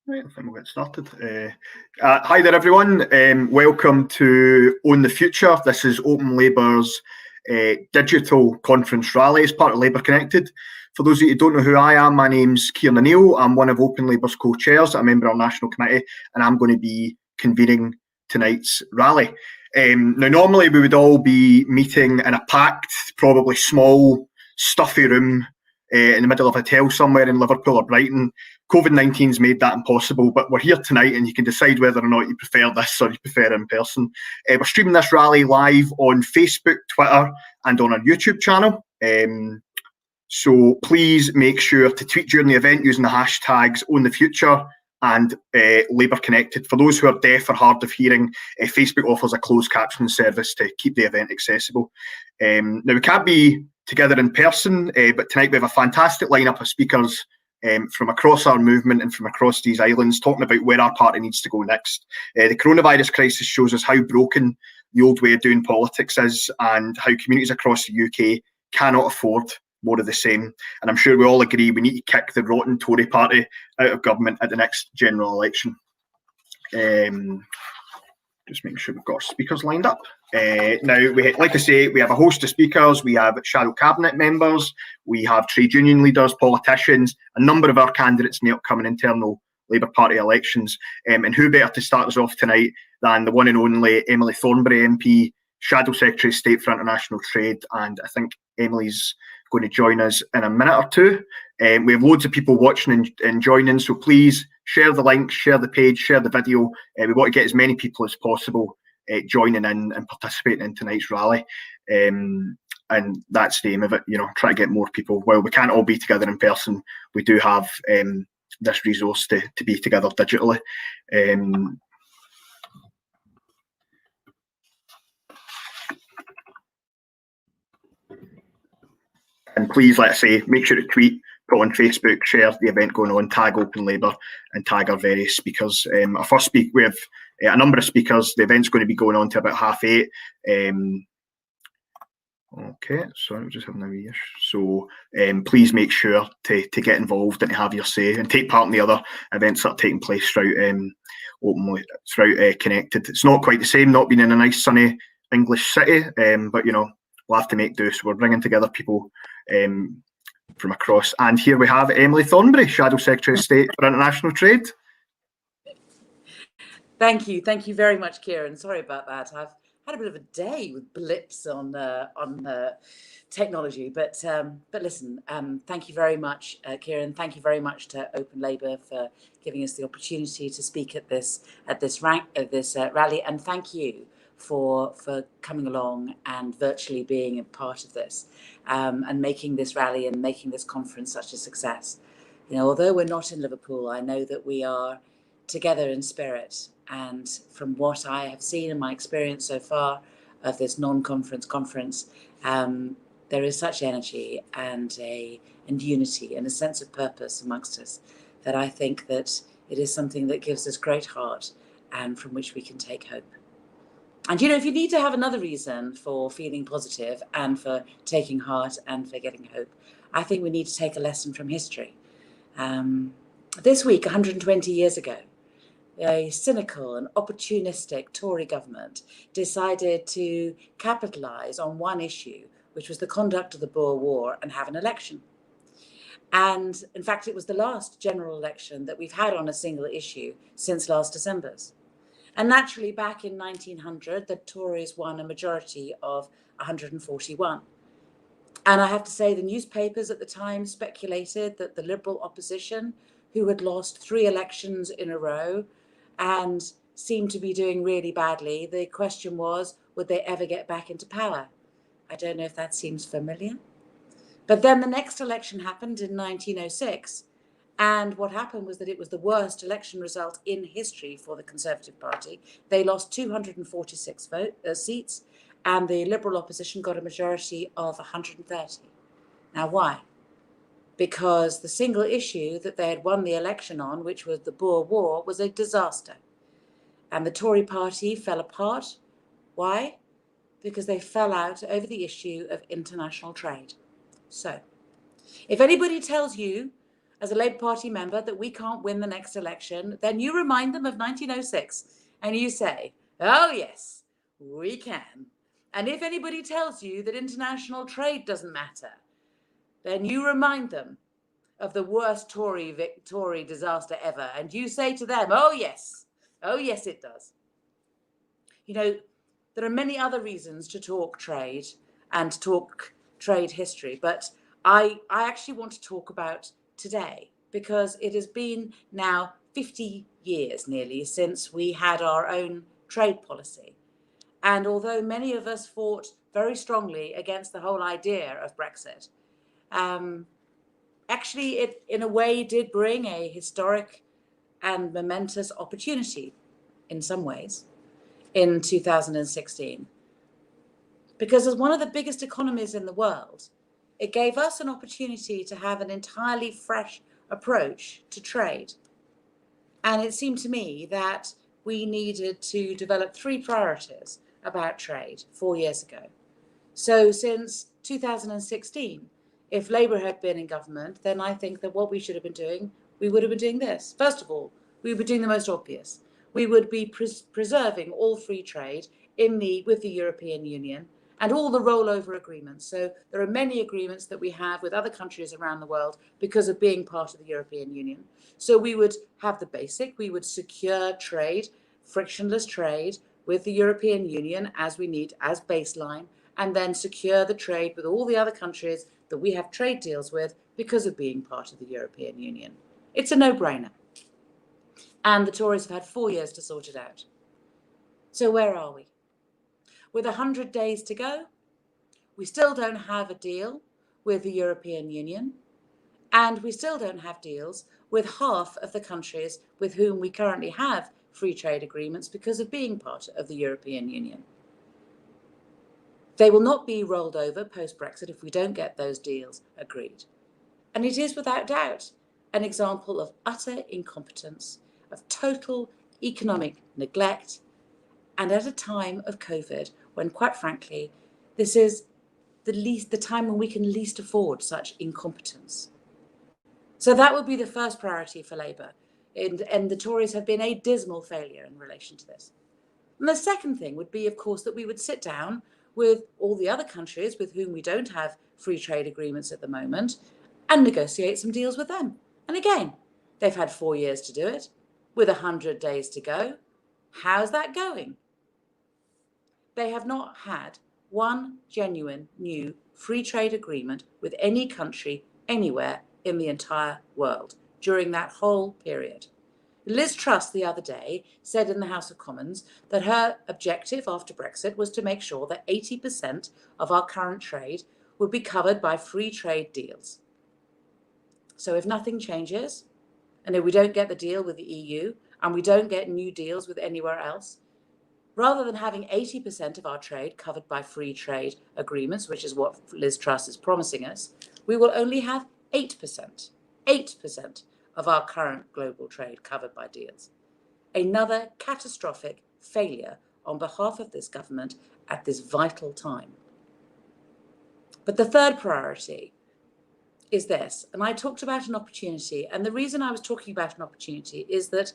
Right, I think we'll get started. Hi there, everyone. Welcome to Own the Future. This is Open Labour's digital conference rally as part of Labour Connected. For those of you who don't know who I am, my name's Cllr O'Neill. I'm one of Open Labour's co-chairs, a member of our national committee, and I'm going to be convening tonight's rally. Now, normally we would all be meeting in a packed, probably small, stuffy room in the middle of a hotel somewhere in Liverpool or Brighton. COVID-19's made that impossible, but we're here tonight and you can decide whether or not you prefer this or you prefer in person. We're streaming this rally live on Facebook, Twitter and on our YouTube channel. So please make sure to tweet during the event using the hashtags #OwnTheFuture and Labour Connected. For those who are deaf or hard of hearing, Facebook offers a closed captioning service to keep the event accessible. Now, we can't be together in person, but tonight we have a fantastic lineup of speakers from across our movement and from across these islands, talking about where our party needs to go next. The coronavirus crisis shows us how broken the old way of doing politics is and how communities across the UK cannot afford more of the same. And I'm sure we all agree we need to kick the rotten Tory party out of government at the next general election. Just making sure we've got our speakers lined up. Now, like I say, we have a host of speakers. We have shadow cabinet members. We have trade union leaders, politicians, a number of our candidates in the upcoming internal Labour Party elections. And who better to start us off tonight than the one and only Emily Thornberry MP, Shadow Secretary of State for International Trade. And I think Emily's going to join us in a minute or two. We have loads of people watching and joining, so please share the link, share the page, share the video. We want to get as many people as possible joining in and participating in tonight's rally. And that's the aim of it, you know, try to get more people. While we can't all be together in person, we do have this resource to be together digitally. And please, let's say, make sure to tweet, put on Facebook, share the event going on, tag Open Labour and tag our various speakers. Our first speaker, we have a number of speakers. The event's going to be going on to about 8:30. Okay, sorry, I'm just having a wee issue. So please make sure to get involved and to have your say and take part in the other events that are taking place throughout Connected. It's not quite the same, not being in a nice sunny English city, but you know, we'll have to make do. So we're bringing together people from across. And here we have Emily Thornberry, Shadow Secretary of State for International Trade. Thank you very much, Kieran. Sorry about that. I've had a bit of a day with blips on technology, but listen, thank you very much, Kieran. Thank you very much to Open Labour for giving us the opportunity to speak at this rally, and thank you for coming along and virtually being a part of this and making this rally and making this conference such a success. You know, although we're not in Liverpool, I know that we are together in spirit, and from what I have seen in my experience so far of this non-conference conference, there is such energy and unity and a sense of purpose amongst us that I think that it is something that gives us great heart and from which we can take hope. And, you know, if you need to have another reason for feeling positive and for taking heart and for getting hope, I think we need to take a lesson from history. This week, 120 years ago, a cynical and opportunistic Tory government decided to capitalise on one issue, which was the conduct of the Boer War, and have an election. And, in fact, it was the last general election that we've had on a single issue since last December's. And naturally, back in 1900, the Tories won a majority of 141. And I have to say, the newspapers at the time speculated that the Liberal opposition, who had lost 3 elections in a row and seemed to be doing really badly, the question was, would they ever get back into power? I don't know if that seems familiar. But then the next election happened in 1906. And what happened was that it was the worst election result in history for the Conservative Party. They lost 246 seats, and the Liberal opposition got a majority of 130. Now, why? Because the single issue that they had won the election on, which was the Boer War, was a disaster. And the Tory party fell apart. Why? Because they fell out over the issue of international trade. So, if anybody tells you as a Labour Party member that we can't win the next election, then you remind them of 1906 and you say, oh yes, we can. And if anybody tells you that international trade doesn't matter, then you remind them of the worst Tory disaster ever. And you say to them, oh yes, it does. You know, there are many other reasons to talk trade and to talk trade history, but I actually want to talk about today, because it has been now 50 years nearly since we had our own trade policy. And although many of us fought very strongly against the whole idea of Brexit, actually it in a way did bring a historic and momentous opportunity in some ways in 2016. Because as one of the biggest economies in the world, it gave us an opportunity to have an entirely fresh approach to trade. And it seemed to me that we needed to develop 3 priorities about trade 4 years ago. So since 2016, if Labour had been in government, then I think that what we should have been doing, we would have been doing this. First of all, we would be doing the most obvious. We would be preserving all free trade with the European Union and all the rollover agreements. So there are many agreements that we have with other countries around the world because of being part of the European Union. So we would have the basic, we would secure trade, frictionless trade with the European Union as we need as baseline, and then secure the trade with all the other countries that we have trade deals with because of being part of the European Union. It's a no-brainer. And the Tories have had 4 years to sort it out. So where are we? With 100 days to go, we still don't have a deal with the European Union, and we still don't have deals with half of the countries with whom we currently have free trade agreements because of being part of the European Union. They will not be rolled over post-Brexit if we don't get those deals agreed. And it is without doubt an example of utter incompetence, of total economic neglect, and at a time of COVID, when quite frankly, this is the time when we can least afford such incompetence. So that would be the first priority for Labour. And the Tories have been a dismal failure in relation to this. And the second thing would be, of course, that we would sit down with all the other countries with whom we don't have free trade agreements at the moment and negotiate some deals with them. And again, they've had 4 years to do it with 100 days to go. How's that going? They have not had one genuine new free trade agreement with any country anywhere in the entire world during that whole period. Liz Truss the other day said in the House of Commons that her objective after Brexit was to make sure that 80% of our current trade would be covered by free trade deals. So if nothing changes, and if we don't get the deal with the EU, and we don't get new deals with anywhere else, rather than having 80% of our trade covered by free trade agreements, which is what Liz Truss is promising us, we will only have 8% of our current global trade covered by deals. Another catastrophic failure on behalf of this government at this vital time. But the third priority is this, and I talked about an opportunity, and the reason I was talking about an opportunity is that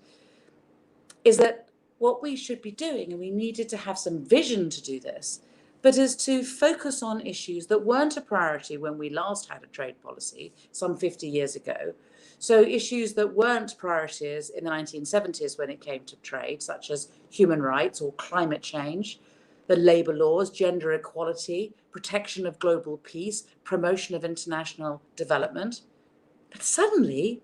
what we should be doing, and we needed to have some vision to do this, but is to focus on issues that weren't a priority when we last had a trade policy some 50 years ago. So issues that weren't priorities in the 1970s when it came to trade, such as human rights or climate change, the labour laws, gender equality, protection of global peace, promotion of international development. But suddenly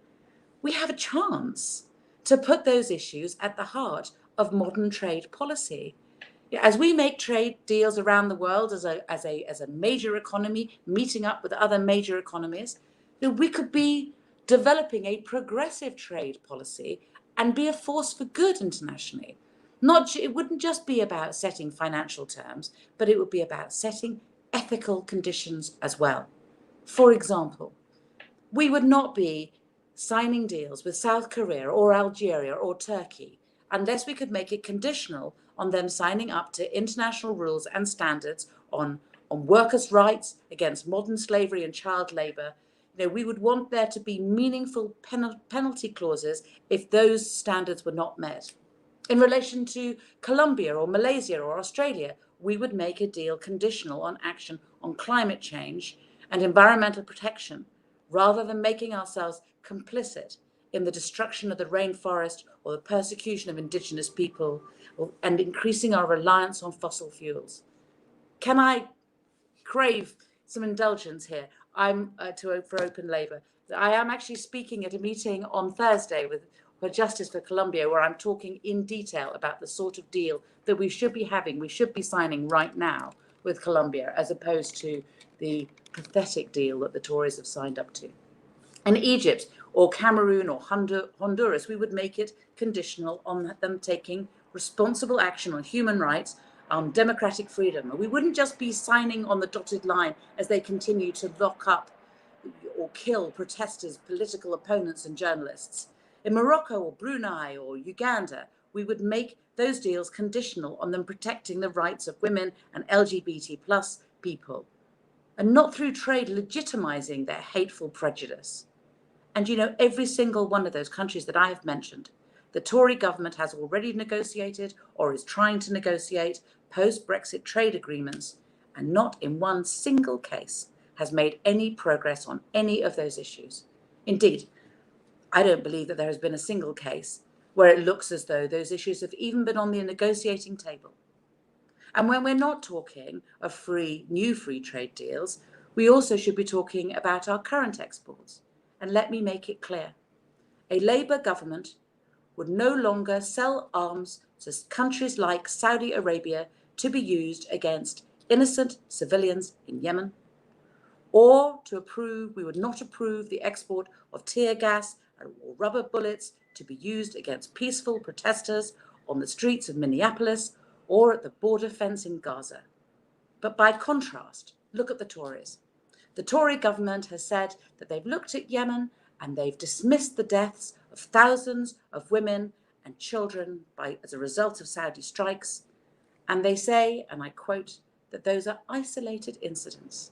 we have a chance to put those issues at the heart of modern trade policy. As we make trade deals around the world as a major economy, meeting up with other major economies, we could be developing a progressive trade policy and be a force for good internationally. It wouldn't just be about setting financial terms, but it would be about setting ethical conditions as well. For example, we would not be signing deals with South Korea or Algeria or Turkey unless we could make it conditional on them signing up to international rules and standards on workers' rights, against modern slavery and child labour, We would want there to be meaningful penalty clauses if those standards were not met. In relation to Colombia or Malaysia or Australia, we would make a deal conditional on action on climate change and environmental protection, rather than making ourselves complicit in the destruction of the rainforest or the persecution of indigenous people and increasing our reliance on fossil fuels. Can I crave some indulgence here? I'm for Open Labour. I am actually speaking at a meeting on Thursday for Justice for Colombia, where I'm talking in detail about the sort of deal that we should be having, we should be signing right now with Colombia, as opposed to the pathetic deal that the Tories have signed up to. In Egypt or Cameroon or Honduras, we would make it conditional on them taking responsible action on human rights, on democratic freedom. We wouldn't just be signing on the dotted line as they continue to lock up or kill protesters, political opponents and journalists. In Morocco or Brunei or Uganda, we would make those deals conditional on them protecting the rights of women and LGBT plus people, and not through trade legitimizing their hateful prejudice. And every single one of those countries that I have mentioned, the Tory government has already negotiated or is trying to negotiate post-Brexit trade agreements, and not in one single case has made any progress on any of those issues. Indeed, I don't believe that there has been a single case where it looks as though those issues have even been on the negotiating table. And when we're not talking of new free trade deals, we also should be talking about our current exports. And let me make it clear, a Labour government would no longer sell arms to countries like Saudi Arabia to be used against innocent civilians in Yemen, or we would not approve the export of tear gas or rubber bullets to be used against peaceful protesters on the streets of Minneapolis or at the border fence in Gaza. But by contrast, look at the Tories. The Tory government has said that they've looked at Yemen and they've dismissed the deaths of thousands of women and children as a result of Saudi strikes. And they say, and I quote, that those are isolated incidents.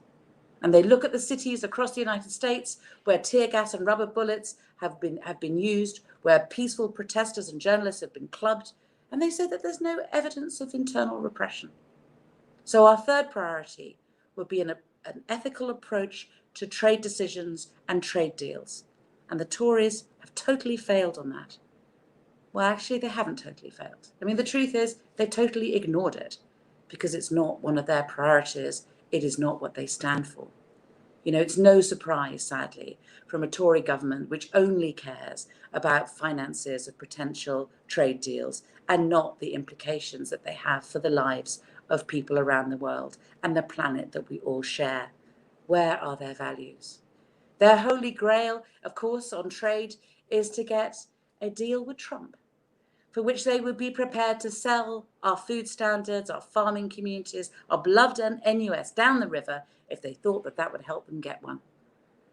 And they look at the cities across the United States where tear gas and rubber bullets have been used, where peaceful protesters and journalists have been clubbed, and they say that there's no evidence of internal repression. So our third priority would be an ethical approach to trade decisions and trade deals. And the Tories have totally failed on that. Well, actually, they haven't totally failed. I mean, the truth is they've totally ignored it because it's not one of their priorities. It is not what they stand for. It's no surprise, sadly, from a Tory government which only cares about finances of potential trade deals and not the implications that they have for the lives of people around the world and the planet that we all share. Where are their values? Their holy grail, of course, on trade is to get a deal with Trump, for which they would be prepared to sell our food standards, our farming communities, our beloved NUS down the river if they thought that that would help them get one.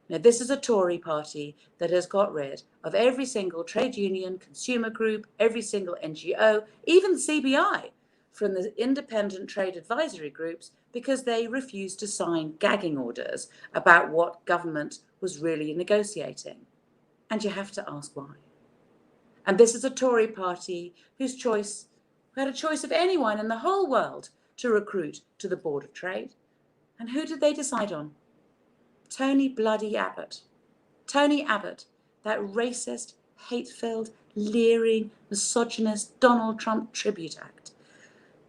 Now, this is a Tory party that has got rid of every single trade union, consumer group, every single NGO, even the CBI, from the independent trade advisory groups because they refused to sign gagging orders about what government was really negotiating. And you have to ask why. And this is a Tory party who had a choice of anyone in the whole world to recruit to the Board of Trade. And who did they decide on? Tony bloody Abbott. Tony Abbott, that racist, hate-filled, leering, misogynist Donald Trump tribute act.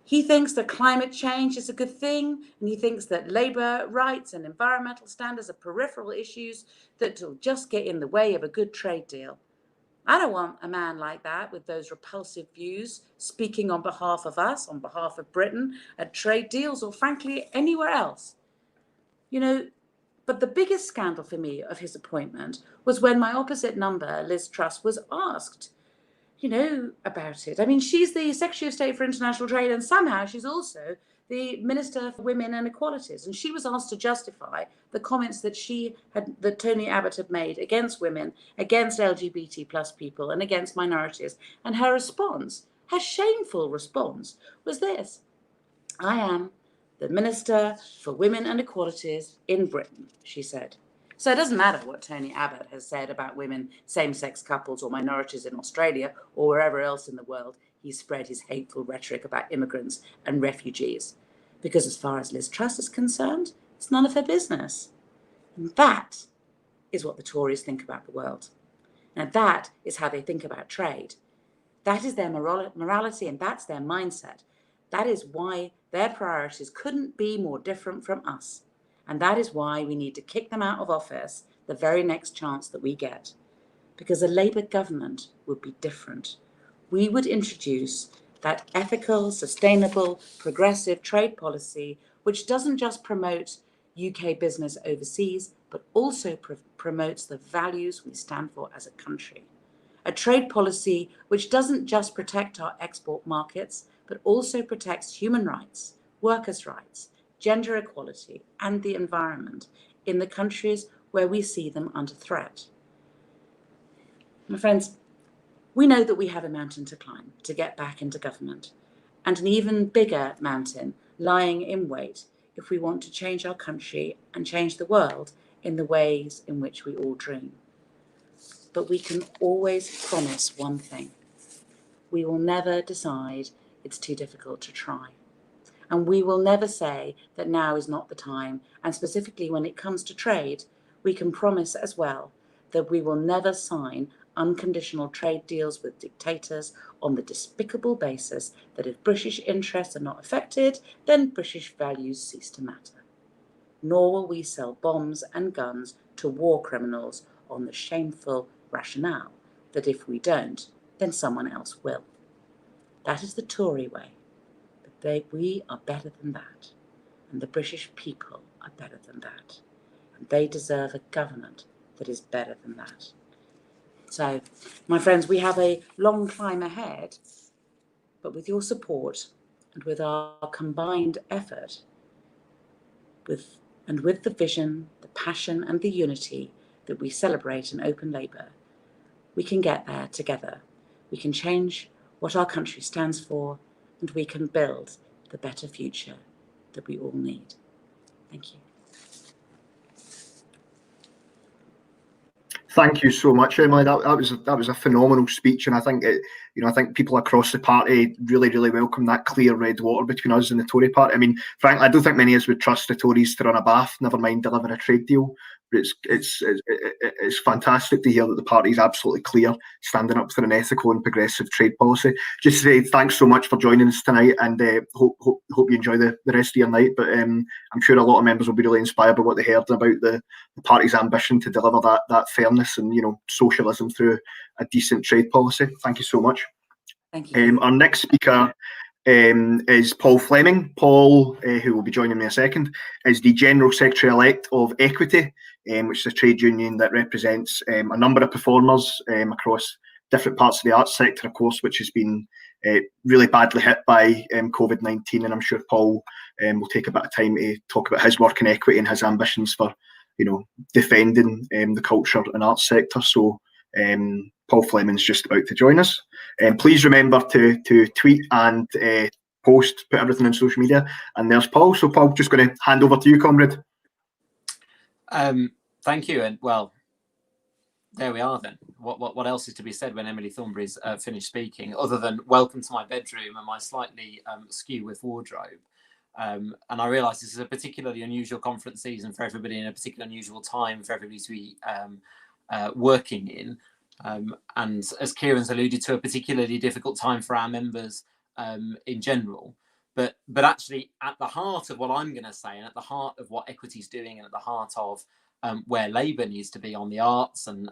He thinks that climate change is a good thing, and he thinks that labour rights and environmental standards are peripheral issues that will just get in the way of a good trade deal. I don't want a man like that with those repulsive views speaking on behalf of us, on behalf of Britain, at trade deals or frankly anywhere else. But the biggest scandal for me of his appointment was when my opposite number, Liz Truss, was asked, about it. I mean, she's the Secretary of State for International Trade and somehow she's also the Minister for Women and Equalities. And she was asked to justify the comments that that Tony Abbott had made against women, against LGBT plus people and against minorities. And her response, her shameful response, was this: I am the Minister for Women and Equalities in Britain, she said. So it doesn't matter what Tony Abbott has said about women, same-sex couples or minorities in Australia or wherever else in the world he's spread his hateful rhetoric about immigrants and refugees. Because as far as Liz Truss is concerned, it's none of her business. And that is what the Tories think about the world. Now that is how they think about trade. That is their morality and that's their mindset. That is why their priorities couldn't be more different from us. And that is why we need to kick them out of office the very next chance that we get. Because a Labour government would be different. We would introduce that ethical, sustainable, progressive trade policy, which doesn't just promote UK business overseas, but also promotes the values we stand for as a country. A trade policy which doesn't just protect our export markets, but also protects human rights, workers' rights, gender equality, and the environment in the countries where we see them under threat. My friends, we know that we have a mountain to climb to get back into government, and an even bigger mountain lying in wait if we want to change our country and change the world in the ways in which we all dream. But we can always promise one thing. We will never decide it's too difficult to try. And we will never say that now is not the time. And specifically when it comes to trade, we can promise as well that we will never sign unconditional trade deals with dictators on the despicable basis that if British interests are not affected, then British values cease to matter. Nor will we sell bombs and guns to war criminals on the shameful rationale that if we don't, then someone else will. That is the Tory way. We are better than that, and the British people are better than that, and they deserve a government that is better than that. So, my friends, we have a long climb ahead, but with your support and with our combined effort, with the vision, the passion and the unity that we celebrate in Open Labour, we can get there together. We can change what our country stands for, and we can build the better future that we all need. Thank you. Thank you so much, Emily. That was a phenomenal speech, and I think I think people across the party really welcome that clear red water between us and the Tory party. I mean, frankly, I don't think many of us would trust the Tories to run a bath, never mind deliver a trade deal. But it's fantastic to hear that the party is absolutely clear, standing up for an ethical and progressive trade policy. Just to say thanks so much for joining us tonight, and hope you enjoy the rest of your night. But I'm sure a lot of members will be really inspired by what they heard about the party's ambition to deliver that fairness and socialism through a decent trade policy. Thank you so much. Thank you. Our next speaker is Paul Fleming. Paul, who will be joining me in a second, is the General Secretary-elect of Equity, which is a trade union that represents a number of performers across different parts of the arts sector, of course, which has been really badly hit by COVID-19. And I'm sure Paul will take a bit of time to talk about his work in equity and his ambitions for, defending the culture and arts sector. So Paul Fleming's just about to join us. Please remember to tweet and post, put everything on social media. And there's Paul. So Paul, just going to hand over to you, comrade. Thank you. And well, there we are then. What else is to be said when Emily Thornberry's finished speaking, other than welcome to my bedroom and my slightly askew with wardrobe. And I realise this is a particularly unusual conference season for everybody, in a particularly unusual time for everybody to be working in. And as Kieran's alluded to, a particularly difficult time for our members in general. But actually, at the heart of what I'm going to say, and at the heart of what Equity's doing, and at the heart of where Labour needs to be on the arts and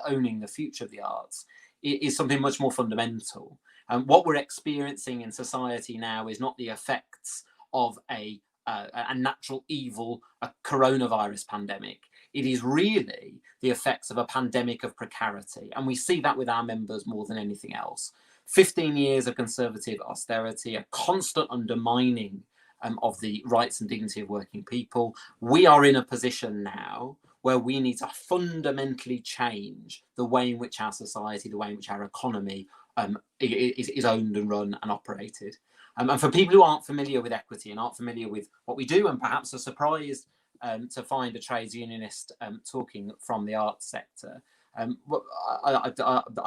owning the future of the arts, is something much more fundamental. What we're experiencing in society now is not the effects of a natural evil, a coronavirus pandemic. It is really the effects of a pandemic of precarity. And we see that with our members more than anything else. 15 years of conservative austerity, a constant undermining of the rights and dignity of working people. We are in a position now where we need to fundamentally change the way in which our society, the way in which our economy is owned and run and operated. And for people who aren't familiar with Equity and aren't familiar with what we do, and perhaps are surprised to find a trades unionist talking from the arts sector. I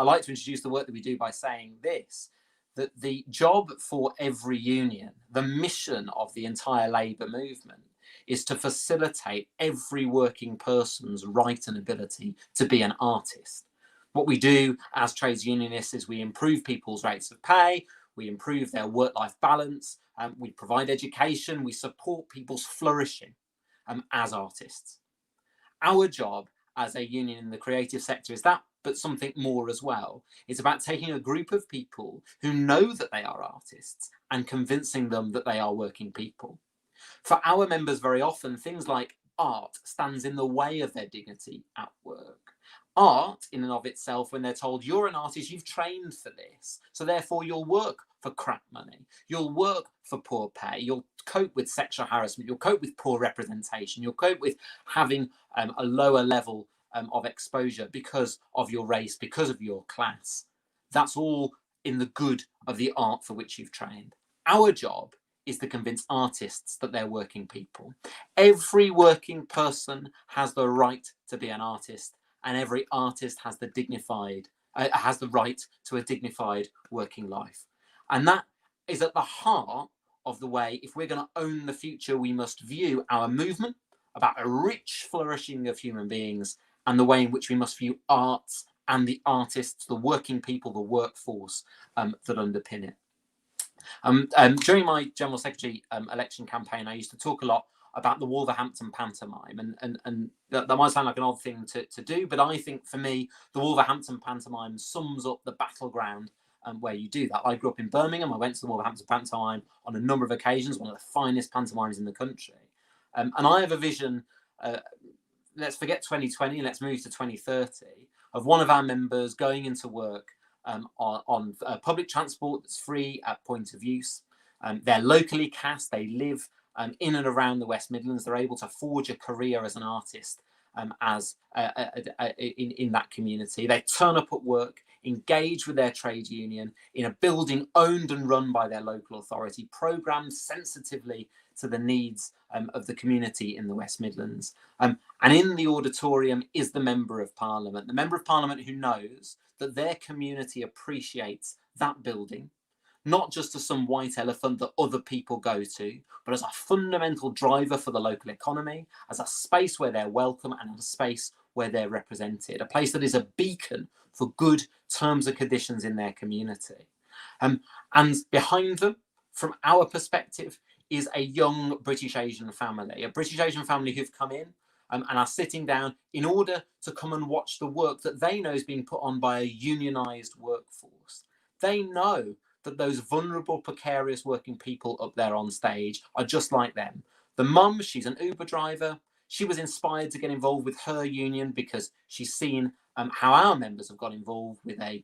like to introduce the work that we do by saying this, that the job for every union, the mission of the entire labour movement, is to facilitate every working person's right and ability to be an artist. What we do as trades unionists is we improve people's rates of pay, we improve their work-life balance, we provide education, we support people's flourishing as artists. Our job as a union in the creative sector is that, but something more as well. It's about taking a group of people who know that they are artists and convincing them that they are working people. For our members, very often, things like art stands in the way of their dignity at work. Art, in and of itself, when they're told, you're an artist, you've trained for this, so therefore you'll work for crap money, you'll work for poor pay, you'll cope with sexual harassment, you'll cope with poor representation, you'll cope with having a lower level of exposure because of your race, because of your class. That's all in the good of the art for which you've trained. Our job is to convince artists that they're working people. Every working person has the right to be an artist, and every artist has the right to a dignified working life. And that is at the heart of the way, if we're going to own the future, we must view our movement about a rich flourishing of human beings, and the way in which we must view arts and the artists, the working people, the workforce that underpin it. During my General Secretary election campaign, I used to talk a lot about the Wolverhampton pantomime, and that might sound like an odd thing to do, but I think for me, the Wolverhampton pantomime sums up the battleground where you do that. I grew up in Birmingham. I went to the Wolverhampton pantomime on a number of occasions, one of the finest pantomimes in the country. And I have a vision, let's forget 2020, let's move to 2030, of one of our members going into work on public transport that's free at point of use. They're locally cast, they live in and around the West Midlands. They're able to forge a career as an artist in that community. They turn up at work, engage with their trade union in a building owned and run by their local authority, programmed sensitively to the needs of the community in the West Midlands. And in the auditorium is the Member of Parliament, the Member of Parliament who knows that their community appreciates that building, not just as some white elephant that other people go to, but as a fundamental driver for the local economy, as a space where they're welcome and a space where they're represented, a place that is a beacon for good terms and conditions in their community. And behind them, from our perspective, is a young British Asian family, who've come in and are sitting down in order to come and watch the work that they know is being put on by a unionised workforce. They know that those vulnerable, precarious working people up there on stage are just like them. The mum, she's an Uber driver. She was inspired to get involved with her union because she's seen how our members have got involved with I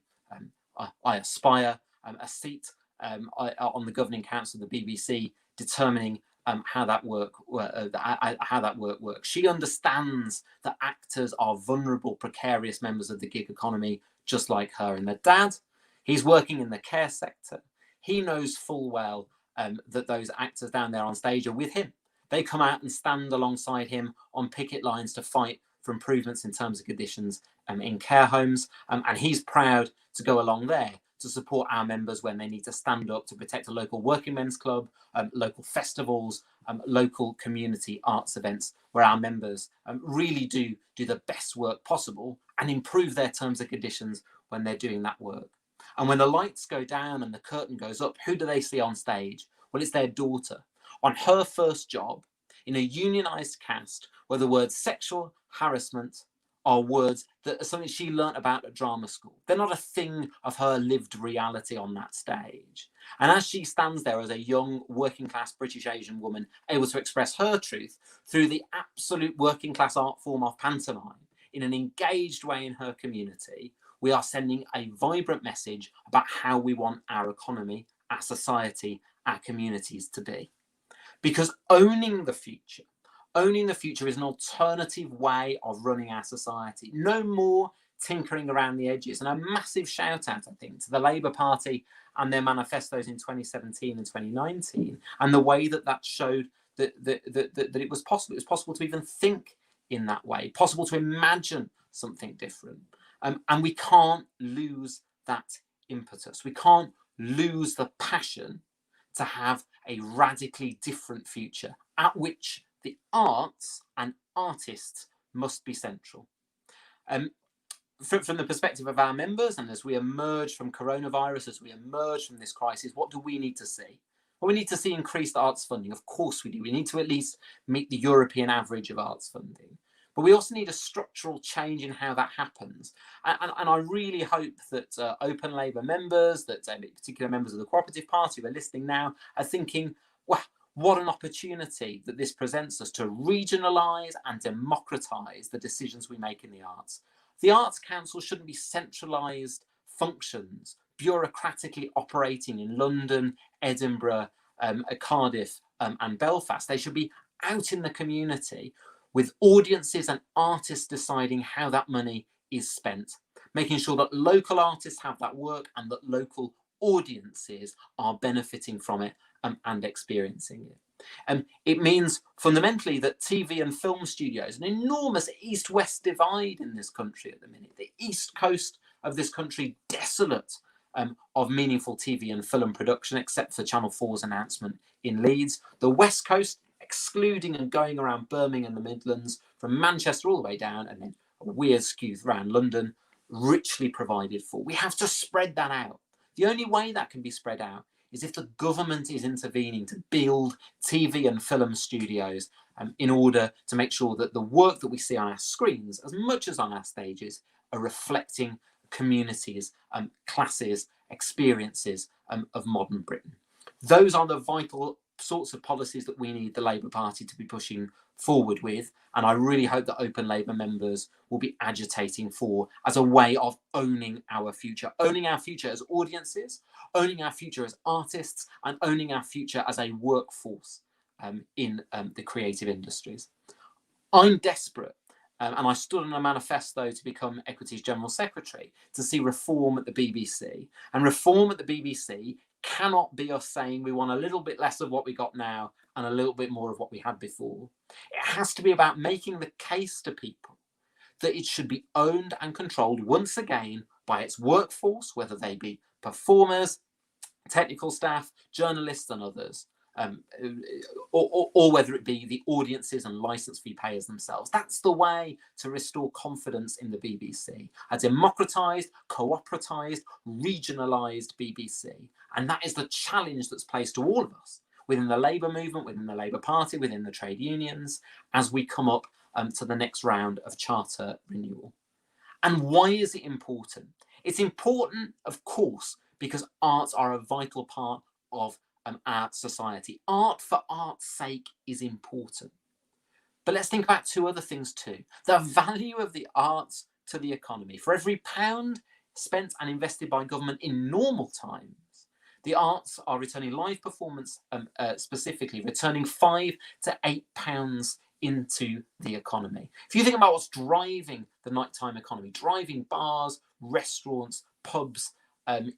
Aspire, a seat on the governing council of the BBC, determining how that work works. She understands that actors are vulnerable, precarious members of the gig economy, just like her. And their dad, he's working in the care sector. He knows full well that those actors down there on stage are with him. They come out and stand alongside him on picket lines to fight for improvements in terms of conditions in care homes. And he's proud to go along there to support our members when they need to stand up to protect a local working men's club, local festivals, local community arts events, where our members really do the best work possible and improve their terms and conditions when they're doing that work. And when the lights go down and the curtain goes up, who do they see on stage? Well, it's their daughter on her first job in a unionised cast where the words sexual harassment are words that are something she learnt about at drama school. They're not a thing of her lived reality on that stage. And as she stands there as a young working class British Asian woman able to express her truth through the absolute working class art form of pantomime in an engaged way in her community, we are sending a vibrant message about how we want our economy, our society, our communities to be. Because owning the future is an alternative way of running our society. No more tinkering around the edges. And a massive shout out, I think, to the Labour Party and their manifestos in 2017 and 2019, and the way that showed that it was possible. It was possible to even think in that way, possible to imagine something different. And we can't lose that impetus. We can't lose the passion to have a radically different future at which the arts and artists must be central. From the perspective of our members, and as we emerge from coronavirus, as we emerge from this crisis, what do we need to see? Well, we need to see increased arts funding. Of course we do. We need to at least meet the European average of arts funding. But we also need a structural change in how that happens. And I really hope that Open Labour members, that particular members of the Cooperative Party who are listening now, are thinking, wow, what an opportunity that this presents us to regionalise and democratise the decisions we make in the arts. The Arts Council shouldn't be centralised functions, bureaucratically operating in London, Edinburgh, Cardiff and Belfast. They should be out in the community with audiences and artists deciding how that money is spent, making sure that local artists have that work and that local audiences are benefiting from it and experiencing it. It means fundamentally that TV and film studios, an enormous east-west divide in this country at the minute, the east coast of this country desolate of meaningful TV and film production, except for Channel 4's announcement in Leeds. The west coast, excluding and going around Birmingham and the Midlands, from Manchester all the way down, and then a weird skew around London, richly provided for. We have to spread that out. The only way that can be spread out is if the government is intervening to build TV and film studios in order to make sure that the work that we see on our screens, as much as on our stages, are reflecting communities, classes, experiences of modern Britain. Those are the vital sorts of policies that we need the Labour Party to be pushing forward with, and I really hope that Open Labour members will be agitating for as a way of owning our future as audiences, owning our future as artists, and owning our future as a workforce in the creative industries. I'm desperate, and I stood on a manifesto to become Equity's General Secretary, to see reform at the BBC. And reform at the BBC cannot be us saying we want a little bit less of what we got now and a little bit more of what we had before. It has to be about making the case to people that it should be owned and controlled once again by its workforce, whether they be performers, technical staff, journalists and others, or whether it be the audiences and licence fee payers themselves. That's the way to restore confidence in the BBC, a democratised, cooperatised, regionalised BBC. And that is the challenge that's placed to all of us within the Labour movement, within the Labour Party, within the trade unions, as we come up to the next round of charter renewal. And why is it important? It's important, of course, because arts are a vital part of our society. Art for art's sake is important. But let's think about two other things too. The value of the arts to the economy. For every £1 spent and invested by government in normal times, the arts are returning live performance, specifically, returning £5 to £8 into the economy. If you think about what's driving the nighttime economy, driving bars, restaurants, pubs,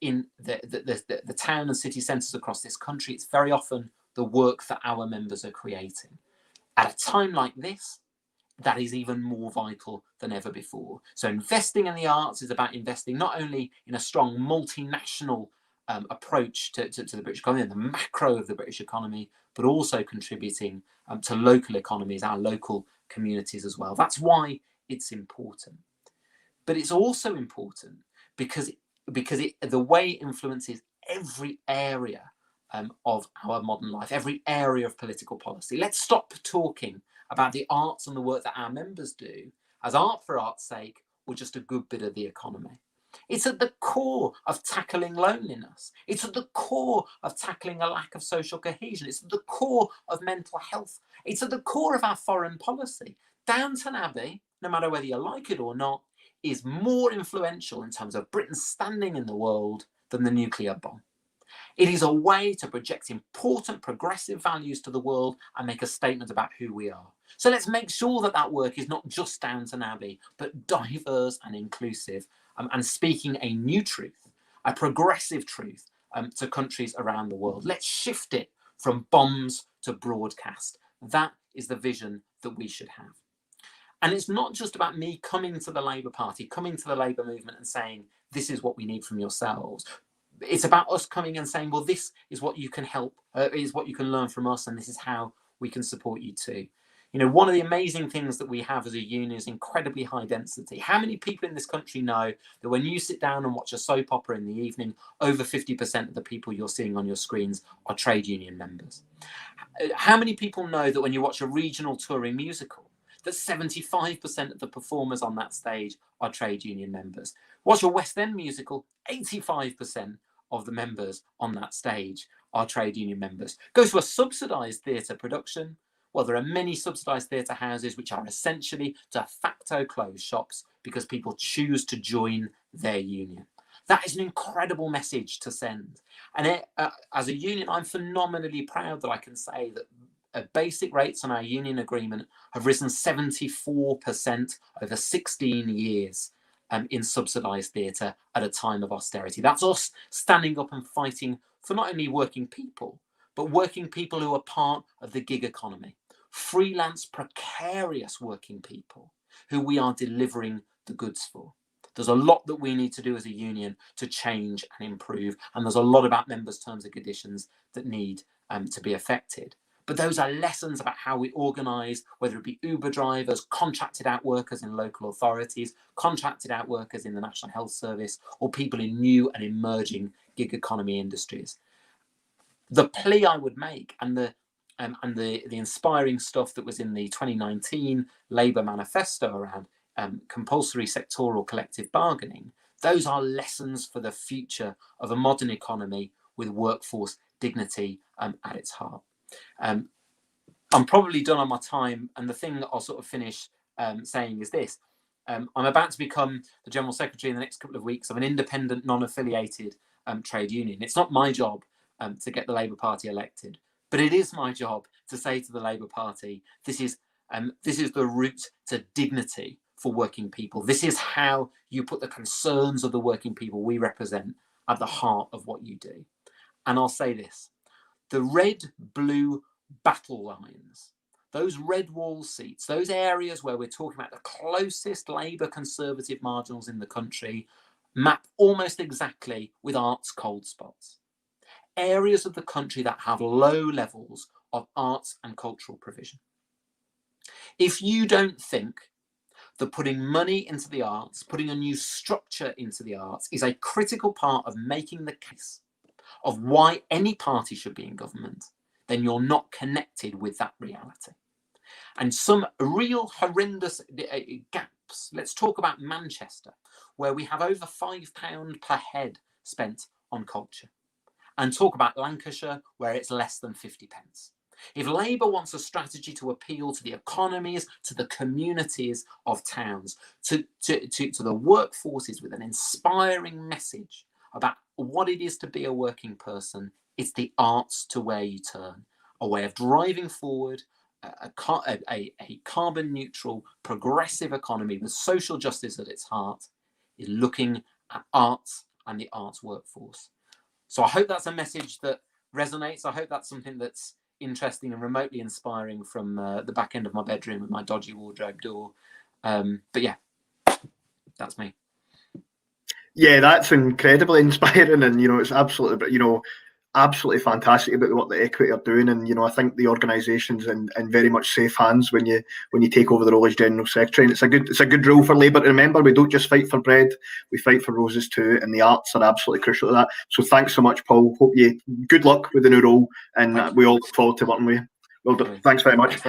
in the town and city centres across this country, it's very often the work that our members are creating. At a time like this, that is even more vital than ever before. So investing in the arts is about investing not only in a strong multinational approach to the British economy and the macro of the British economy, but also contributing to local economies, our local communities as well. That's why it's important. But it's also important because the way it influences every area of our modern life, every area of political policy. Let's stop talking about the arts and the work that our members do as art for art's sake, or just a good bit of the economy. It's at the core of tackling loneliness. It's at the core of tackling a lack of social cohesion. It's at the core of mental health. It's at the core of our foreign policy. Downton Abbey, no matter whether you like it or not, is more influential in terms of Britain's standing in the world than the nuclear bomb. It is a way to project important progressive values to the world and make a statement about who we are. So let's make sure that that work is not just Downton Abbey, but diverse and inclusive, and speaking a new truth, a progressive truth to countries around the world. Let's shift it from bombs to broadcast. That is the vision that we should have. And it's not just about me coming to the Labour Party, coming to the Labour movement and saying, this is what we need from yourselves. It's about us coming and saying, well, this is what you can help, is what you can learn from us, and this is how we can support you too. You know, one of the amazing things that we have as a union is incredibly high density. How many people in this country know that when you sit down and watch a soap opera in the evening, over 50% of the people you're seeing on your screens are trade union members? How many people know that when you watch a regional touring musical, that 75% of the performers on that stage are trade union members? Watch a West End musical, 85% of the members on that stage are trade union members. Go to a subsidised theatre production. Well, there are many subsidised theatre houses which are essentially de facto closed shops because people choose to join their union. That is an incredible message to send. And as a union, I'm phenomenally proud that I can say that basic rates on our union agreement have risen 74% over 16 years in subsidised theatre at a time of austerity. That's us standing up and fighting for not only working people, but working people who are part of the gig economy. Freelance, precarious working people who we are delivering the goods for. There's a lot that we need to do as a union to change and improve, and there's a lot about members' terms and conditions that need to be affected. But those are lessons about how we organise, whether it be Uber drivers, contracted out workers in local authorities, contracted out workers in the National Health Service, or people in new and emerging gig economy industries. The plea I would make, and the inspiring stuff that was in the 2019 Labour manifesto around compulsory sectoral collective bargaining, those are lessons for the future of a modern economy with workforce dignity at its heart. I'm probably done on my time, and the thing that I'll sort of finish saying is this. I'm about to become the General Secretary in the next couple of weeks of an independent, non-affiliated trade union. It's not my job to get the Labour Party elected, but it is my job to say to the Labour Party, this is the route to dignity for working people. This is how you put the concerns of the working people we represent at the heart of what you do. And I'll say this, the red-blue battle lines, those red wall seats, those areas where we're talking about the closest Labour Conservative marginals in the country, map almost exactly with arts cold spots. Areas of the country that have low levels of arts and cultural provision. If you don't think that putting money into the arts, putting a new structure into the arts is a critical part of making the case of why any party should be in government, then you're not connected with that reality. And some real horrendous gaps. Let's talk about Manchester, where we have over £5 per head spent on culture. And talk about Lancashire, where it's less than 50 pence. If Labour wants a strategy to appeal to the economies, to the communities of towns, to the workforces with an inspiring message about what it is to be a working person, it's the arts to where you turn. A way of driving forward a carbon neutral, progressive economy with social justice at its heart is looking at arts and the arts workforce. So I hope that's a message that resonates. I hope that's something that's interesting and remotely inspiring from the back end of my bedroom with my dodgy wardrobe door. But yeah, that's me. Yeah, that's incredibly inspiring, and it's absolutely fantastic about what the Equity are doing, and I think the organisation's in very much safe hands when you take over the role as General Secretary. And it's a good role for Labour to remember. We don't just fight for bread, we fight for roses too, and the arts are absolutely crucial to that. So thanks so much, Paul. Good luck with the new role, and we all look forward to working with you. Well done. Thanks very much.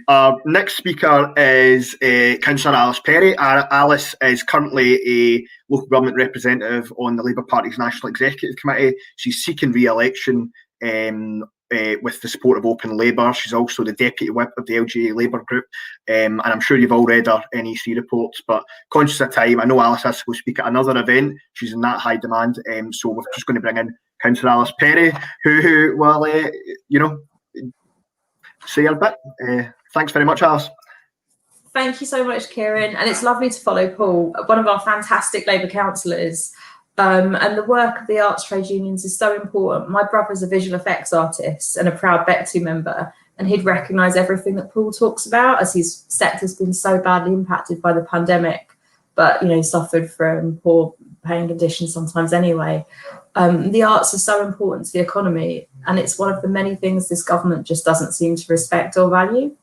Our next speaker is Councillor Alice Perry. Alice is currently a local government representative on the Labour Party's National Executive Committee. She's seeking re-election with the support of Open Labour. She's also the Deputy Whip of the LGA Labour Group. And I'm sure you've all read her NEC reports, but conscious of time, I know Alice has to go speak at another event. She's in that high demand. So we're just going to bring in Councillor Alice Perry, who will, say a bit. Thanks very much, Alice. Thank you so much, Kieran, and it's lovely to follow Paul, one of our fantastic Labour councillors. And the work of the arts trade unions is so important. My brother's a visual effects artist and a proud BECTU member, and he'd recognise everything that Paul talks about, as his sector's been so badly impacted by the pandemic, but, you know, suffered from poor paying conditions sometimes anyway. The arts are so important to the economy, and it's one of the many things this government just doesn't seem to respect or value.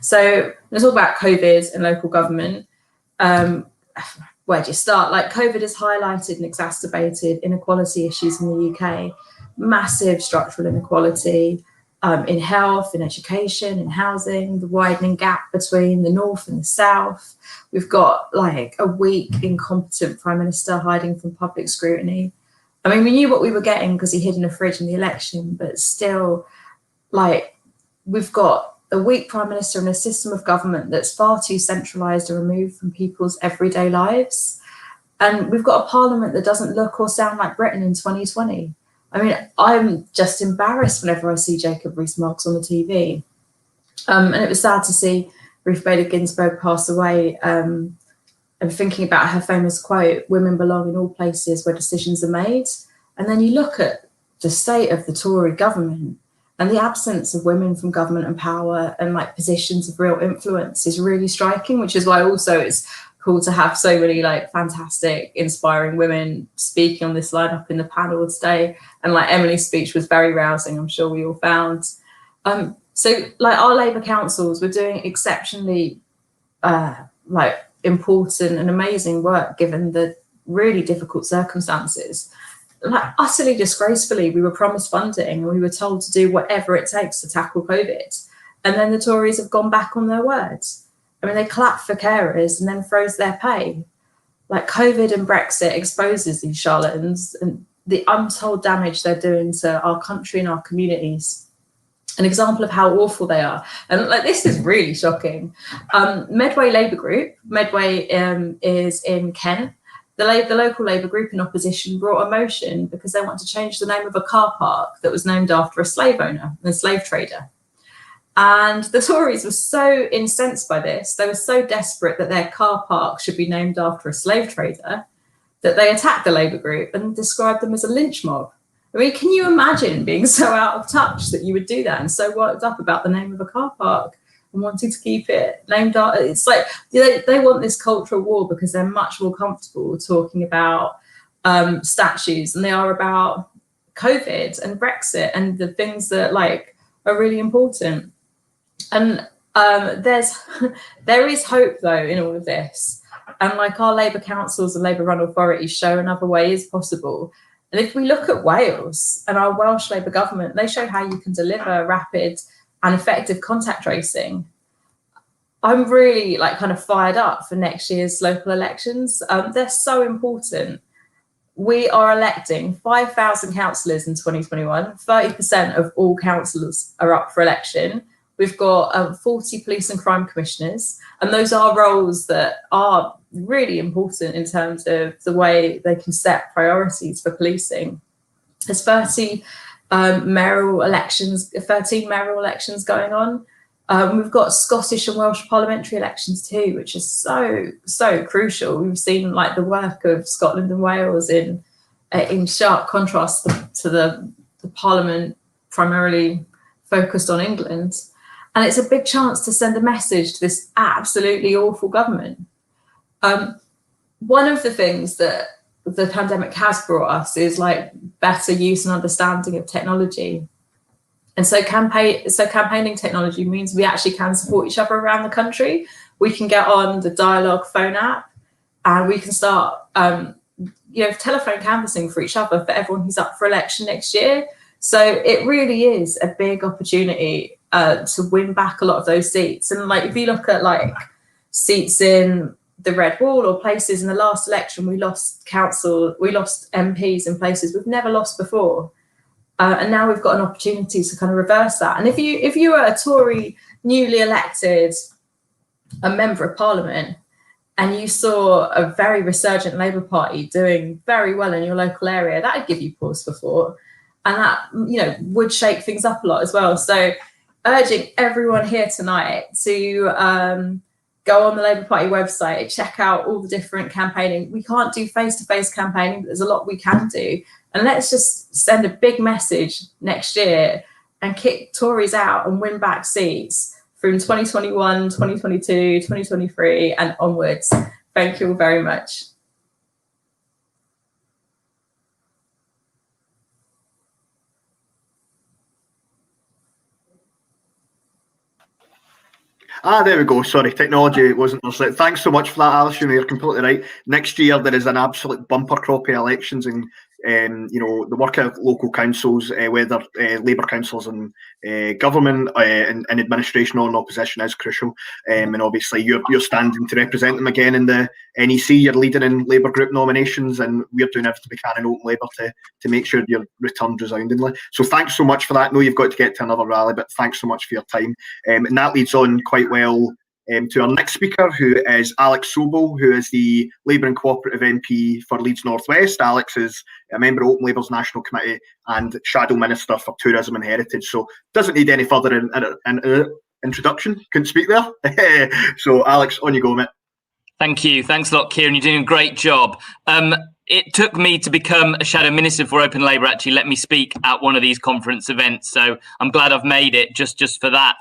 So let's talk about COVID and local government. Where do you start? Like, COVID has highlighted and exacerbated inequality issues in the UK, massive structural inequality in health, in education, in housing, the widening gap between the north and the south. We've got like a weak, incompetent Prime Minister hiding from public scrutiny. I mean, we knew what we were getting because he hid in a fridge in the election, but still, like, we've got a weak Prime Minister and a system of government that's far too centralised and removed from people's everyday lives. And we've got a parliament that doesn't look or sound like Britain in 2020. I mean, I'm just embarrassed whenever I see Jacob Rees-Mogg on the TV. And it was sad to see Ruth Bader Ginsburg pass away, and thinking about her famous quote, "Women belong in all places where decisions are made." And then you look at the state of the Tory government, and the absence of women from government and power and like positions of real influence is really striking, which is why also it's cool to have so many like fantastic, inspiring women speaking on this lineup in the panel today. And like Emily's speech was very rousing, I'm sure we all found. So like our Labour councils were doing exceptionally like important and amazing work given the really difficult circumstances. Like utterly disgracefully, we were promised funding and we were told to do whatever it takes to tackle COVID. And then the Tories have gone back on their words. I mean, they clap for carers and then froze their pay. Like COVID and Brexit exposes these charlatans and the untold damage they're doing to our country and our communities. An example of how awful they are. And like, this is really shocking. Medway Labour Group, Medway is in Kent. The local Labour group in opposition brought a motion because they want to change the name of a car park that was named after a slave owner, a slave trader. And the Tories were so incensed by this, they were so desperate that their car park should be named after a slave trader, that they attacked the Labour group and described them as a lynch mob. I mean, can you imagine being so out of touch that you would do that and so worked up about the name of a car park and wanting to keep it named after? It's like they want this cultural war because they're much more comfortable talking about statues than they are about COVID and Brexit and the things that like are really important. And there is hope though in all of this. And like our Labour councils and Labour run authorities show another way is possible. And if we look at Wales and our Welsh Labour government, they show how you can deliver rapid and effective contact tracing. I'm really like kind of fired up for next year's local elections. They're so important. We are electing 5,000 councillors in 2021. 30% of all councillors are up for election. We've got 40 police and crime commissioners, and those are roles that are really important in terms of the way they can set priorities for policing. There's 13 mayoral elections going on. We've got Scottish and Welsh parliamentary elections too, which is so crucial. We've seen like the work of Scotland and Wales in sharp contrast to the Parliament primarily focused on England. And it's a big chance to send a message to this absolutely awful government. One of the things that the pandemic has brought us is like better use and understanding of technology. And so campaigning technology means we actually can support each other around the country. We can get on the Dialogue phone app and we can start telephone canvassing for each other for everyone who's up for election next year. So it really is a big opportunity to win back a lot of those seats. And like if you look at like seats in the Red Wall or places in the last election, we lost MPs in places we've never lost before. And now we've got an opportunity to kind of reverse that. And if you are a Tory newly elected a member of Parliament and you saw a very resurgent Labour Party doing very well in your local area, that would give you pause for thought. And that, would shake things up a lot as well. So urging everyone here tonight to go on the Labour Party website, check out all the different campaigning. We can't do face-to-face campaigning, but there's a lot we can do. And let's just send a big message next year and kick Tories out and win back seats from 2021, 2022, 2023 and onwards. Thank you all very much. There we go. Sorry, technology wasn't there. Thanks so much for that, Alison. You're completely right. Next year there is an absolute bumper crop of elections, and the work of local councils, whether Labour councils and government and administration or in opposition, is crucial. And obviously you're standing to represent them again in the NEC. You're leading in Labour group nominations, and we're doing everything we can in Open Labour to make sure you're returned resoundingly. So thanks so much for that. I know you've got to get to another rally, but thanks so much for your time. And that leads on quite well to our next speaker, who is Alex Sobel, who is the Labour and Cooperative MP for Leeds North West. Alex is a member of Open Labour's National Committee and Shadow Minister for Tourism and Heritage, so doesn't need any further introduction. Couldn't speak there. So Alex, on you go, mate. Thank you. Thanks a lot, Kieran. You're doing a great job. It took me to become a Shadow Minister for Open Labour actually let me speak at one of these conference events, so I'm glad I've made it just for that.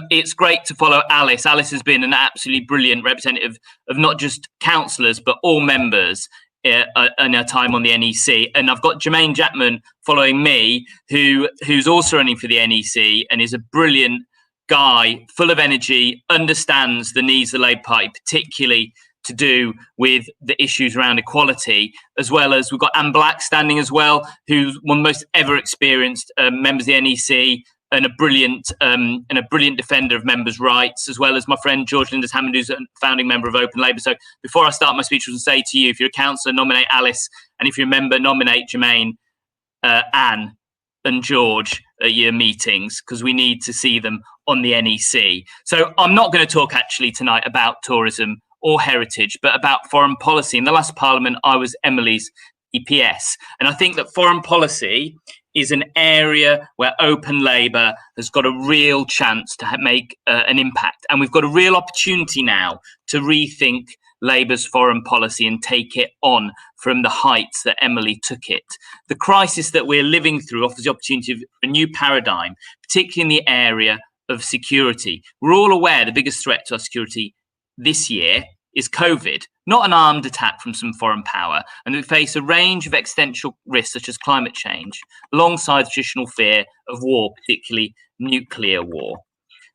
It's great to follow Alice. Alice has been an absolutely brilliant representative of not just councillors but all members in her time on the NEC, and I've got Jermain Jackman following me, who's also running for the NEC and is a brilliant guy, full of energy, understands the needs of the Labour Party, particularly to do with the issues around equality, as well as we've got Anne Black standing as well, who's one of the most ever experienced members of the NEC and a brilliant defender of members' rights, as well as my friend George Lindars-Hammond, who's a founding member of Open Labour. So before I start my speech, I will say to you, if you're a councillor, nominate Alice, and if you're a member, nominate Jermain, Anne and George at your meetings, because we need to see them on the NEC. So I'm not going to talk actually tonight about tourism or heritage, but about foreign policy. In the last Parliament, I was Emily's EPS. And I think that foreign policy is an area where Open Labour has got a real chance to make an impact. And we've got a real opportunity now to rethink Labour's foreign policy and take it on from the heights that Emily took it. The crisis that we're living through offers the opportunity of a new paradigm, particularly in the area of security. We're all aware the biggest threat to our security this year is COVID, not an armed attack from some foreign power, and we face a range of existential risks such as climate change, alongside the traditional fear of war, particularly nuclear war.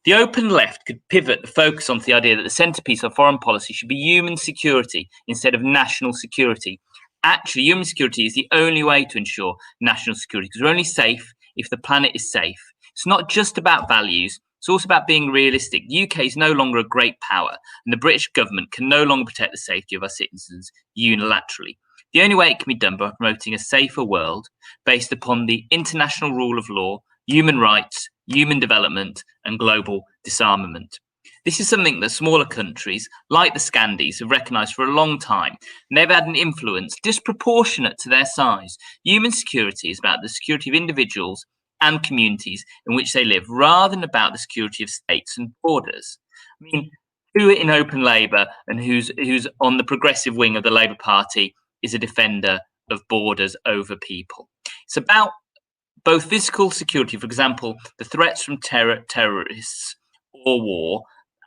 The Open Left could pivot the focus onto the idea that the centrepiece of foreign policy should be human security instead of national security. Actually, human security is the only way to ensure national security, because we're only safe if the planet is safe. It's not just about values, it's also about being realistic. The UK is no longer a great power, and the British government can no longer protect the safety of our citizens unilaterally. The only way it can be done by promoting a safer world based upon the international rule of law, human rights, human development, and global disarmament. This is something that smaller countries like the Scandies have recognised for a long time, and they've had an influence disproportionate to their size. Human security is about the security of individuals and communities in which they live, rather than about the security of states and borders. I mean, who in Open Labour and who's on the progressive wing of the Labour Party is a defender of borders over people? It's about both physical security, for example, the threats from terrorists or war,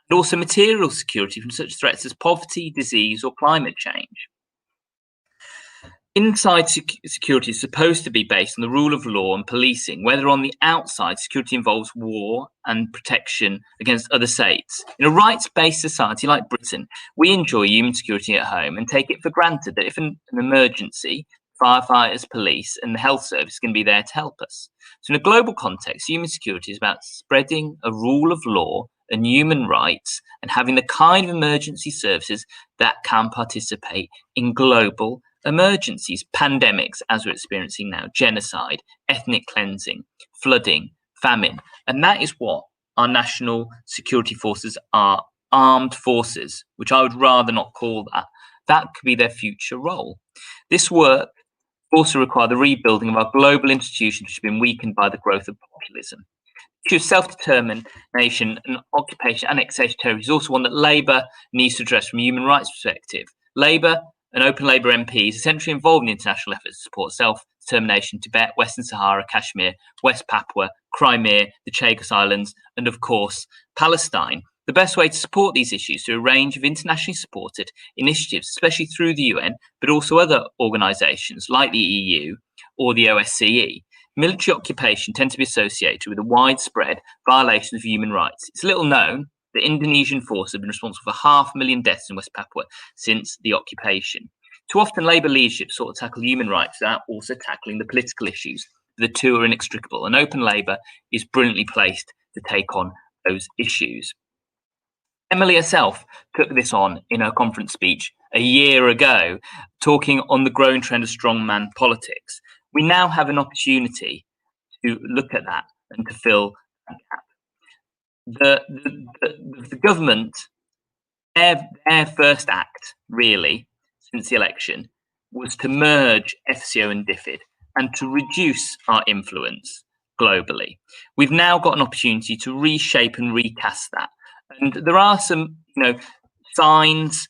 and also material security from such threats as poverty, disease, or climate change. Inside security is supposed to be based on the rule of law and policing, whether on the outside security involves war and protection against other states. In a rights-based society like Britain, we enjoy human security at home and take it for granted that if an emergency, firefighters, police, and the health service can be there to help us. So in a global context, human security is about spreading a rule of law and human rights and having the kind of emergency services that can participate in global emergencies, pandemics, as we're experiencing now, genocide, ethnic cleansing, flooding, famine. And that is what our national security forces are, armed forces, which I would rather not call that. That could be their future role. This work also requires the rebuilding of our global institutions, which have been weakened by the growth of populism. The issue of self-determination and occupation, annexation territory is also one that Labour needs to address from a human rights perspective. Labour and Open Labour MPs are essentially involved in international efforts to support self-determination, Tibet, Western Sahara, Kashmir, West Papua, Crimea, the Chagos Islands, and of course, Palestine. The best way to support these issues through a range of internationally supported initiatives, especially through the UN, but also other organisations like the EU or the OSCE. Military occupation tends to be associated with a widespread violation of human rights. It's little known that Indonesian forces have been responsible for 500,000 deaths in West Papua since the occupation. Too often, Labour leadership sought to tackle human rights without also tackling the political issues. The two are inextricable, and Open Labour is brilliantly placed to take on those issues. Emily herself took this on in her conference speech a year ago, talking on the growing trend of strongman politics. We now have an opportunity to look at that and to fill that gap. The government, their first act, really, since the election, was to merge FCO and DFID and to reduce our influence globally. We've now got an opportunity to reshape and recast that. And there are some, signs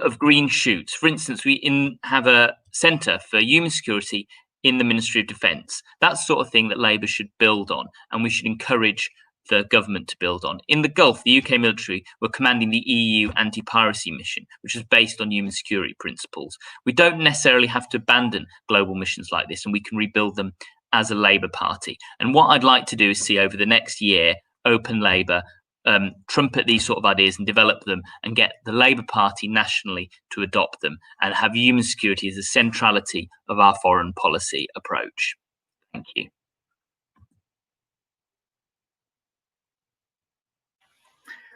of green shoots. For instance, we have a centre for human security in the Ministry of Defence. That's the sort of thing that Labour should build on, and we should encourage the government to build on. In the Gulf, the UK military were commanding the EU anti-piracy mission, which was based on human security principles. We don't necessarily have to abandon global missions like this, and we can rebuild them as a Labour Party. And what I'd like to do is see over the next year, Open Labour trumpet these sort of ideas and develop them, and get the Labour Party nationally to adopt them, and have human security as a centrality of our foreign policy approach. Thank you.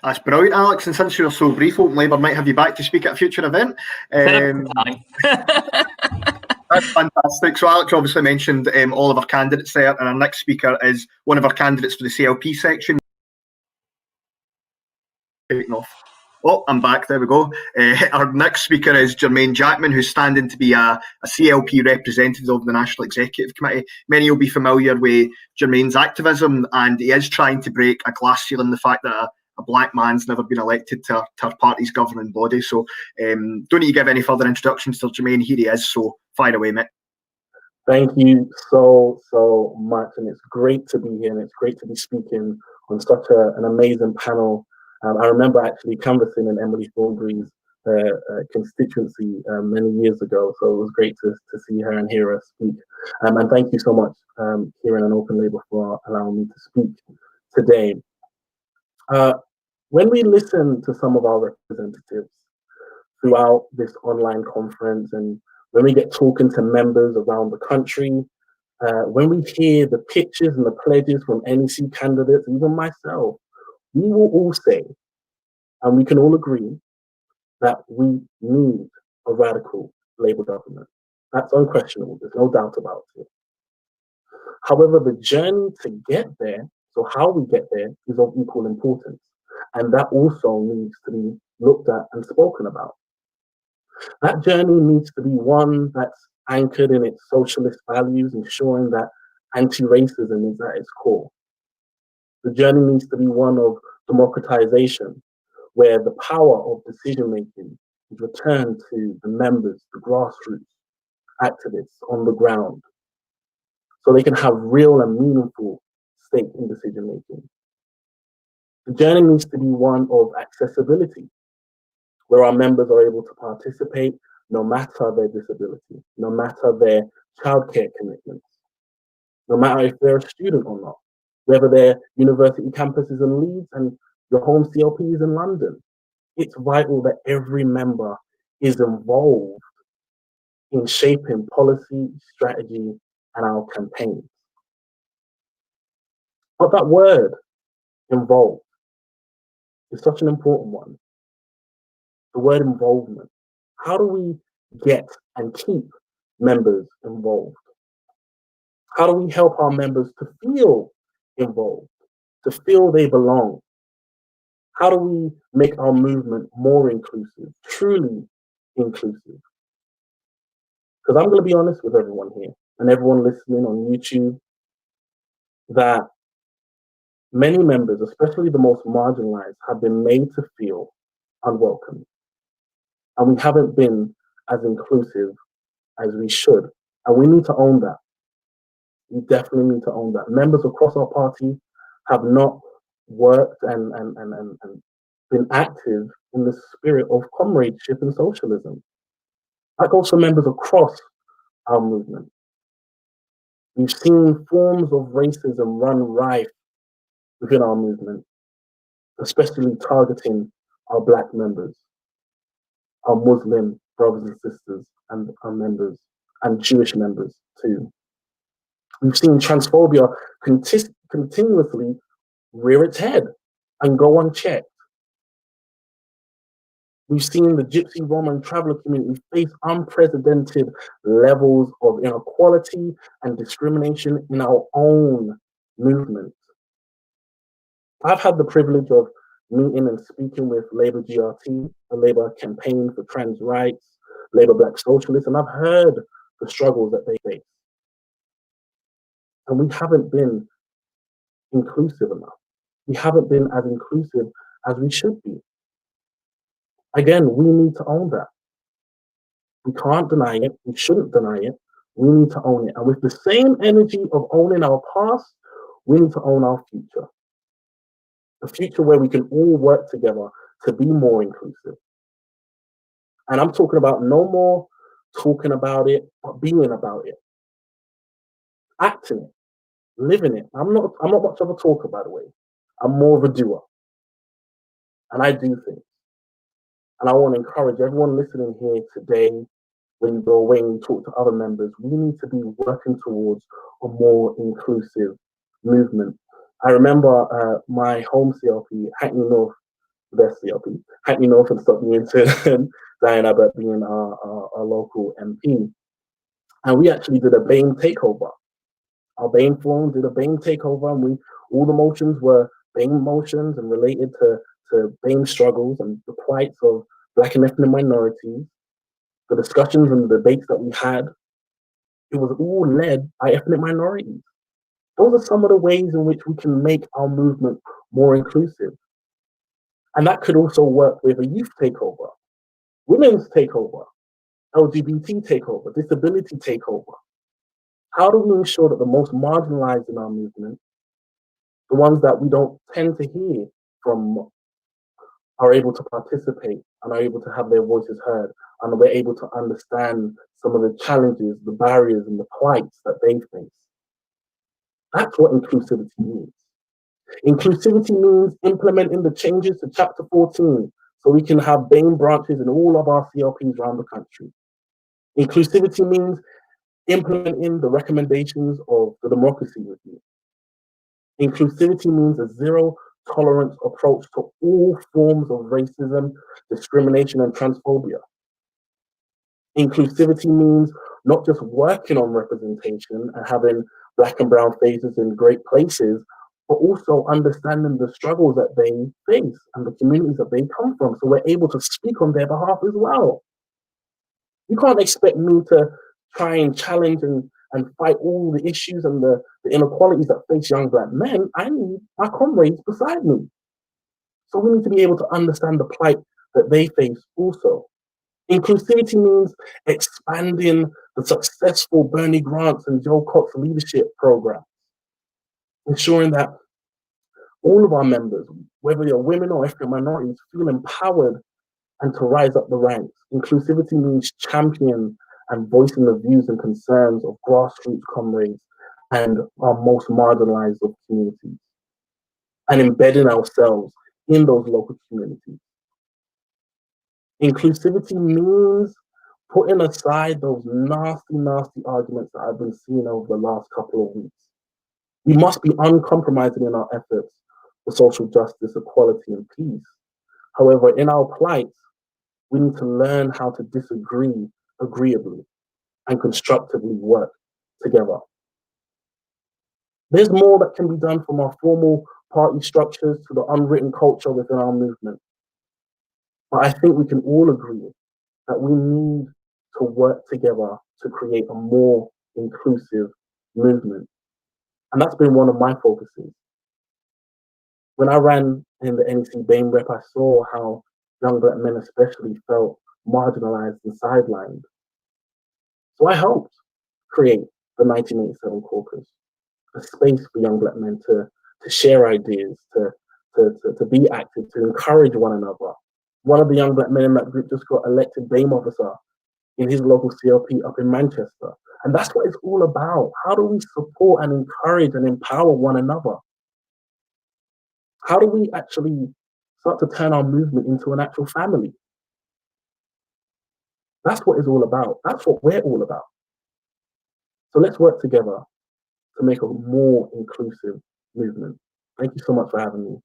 That's brilliant, Alex. And since you're so brief, Open Labour might have you back to speak at a future event. That's fantastic. So Alex obviously mentioned all of our candidates there, and our next speaker is one of our candidates for the CLP section. Taking off. Oh, I'm back. There we go. Our next speaker is Jermain Jackman, who's standing to be a CLP representative of the National Executive Committee. Many will be familiar with Jermain's activism, and he is trying to break a glass ceiling, the fact that a black man's never been elected to our party's governing body. So don't need to give any further introductions to Jermain. Here he is, so fire away, mate. Thank you so much, and it's great to be here, and it's great to be speaking on such an amazing panel. I remember actually canvassing in Emily Thornberry's constituency many years ago, so it was great to see her and hear her speak. And thank you so much, Kieran and Open Labour, for allowing me to speak today. When we listen to some of our representatives throughout this online conference, and when we get talking to members around the country, when we hear the pitches and the pledges from NEC candidates, even myself, we will all say, and we can all agree, that we need a radical Labour government. That's unquestionable. There's no doubt about it. However, the journey to get there, so how we get there, is of equal importance. And that also needs to be looked at and spoken about. That journey needs to be one that's anchored in its socialist values, ensuring that anti-racism is at its core. The journey needs to be one of democratization, where the power of decision-making is returned to the members, the grassroots, activists on the ground, so they can have real and meaningful stake in decision-making. The journey needs to be one of accessibility, where our members are able to participate no matter their disability, no matter their childcare commitments, no matter if they're a student or not, whether their university campus is in Leeds and your home CLP is in London. It's vital that every member is involved in shaping policy, strategy, and our campaigns. But that word, involved, is such an important one. The word involvement. How do we get and keep members involved? How do we help our members to feel involved, to feel they belong? How do we make our movement more inclusive, truly inclusive? Because I'm going to be honest with everyone here and everyone listening on YouTube, that many members, especially the most marginalized, have been made to feel unwelcome. And we haven't been as inclusive as we should. And we need to own that. We definitely need to own that. Members across our party have not worked and been active in the spirit of comradeship and socialism. That goes for members across our movement. We've seen forms of racism run rife within our movement, especially targeting our Black members, our Muslim brothers and sisters, and our members, and Jewish members too. We've seen transphobia continuously rear its head and go unchecked. We've seen the Gypsy, Roma, and traveller community face unprecedented levels of inequality and discrimination in our own movement. I've had the privilege of meeting and speaking with Labour GRT, the Labour Campaign for Trans Rights, Labour Black Socialists, and I've heard the struggles that they face. And we haven't been inclusive enough. We haven't been as inclusive as we should be. Again, we need to own that. We can't deny it. We shouldn't deny it. We need to own it. And with the same energy of owning our past, we need to own our future. A future where we can all work together to be more inclusive. And I'm talking about no more talking about it, but being about it. Acting it. Living it. I'm not much of a talker, by the way. I'm more of a doer. And I do things. And I want to encourage everyone listening here today, when you go away and you talk to other members, we need to be working towards a more inclusive movement. I remember my home CLP, Hackney North, the best CLP, Hackney North had stopped me into Diane Abbott being our local MP. And we actually did a BAME takeover. Our BAME forum did a BAME takeover, and all the motions were BAME motions and related to BAME struggles and the plights of Black and ethnic minorities, the discussions and the debates that we had, it was all led by ethnic minorities. Those are some of the ways in which we can make our movement more inclusive. And that could also work with a youth takeover, women's takeover, LGBT takeover, disability takeover. How do we ensure that the most marginalized in our movement, the ones that we don't tend to hear from, are able to participate and are able to have their voices heard, and we're able to understand some of the challenges, the barriers, and the plights that they face? That's what inclusivity means. Inclusivity means implementing the changes to Chapter 14 so we can have BAME branches in all of our CLPs around the country. Inclusivity means implementing the recommendations of the Democracy Review. Inclusivity means a zero-tolerance approach to all forms of racism, discrimination, and transphobia. Inclusivity means not just working on representation and having Black and brown faces in great places, but also understanding the struggles that they face and the communities that they come from, so we're able to speak on their behalf as well. You can't expect me to try and challenge and fight all the issues and the inequalities that face young Black men. I need my comrades beside me. So we need to be able to understand the plight that they face also. Inclusivity means expanding the successful Bernie Grant's and Joe Cox leadership program, ensuring that all of our members, whether you're women or ethnic minorities, feel empowered and to rise up the ranks. Inclusivity means championing and voicing the views and concerns of grassroots comrades and our most marginalized of communities, and embedding ourselves in those local communities. Inclusivity means putting aside those nasty, nasty arguments that I've been seeing over the last couple of weeks. We must be uncompromising in our efforts for social justice, equality, and peace. However, in our plight, we need to learn how to disagree agreeably and constructively work together. There's more that can be done from our formal party structures to the unwritten culture within our movement. But I think we can all agree that we need to work together to create a more inclusive movement. And that's been one of my focuses. When I ran in the NEC BAME rep, I saw how young Black men especially felt marginalized and sidelined. So I helped create the 1987 caucus. a space for young black men to share ideas, to be active, to encourage one another. One of the young black men in that group just got elected BAME officer in his local CLP up in Manchester. And that's what it's all about. How do we support and encourage and empower one another? How do we actually start to turn our movement into an actual family? That's what it's all about. That's what we're all about. So let's work together to make a more inclusive movement. Thank you so much for having me.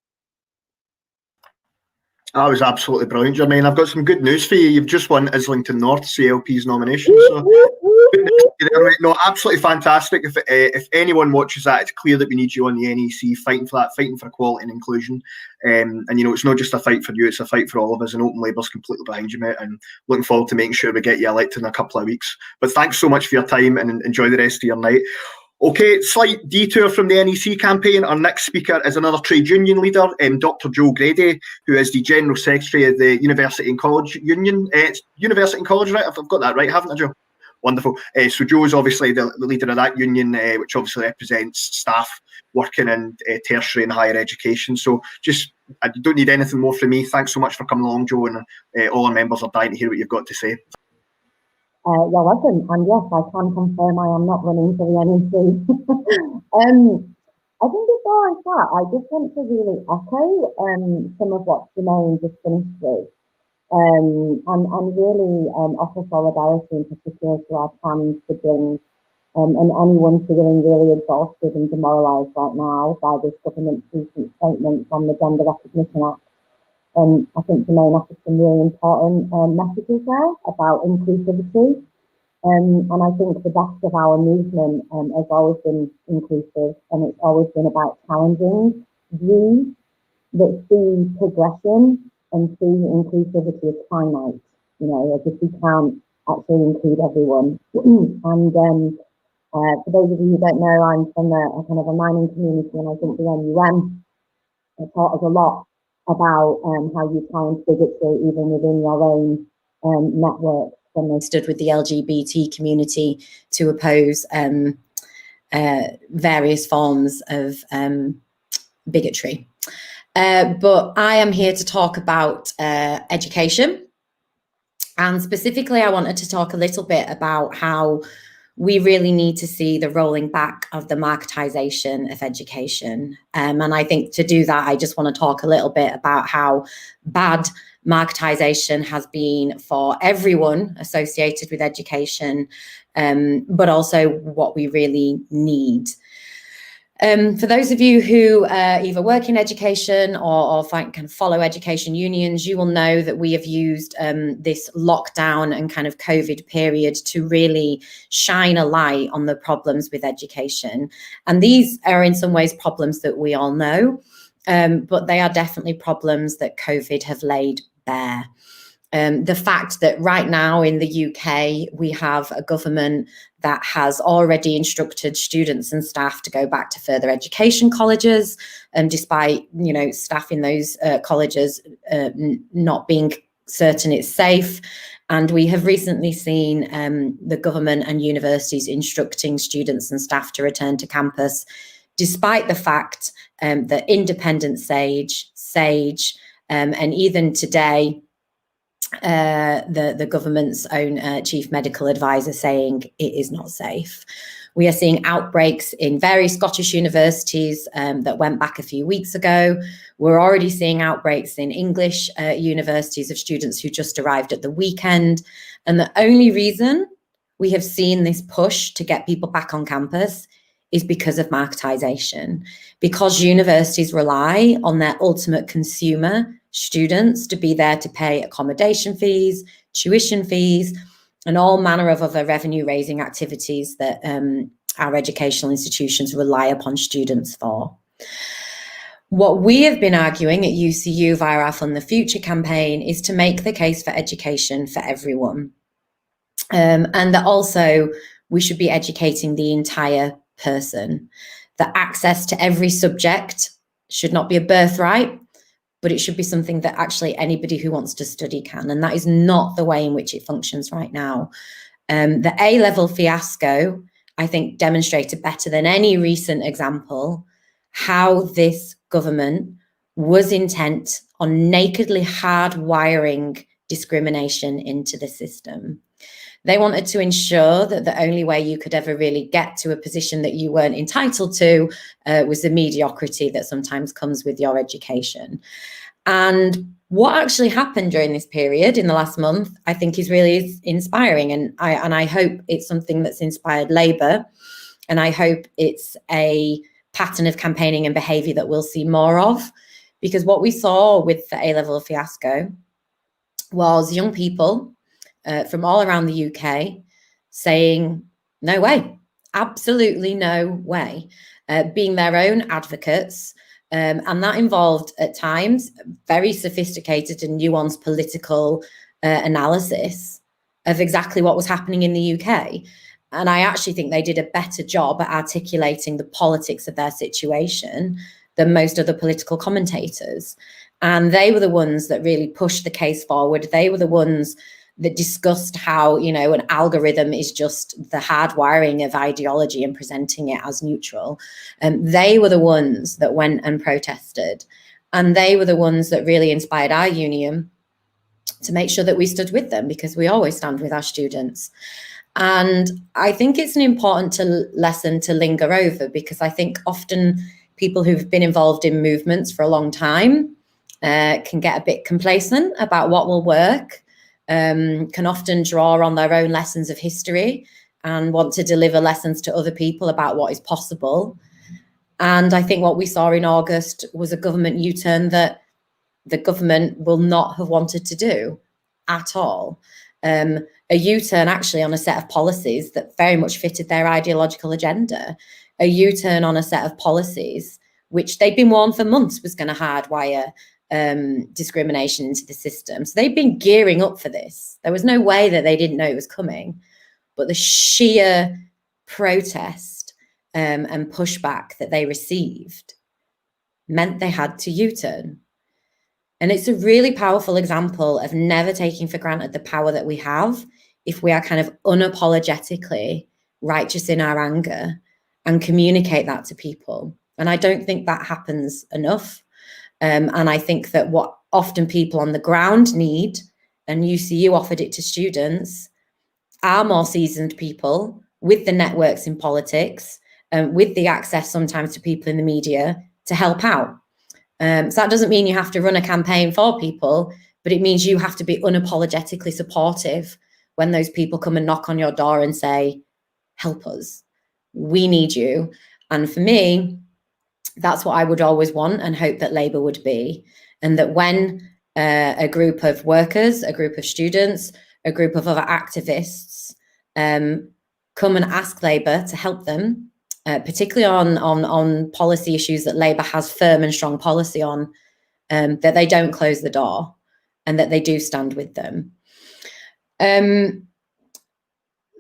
That was absolutely brilliant, Jermain. I've got some good news for you. You've just won Islington North CLP's nomination. So, no, absolutely fantastic. If anyone watches that, it's clear that we need you on the NEC, fighting for that, fighting for equality and inclusion. And you know, it's not just a fight for you; it's a fight for all of us. And Open Labour's completely behind you, mate. And looking forward to making sure we get you elected in a couple of weeks. But thanks so much for your time, and enjoy the rest of your night. Okay, slight detour from the NEC campaign. Our next speaker is another trade union leader, Dr. Joe Grady, who is the General Secretary of the University and College Union. It's University and College, right? I've got that right, haven't I, Joe? Wonderful. So Joe is obviously the leader of that union, which obviously represents staff working in tertiary and higher education. So just, I don't need anything more from me. Thanks so much for coming along, Joe, and all our members are dying to hear what you've got to say. You're welcome, and yes, I can confirm I am not running for the NEC. I think before I start, I just want to really echo some of what Jermain just finished with, and really offer solidarity in particular to our trans siblings and anyone feeling really exhausted and demoralised right now by this government's recent statements on the Gender Recognition Act. I think Jermain offered some really important messages there about inclusivity. And I think the best of our movement has always been inclusive, and it's always been about challenging views that see progression and see inclusivity as finite, you know, as if we can't actually include everyone. And for those of you who don't know, I'm from a kind of a mining community, and I think the NUM taught us a lot about how you challenge bigotry even within your own network, when they stood with the LGBT community to oppose various forms of bigotry. But I am here to talk about education, and specifically I wanted to talk a little bit about how we really need to see the rolling back of the marketization of education. And I think to do that, I just want to talk a little bit about how bad marketization has been for everyone associated with education, but also what we really need. For those of you who either work in education or can follow education unions, you will know that we have used this lockdown and kind of COVID period to really shine a light on the problems with education. And these are in some ways problems that we all know, but they are definitely problems that COVID have laid bare. The fact that right now in the UK, we have a government that has already instructed students and staff to go back to further education colleges, despite, you know, staff in those colleges not being certain it's safe. And we have recently seen the government and universities instructing students and staff to return to campus, despite the fact that Independent SAGE, and even today, the government's own chief medical advisor saying it is not safe. We are seeing outbreaks in various Scottish universities that went back a few weeks ago. We're already seeing outbreaks in English universities of students who just arrived at the weekend. And the only reason we have seen this push to get people back on campus is because of marketization, because universities rely on their ultimate consumer, students, to be there to pay accommodation fees, tuition fees, and all manner of other revenue-raising activities that our educational institutions rely upon students for. What we have been arguing at UCU via our Fund the Future campaign is to make the case for education for everyone. And that also we should be educating the entire person, that access to every subject should not be a birthright, but it should be something that actually anybody who wants to study can. And that is not the way in which it functions right now. The A-level fiasco I think, demonstrated better than any recent example how this government was intent on nakedly hardwiring discrimination into the system. They wanted to ensure that the only way you could ever really get to a position that you weren't entitled to was the mediocrity that sometimes comes with your education. And what actually happened during this period in the last month, I think is really inspiring. And I hope it's something that's inspired Labour. And I hope it's a pattern of campaigning and behaviour that we'll see more of. Because what we saw with the A-level fiasco was young people from all around the UK saying, no way, absolutely no way, being their own advocates. And that involved at times very sophisticated and nuanced political analysis of exactly what was happening in the UK. And I actually think they did a better job at articulating the politics of their situation than most other political commentators. And they were the ones that really pushed the case forward. They were the ones that discussed how, you know, an algorithm is just the hardwiring of ideology and presenting it as neutral. And they were the ones that went and protested. And they were the ones that really inspired our union to make sure that we stood with them, because we always stand with our students. And I think it's an important lesson to linger over, because I think often people who've been involved in movements for a long time can get a bit complacent about what will work, can often draw on their own lessons of history and want to deliver lessons to other people about what is possible. And I think what we saw in August was a government U-turn that the government will not have wanted to do at all. A U-turn actually on a set of policies that very much fitted their ideological agenda. A U-turn on a set of policies which they'd been warned for months was going to hardwire discrimination into the system. So they'd been gearing up for this. There was no way that they didn't know it was coming. But the sheer protest and pushback that they received meant they had to U-turn. And it's a really powerful example of never taking for granted the power that we have if we are kind of unapologetically righteous in our anger and communicate that to people. And I don't think that happens enough. And I think that what often people on the ground need, and UCU offered it to students, are more seasoned people with the networks in politics, with the access sometimes to people in the media to help out. So that doesn't mean you have to run a campaign for people, but it means you have to be unapologetically supportive when those people come and knock on your door and say, help us, we need you. And for me, that's what I would always want and hope that Labour would be. And that when a group of workers, a group of students, a group of other activists come and ask Labour to help them, particularly on policy issues that Labour has firm and strong policy on, that they don't close the door and that they do stand with them.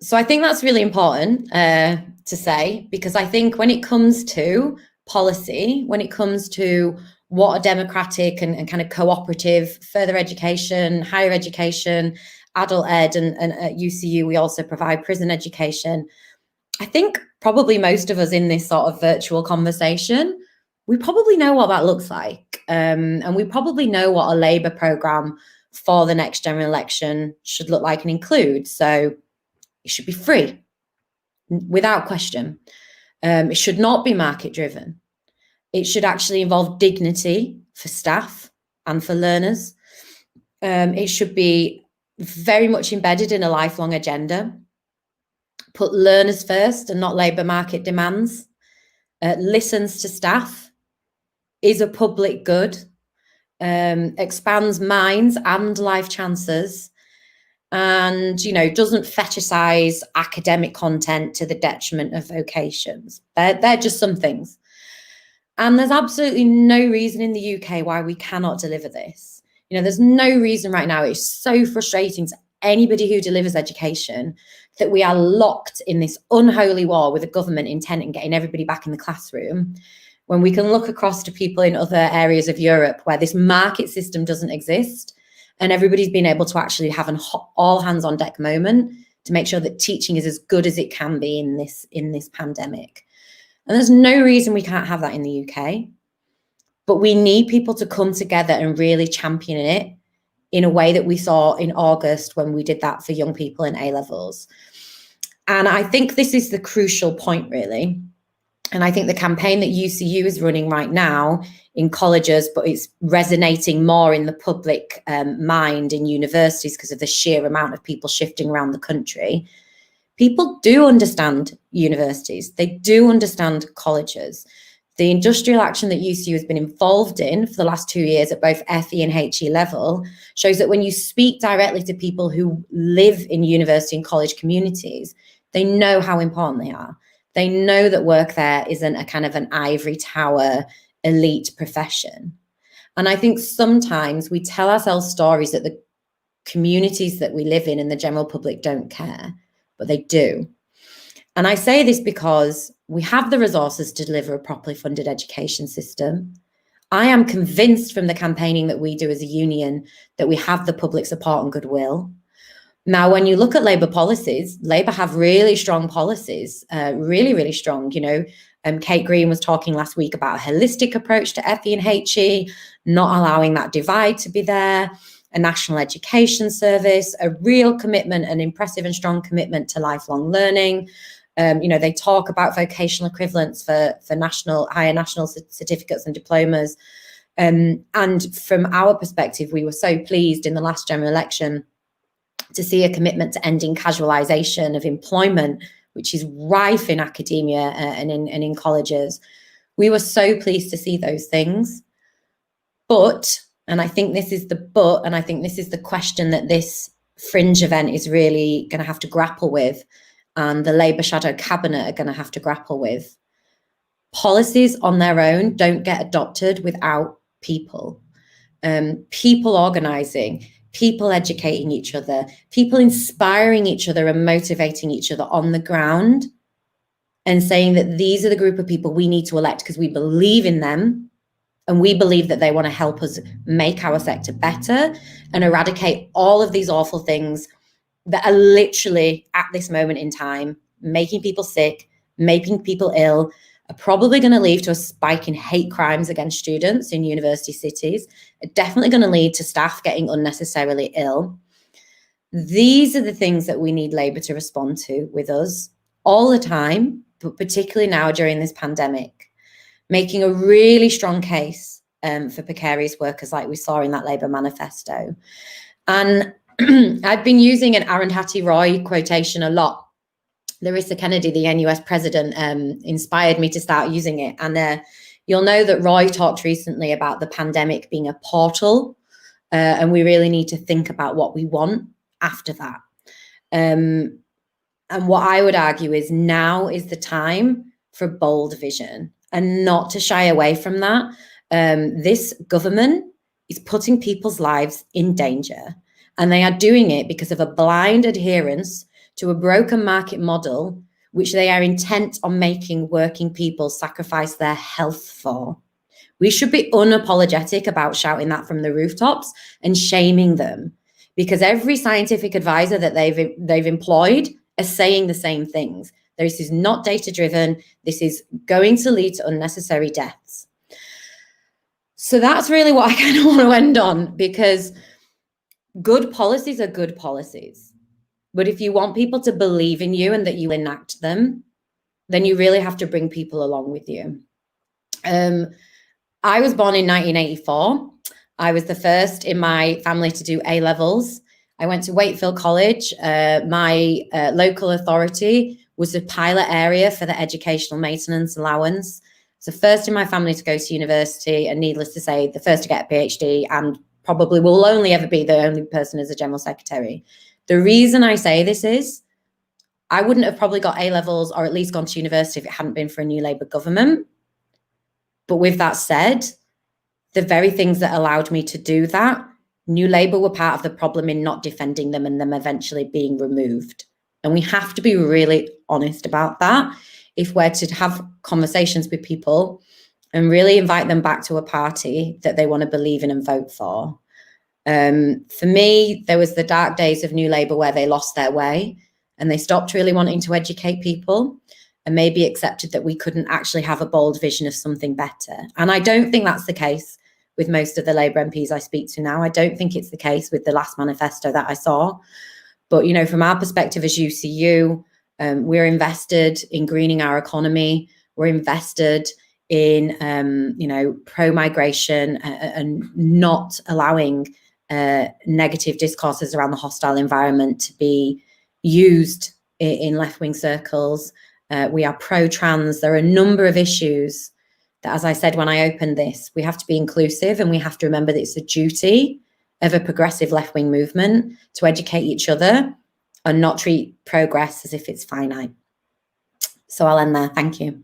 So I think that's really important to say, because I think when it comes to policy, when it comes to what a democratic and kind of cooperative further education, higher education, adult ed, and at UCU we also provide prison education, I think probably most of us in this sort of virtual conversation, we probably know what that looks like. And we probably know what a Labour programme for the next general election should look like and include. So it should be free, without question. It should not be market driven. It should actually involve dignity for staff and for learners. It should be very much embedded in a lifelong agenda. Put learners first and not labour market demands. Listens to staff, is a public good, expands minds and life chances, and, you know, doesn't fetishize academic content to the detriment of vocations. They're just some things. And there's absolutely no reason in the UK why we cannot deliver this. You know, there's no reason right now. It's so frustrating to anybody who delivers education that we are locked in this unholy war with a government intent on getting everybody back in the classroom, when we can look across to people in other areas of Europe where this market system doesn't exist and everybody's been able to actually have an all hands on deck moment to make sure that teaching is as good as it can be in this pandemic. And there's no reason we can't have that in the UK, but we need people to come together and really champion it in a way that we saw in August when we did that for young people in A-levels. And I think this is the crucial point, really. And I think the campaign that UCU is running right now in colleges, but it's resonating more in the public mind in universities because of the sheer amount of people shifting around the country. People do understand universities. They do understand colleges. The industrial action that UCU has been involved in for the last 2 years at both FE and HE level shows that when you speak directly to people who live in university and college communities, they know how important they are. They know that work there isn't a kind of an ivory tower elite profession. And I think sometimes we tell ourselves stories that the communities that we live in and the general public don't care, but they do. And I say this because we have the resources to deliver a properly funded education system. I am convinced from the campaigning that we do as a union that we have the public support and goodwill. Now, when you look at Labour policies, Labour have really strong policies, really, really strong. You know, Kate Green was talking last week about a holistic approach to FE and HE, not allowing that divide to be there, a national education service, a real commitment, an impressive and strong commitment to lifelong learning. You know, they talk about vocational equivalents for higher national certificates and diplomas. And from our perspective, we were so pleased in the last general election to see a commitment to ending casualisation of employment, which is rife in academia and in colleges. We were so pleased to see those things. But, and I think this is the question that this fringe event is really going to have to grapple with, and the Labour Shadow Cabinet are going to have to grapple with. Policies on their own don't get adopted without people. People organising, people educating each other, people inspiring each other and motivating each other on the ground and saying that these are the group of people we need to elect because we believe in them and we believe that they want to help us make our sector better and eradicate all of these awful things that are literally at this moment in time making people sick, making people ill, are probably going to lead to a spike in hate crimes against students in university cities, are definitely going to lead to staff getting unnecessarily ill. These are the things that we need Labour to respond to with us all the time, but particularly now during this pandemic, making a really strong case for precarious workers like we saw in that Labour manifesto. And I've been using an Arundhati Roy quotation a lot. Larissa Kennedy, the NUS president, inspired me to start using it. And you'll know that Roy talked recently about the pandemic being a portal, and we really need to think about what we want after that. And what I would argue is now is the time for bold vision and not to shy away from that. This government is putting people's lives in danger, and they are doing it because of a blind adherence to a broken market model, which they are intent on making working people sacrifice their health for. We should be unapologetic about shouting that from the rooftops and shaming them, because every scientific advisor that they've employed are saying the same things. This is not data-driven. This is going to lead to unnecessary deaths. So that's really what I kind of want to end on, because good policies are good policies. But if you want people to believe in you and that you enact them, then you really have to bring people along with you. I was born in 1984. I was the first in my family to do A-levels. I went to Wakefield College. My local authority was the pilot area for the educational maintenance allowance. It's the first in my family to go to university, and needless to say, the first to get a PhD, and probably will only ever be the only person as a general secretary. The reason I say this is I wouldn't have probably got A-levels or at least gone to university if it hadn't been for a new Labour government. But with that said, the very things that allowed me to do that, New Labour were part of the problem in not defending them and them eventually being removed. And we have to be really honest about that if we're to have conversations with people and really invite them back to a party that they want to believe in and vote for. For me, there was the dark days of New Labour where they lost their way. and they stopped really wanting to educate people and maybe accepted that we couldn't actually have a bold vision of something better. And I don't think that's the case with most of the Labour MPs I speak to now. I don't think it's the case with the last manifesto that I saw. But, you know, from our perspective as UCU, we're invested in greening our economy. We're invested in, you know, pro-migration and not allowing negative discourses around the hostile environment to be used in left-wing circles. We are pro-trans. There are a number of issues that, as I said when I opened this, we have to be inclusive, and we have to remember that it's a duty of a progressive left-wing movement to educate each other and not treat progress as if it's finite. So I'll end there. Thank you.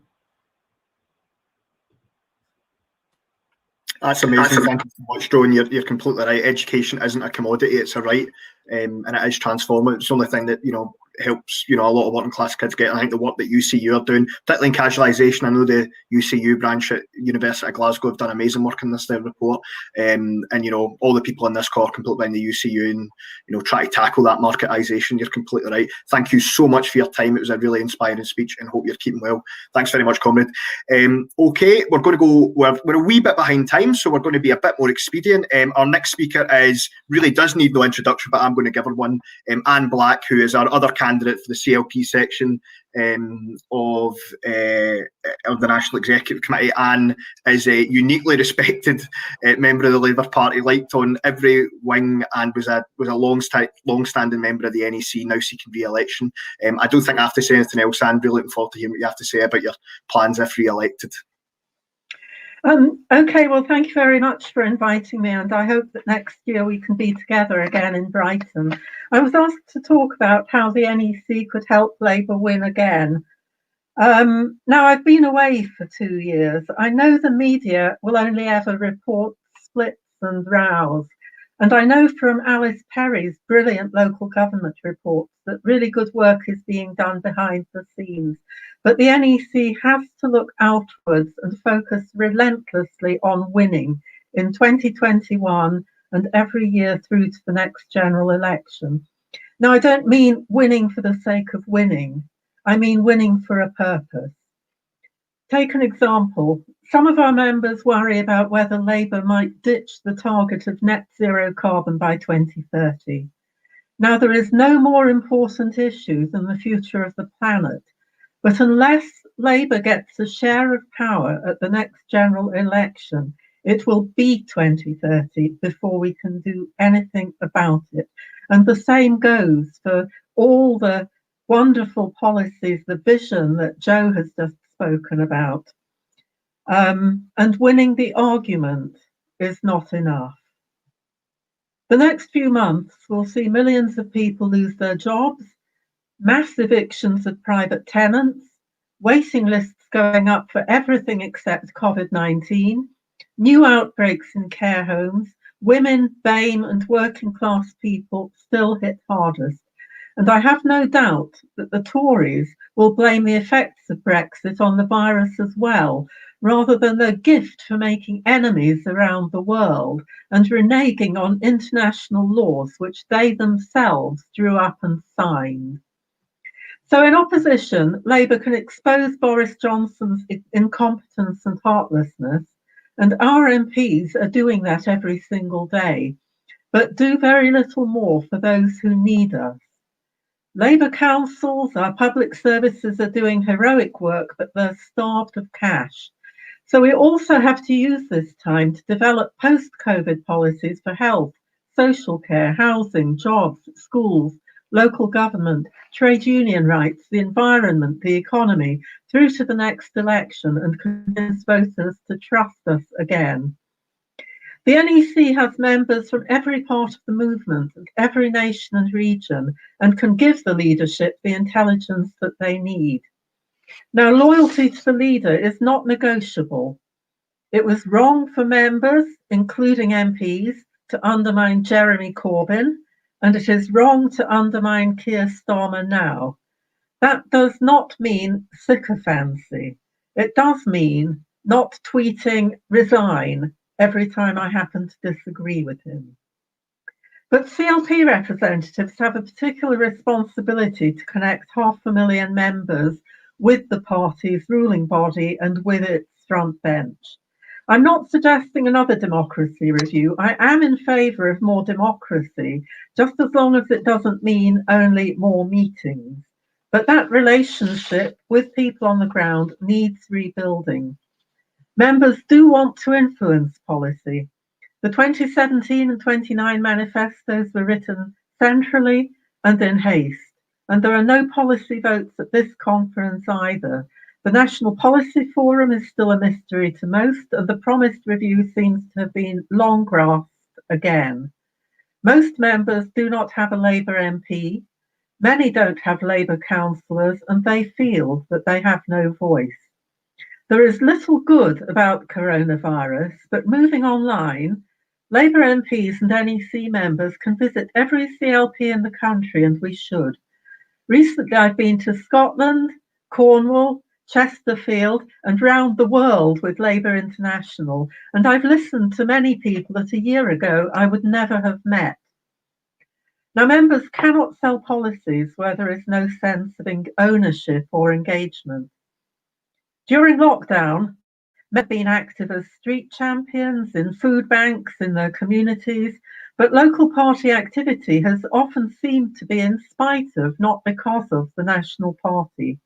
That's amazing. Thank you so much, Jo. And you're completely right. Education isn't a commodity; it's a right, and it is transformative. It's the only thing that, you know, helps, you know, a lot of working class kids get. And I think the work that UCU are doing, particularly in casualisation, I know the UCU branch at University of Glasgow have done amazing work in this their report. And you know, all the people in this core completely in the UCU and, you know, try to tackle that marketisation. You're completely right. Thank you so much for your time. It was a really inspiring speech, and hope you're keeping well. Thanks very much, comrade. Okay, we're going to go. We're a wee bit behind time, so we're going to be a bit more expedient. Our next speaker really does need no introduction, but I'm going to give her one. Anne Black, who is our other candidate for the CLP section of the National Executive Committee. Anne is a uniquely respected member of the Labour Party, liked on every wing, and was a long-standing member of the NEC, now seeking re-election. I don't think I have to say anything else, Anne. Really looking forward to hearing what you have to say about your plans if re-elected. Okay, well, thank you very much for inviting me, and I hope that next year we can be together again in Brighton. I was asked to talk about how the NEC could help Labour win again. Now, I've been away for 2 years. I know the media will only ever report splits and rows, and I know from Alice Perry's brilliant local government reports that really good work is being done behind the scenes. But the NEC has to look outwards and focus relentlessly on winning in 2021 and every year through to the next general election. Now, I don't mean winning for the sake of winning. I mean winning for a purpose. Take an example. Some of our members worry about whether Labour might ditch the target of net zero carbon by 2030. Now, there is no more important issue than the future of the planet. But unless Labour gets a share of power at the next general election, it will be 2030 before we can do anything about it. And the same goes for all the wonderful policies, the vision that Jo has just spoken about. And winning the argument is not enough. The next few months will see millions of people lose their jobs, mass evictions of private tenants, waiting lists going up for everything except COVID-19, new outbreaks in care homes, women, BAME and working class people still hit hardest. And I have no doubt that the Tories will blame the effects of Brexit on the virus as well, rather than their gift for making enemies around the world and reneging on international laws which they themselves drew up and signed. So in opposition, Labour can expose Boris Johnson's incompetence and heartlessness, and our MPs are doing that every single day, but do very little more for those who need us. Labour councils, our public services are doing heroic work, but they're starved of cash. So we also have to use this time to develop post-COVID policies for health, social care, housing, jobs, schools, local government, trade union rights, the environment, the economy, through to the next election, and convince voters to trust us again. The NEC has members from every part of the movement, and every nation and region, and can give the leadership the intelligence that they need. Now, loyalty to the leader is not negotiable. It was wrong for members, including MPs, to undermine Jeremy Corbyn, and it is wrong to undermine Keir Starmer now. That does not mean sycophancy. It does mean not tweeting resign every time I happen to disagree with him. But CLP representatives have a particular responsibility to connect 500,000 members with the party's ruling body and with its front bench. I'm not suggesting another democracy review. I am in favour of more democracy, just as long as it doesn't mean only more meetings. But that relationship with people on the ground needs rebuilding. Members do want to influence policy. The 2017 and 29 manifestos were written centrally and in haste, and there are no policy votes at this conference either. The National Policy Forum is still a mystery to most, and the promised review seems to have been long grasped again. Most members do not have a Labour MP. Many don't have Labour councillors, and they feel that they have no voice. There is little good about coronavirus, but moving online, Labour MPs and NEC members can visit every CLP in the country, and we should. Recently, I've been to Scotland, Cornwall, Chesterfield, and round the world with Labour International, and I've listened to many people that a year ago I would never have met. Now, members cannot sell policies where there is no sense of ownership or engagement. During lockdown, men have been active as street champions, in food banks, in their communities, but local party activity has often seemed to be in spite of, not because of, the National Party.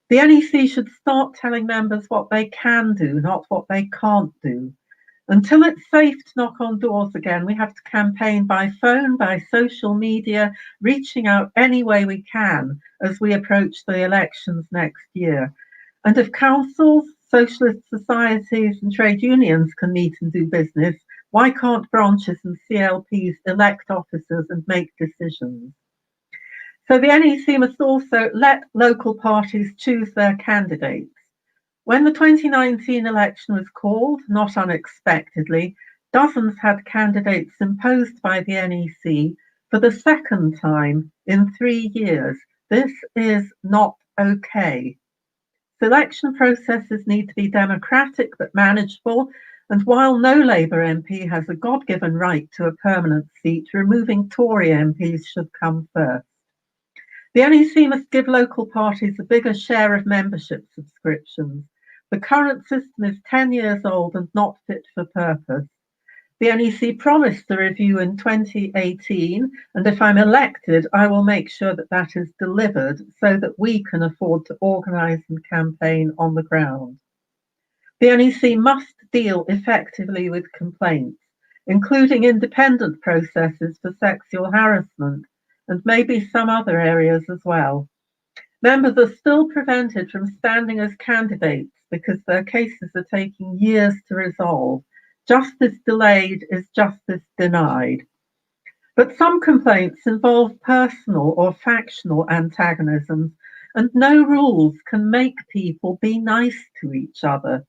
The NEC should start telling members what they can do, not what they can't do. Until it's safe to knock on doors again, we have to campaign by phone, by social media, reaching out any way we can as we approach the elections next year. And if councils, socialist societies and trade unions can meet and do business, why can't branches and CLPs elect officers and make decisions? So the NEC must also let local parties choose their candidates. When the 2019 election was called, not unexpectedly, dozens had candidates imposed by the NEC for the second time in 3 years. This is not okay. Selection processes need to be democratic but manageable, and while no Labour MP has a God-given right to a permanent seat, removing Tory MPs should come first. The NEC must give local parties a bigger share of membership subscriptions. The current system is 10 years old and not fit for purpose. The NEC promised a review in 2018, and if I'm elected, I will make sure that that is delivered so that we can afford to organise and campaign on the ground. The NEC must deal effectively with complaints, including independent processes for sexual harassment, and maybe some other areas as well. Members are still prevented from standing as candidates because their cases are taking years to resolve. Justice delayed is justice denied. But some complaints involve personal or factional antagonisms, and no rules can make people be nice to each other.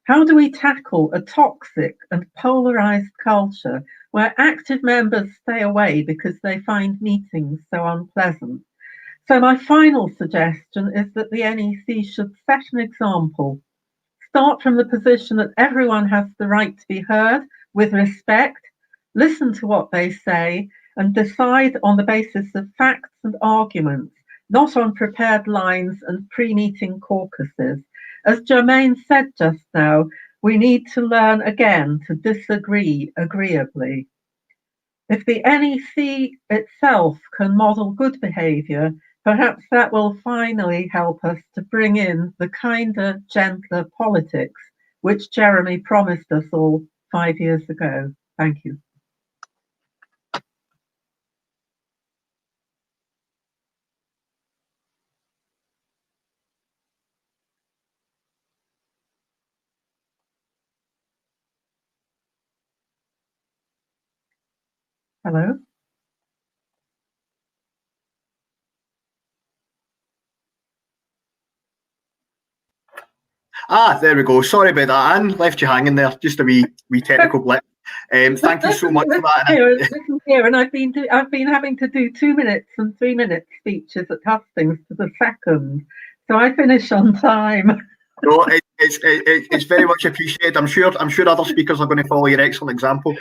How do we tackle a toxic and polarised culture where active members stay away because they find meetings so unpleasant? So my final suggestion is that the NEC should set an example. Start from the position that everyone has the right to be heard with respect, listen to what they say, and decide on the basis of facts and arguments, not on prepared lines and pre-meeting caucuses. As Jermain said just now, we need to learn again to disagree agreeably. If the NEC itself can model good behaviour, perhaps that will finally help us to bring in the kinder, gentler politics which Jeremy promised us all 5 years ago. Thank you. Hello? There we go. Sorry about that, Anne. Left you hanging there. Just a wee technical blip. Thank you so much for that. Listen here, and I've been having to do 2 minutes and 3 minute speeches at Hustings to the second, so I finish on time. No, It's very much appreciated. I'm sure other speakers are going to follow your excellent example.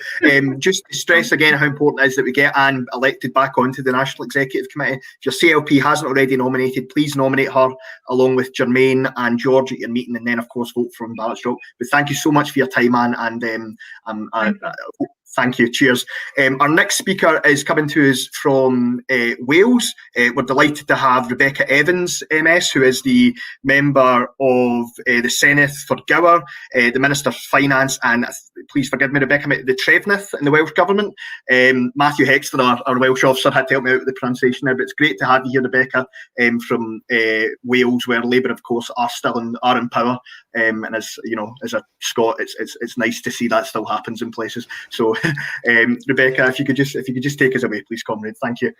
Just to stress again how important it is that we get Anne elected back onto the National Executive Committee. If your CLP hasn't already nominated, please nominate her along with Jermain and George at your meeting, and then of course vote from ballot stroke. But thank you so much for your time, Anne, and thank you. Cheers. Our next speaker is coming to us from Wales. We're delighted to have Rebecca Evans, MS, who is the member of the Senedd for Gower, the Minister for Finance, and please forgive me, Rebecca, the Trefnydd in the Welsh Government. Matthew Hexter, our Welsh officer, had to help me out with the pronunciation there, but it's great to have you here, Rebecca, from Wales, where Labour, of course, are in power. And as you know, as a Scot, it's nice to see that still happens in places. So, Rebecca, if you could just take us away, please, comrade. Thank you.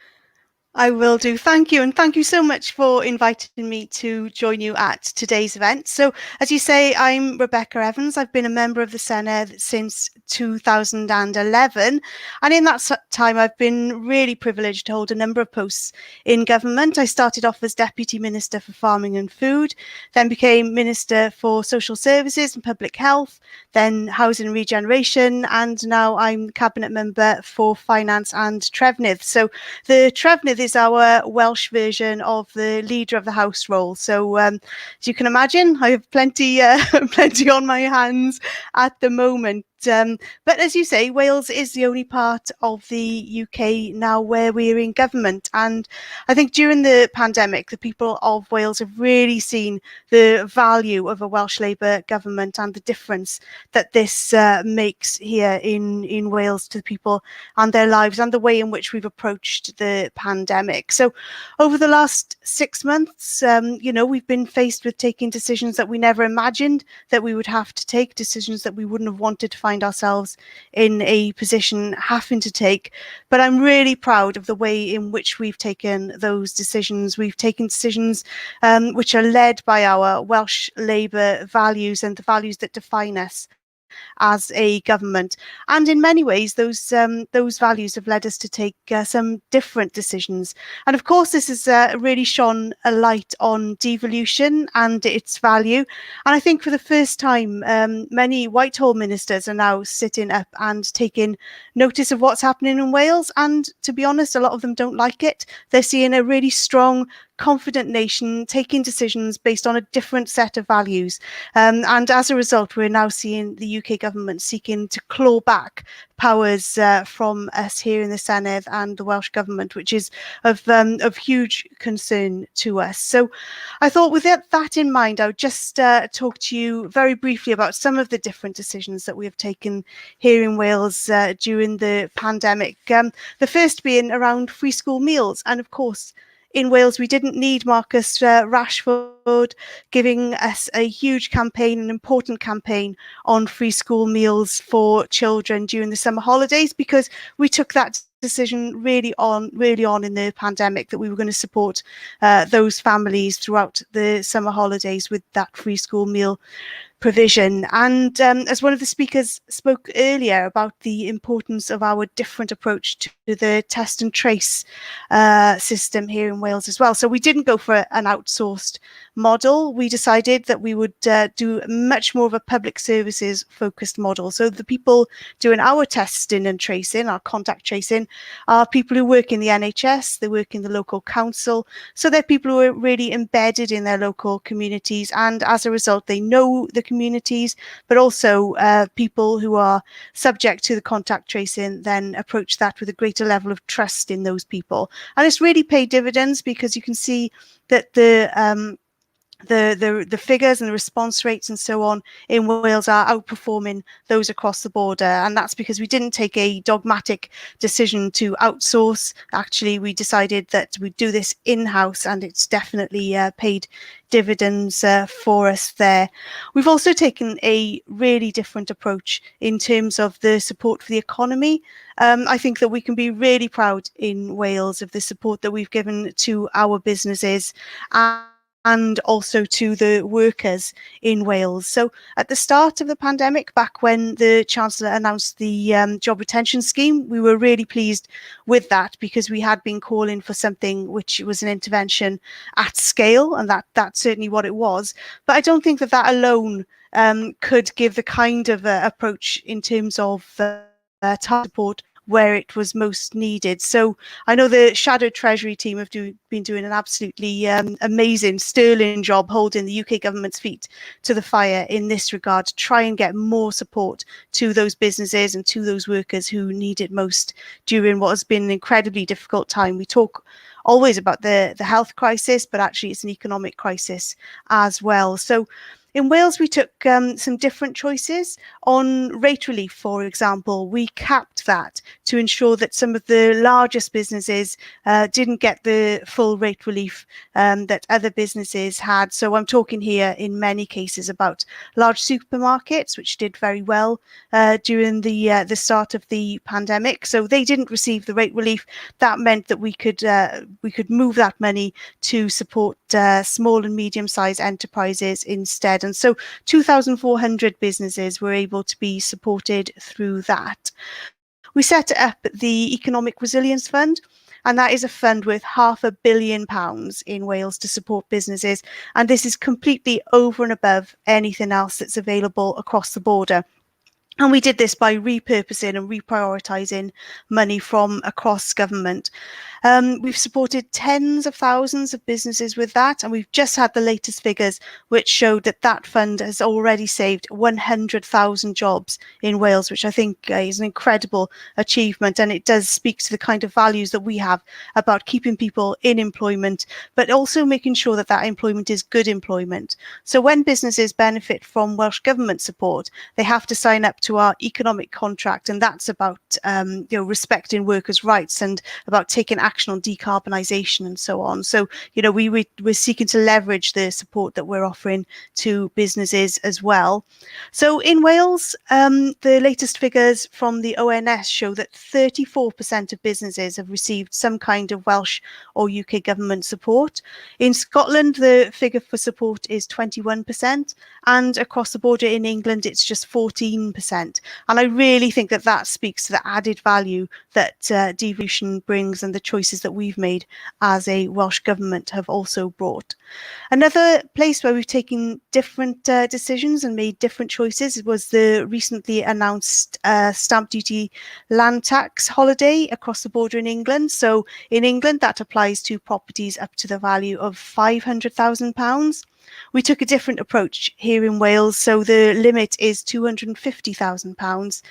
I will do. Thank you. And thank you so much for inviting me to join you at today's event. So, as you say, I'm Rebecca Evans. I've been a member of the Senedd since 2011. And in that time, I've been really privileged to hold a number of posts in government. I started off as Deputy Minister for Farming and Food, then became Minister for Social Services and Public Health, then Housing and Regeneration, and now I'm Cabinet Member for Finance and Trefnydd. So the Trefnydd is our Welsh version of the Leader of the House role. So as you can imagine, I have plenty on my hands at the moment. But as you say, Wales is the only part of the UK now where we're in government. And I think during the pandemic, the people of Wales have really seen the value of a Welsh Labour government and the difference that this makes here in Wales to the people and their lives and the way in which we've approached the pandemic. So over the last 6 months, we've been faced with taking decisions that we never imagined that we would have to take, decisions that we wouldn't have wanted to find ourselves in a position having to take. But I'm really proud of the way in which we've taken those decisions. We've taken decisions which are led by our Welsh Labour values and the values that define us as a government. And in many ways, those values have led us to take some different decisions. And of course, this has really shone a light on devolution and its value. And I think for the first time, many Whitehall ministers are now sitting up and taking notice of what's happening in Wales. And to be honest, a lot of them don't like it. They're seeing a really strong, confident nation taking decisions based on a different set of values. And as a result, we're now seeing the UK government seeking to claw back powers from us here in the Senedd and the Welsh government, which is of huge concern to us. So I thought with that in mind, I would just talk to you very briefly about some of the different decisions that we have taken here in Wales during the pandemic. The first being around free school meals. And of course, in Wales, we didn't need Marcus Rashford giving us a huge campaign, an important campaign on free school meals for children during the summer holidays, because we took that decision really on in the pandemic that we were going to support those families throughout the summer holidays with that free school meal provision. And as one of the speakers spoke earlier about the importance of our different approach to the test and trace system here in Wales as well. So we didn't go for an outsourced model. We decided that we would do much more of a public services focused model. So the people doing our testing and tracing, our contact tracing, are people who work in the NHS, they work in the local council. So they're people who are really embedded in their local communities. And as a result, they know the communities, but also people who are subject to the contact tracing then approach that with a greater level of trust in those people. And it's really paid dividends, because you can see that the figures and the response rates and so on in Wales are outperforming those across the border. And that's because we didn't take a dogmatic decision to outsource. Actually, we decided that we'd do this in-house, and it's definitely paid dividends for us there. We've also taken a really different approach in terms of the support for the economy. I think that we can be really proud in Wales of the support that we've given to our businesses. and also to the workers in Wales. So at the start of the pandemic, back when the Chancellor announced the job retention scheme, we were really pleased with that, because we had been calling for something which was an intervention at scale, and that's certainly what it was. But I don't think that that alone could give the kind of approach in terms of target support where it was most needed. So I know the Shadow Treasury team have been doing an absolutely amazing, sterling job holding the UK government's feet to the fire in this regard, to try and get more support to those businesses and to those workers who need it most during what has been an incredibly difficult time. We talk always about the health crisis, but actually it's an economic crisis as well. So in Wales, we took some different choices. On rate relief, for example, we capped that to ensure that some of the largest businesses didn't get the full rate relief that other businesses had. So I'm talking here in many cases about large supermarkets, which did very well during the start of the pandemic. So they didn't receive the rate relief. That meant that we could move that money to support small and medium-sized enterprises instead. And so 2,400 businesses were able to be supported through that. We set up the Economic Resilience Fund, and that is a fund with £500 million in Wales to support businesses. And this is completely over and above anything else that's available across the border. And we did this by repurposing and reprioritising money from across government. We've supported tens of thousands of businesses with that, and we've just had the latest figures which showed that that fund has already saved 100,000 jobs in Wales, which I think is an incredible achievement, and it does speak to the kind of values that we have about keeping people in employment, but also making sure that that employment is good employment. So when businesses benefit from Welsh Government support, they have to sign up to our economic contract, and that's about respecting workers' rights and about taking action on decarbonisation and so on. So we're seeking to leverage the support that we're offering to businesses as well. So in Wales, the latest figures from the ONS show that 34% of businesses have received some kind of Welsh or UK government support. In Scotland, the figure for support is 21%, and across the border in England, it's just 14%. And I really think that that speaks to the added value that devolution brings, and the choices that we've made as a Welsh government have also brought. Another place where we've taken different decisions and made different choices was the recently announced stamp duty land tax holiday across the border in England. So in England, that applies to properties up to the value of £500,000. We took a different approach here in Wales, so the limit is £250,000.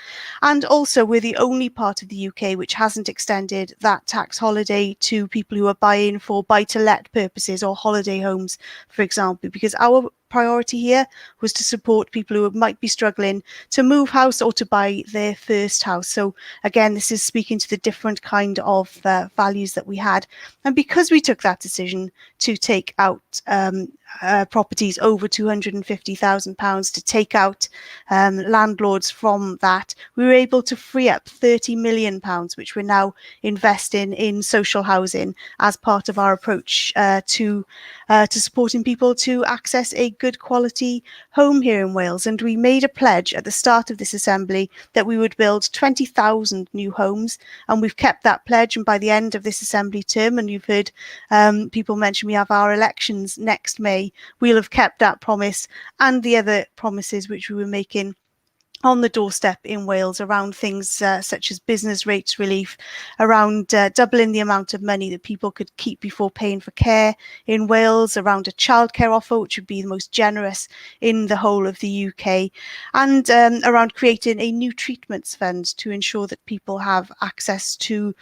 And also we're the only part of the UK which hasn't extended that tax holiday to people who are buying for buy-to-let purposes or holiday homes, for example, because our priority here was to support people who might be struggling to move house or to buy their first house. So again, this is speaking to the different kind of values that we had. And because we took that decision to take out properties over £250,000, to take out landlords from that, we were able to free up £30 million, which we're now investing in social housing as part of our approach to supporting people to access a good quality home here in Wales. And we made a pledge at the start of this assembly that we would build 20,000 new homes, and we've kept that pledge. And by the end of this assembly term, and you've heard people mention we have our elections next May, we'll have kept that promise and the other promises which we were making on the doorstep in Wales around things such as business rates relief, around doubling the amount of money that people could keep before paying for care in Wales, around a childcare offer which would be the most generous in the whole of the UK, and around creating a new treatments fund to ensure that people have access to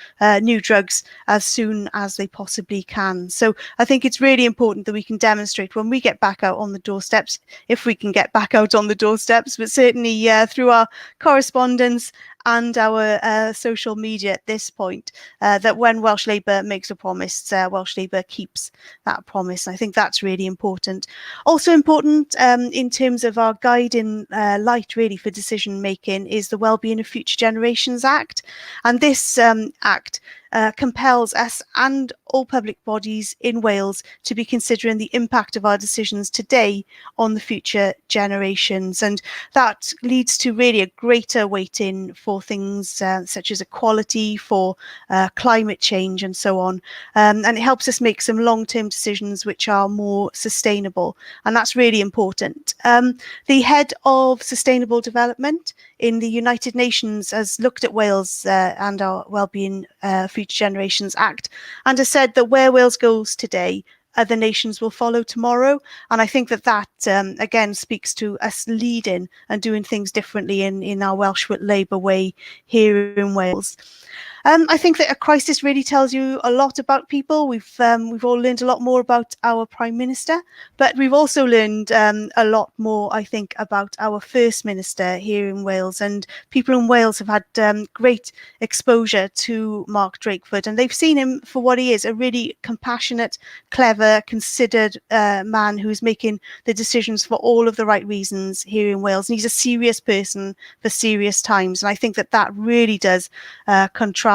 new drugs as soon as they possibly can. So I think it's really important that we can demonstrate when we get back out on the doorsteps, if we can get back out on the doorsteps, but certainly through our correspondence and our social media at this point, that when Welsh Labour makes a promise, Welsh Labour keeps that promise. And I think that's really important. Also important in terms of our guiding light really for decision making is the Wellbeing of Future Generations Act. And this act compels us and all public bodies in Wales to be considering the impact of our decisions today on the future generations. And that leads to really a greater weighting for things such as equality, for climate change and so on. And it helps us make some long-term decisions which are more sustainable. And that's really important. The head of sustainable development in the United Nations has looked at Wales and our Wellbeing Future Generations Act and has said that where Wales goes today, other nations will follow tomorrow. And I think that again speaks to us leading and doing things differently in our Welsh Labour way here in Wales. I think that a crisis really tells you a lot about people. We've all learned a lot more about our Prime Minister, but we've also learned a lot more, I think, about our First Minister here in Wales. And people in Wales have had great exposure to Mark Drakeford, and they've seen him for what he is, a really compassionate, clever, considered man who's making the decisions for all of the right reasons here in Wales. And he's a serious person for serious times. And I think that really does contrast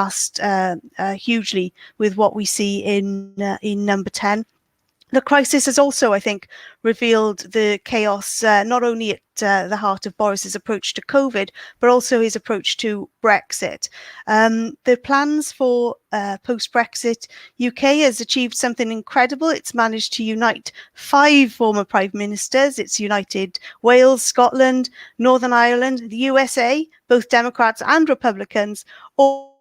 hugely with what we see in number 10. The crisis has also, I think, revealed the chaos not only at the heart of Boris's approach to COVID, but also his approach to Brexit. The plans for post-Brexit UK has achieved something incredible. It's managed to unite 5 former Prime Ministers. It's united Wales, Scotland, Northern Ireland, the USA, both Democrats and Republicans, all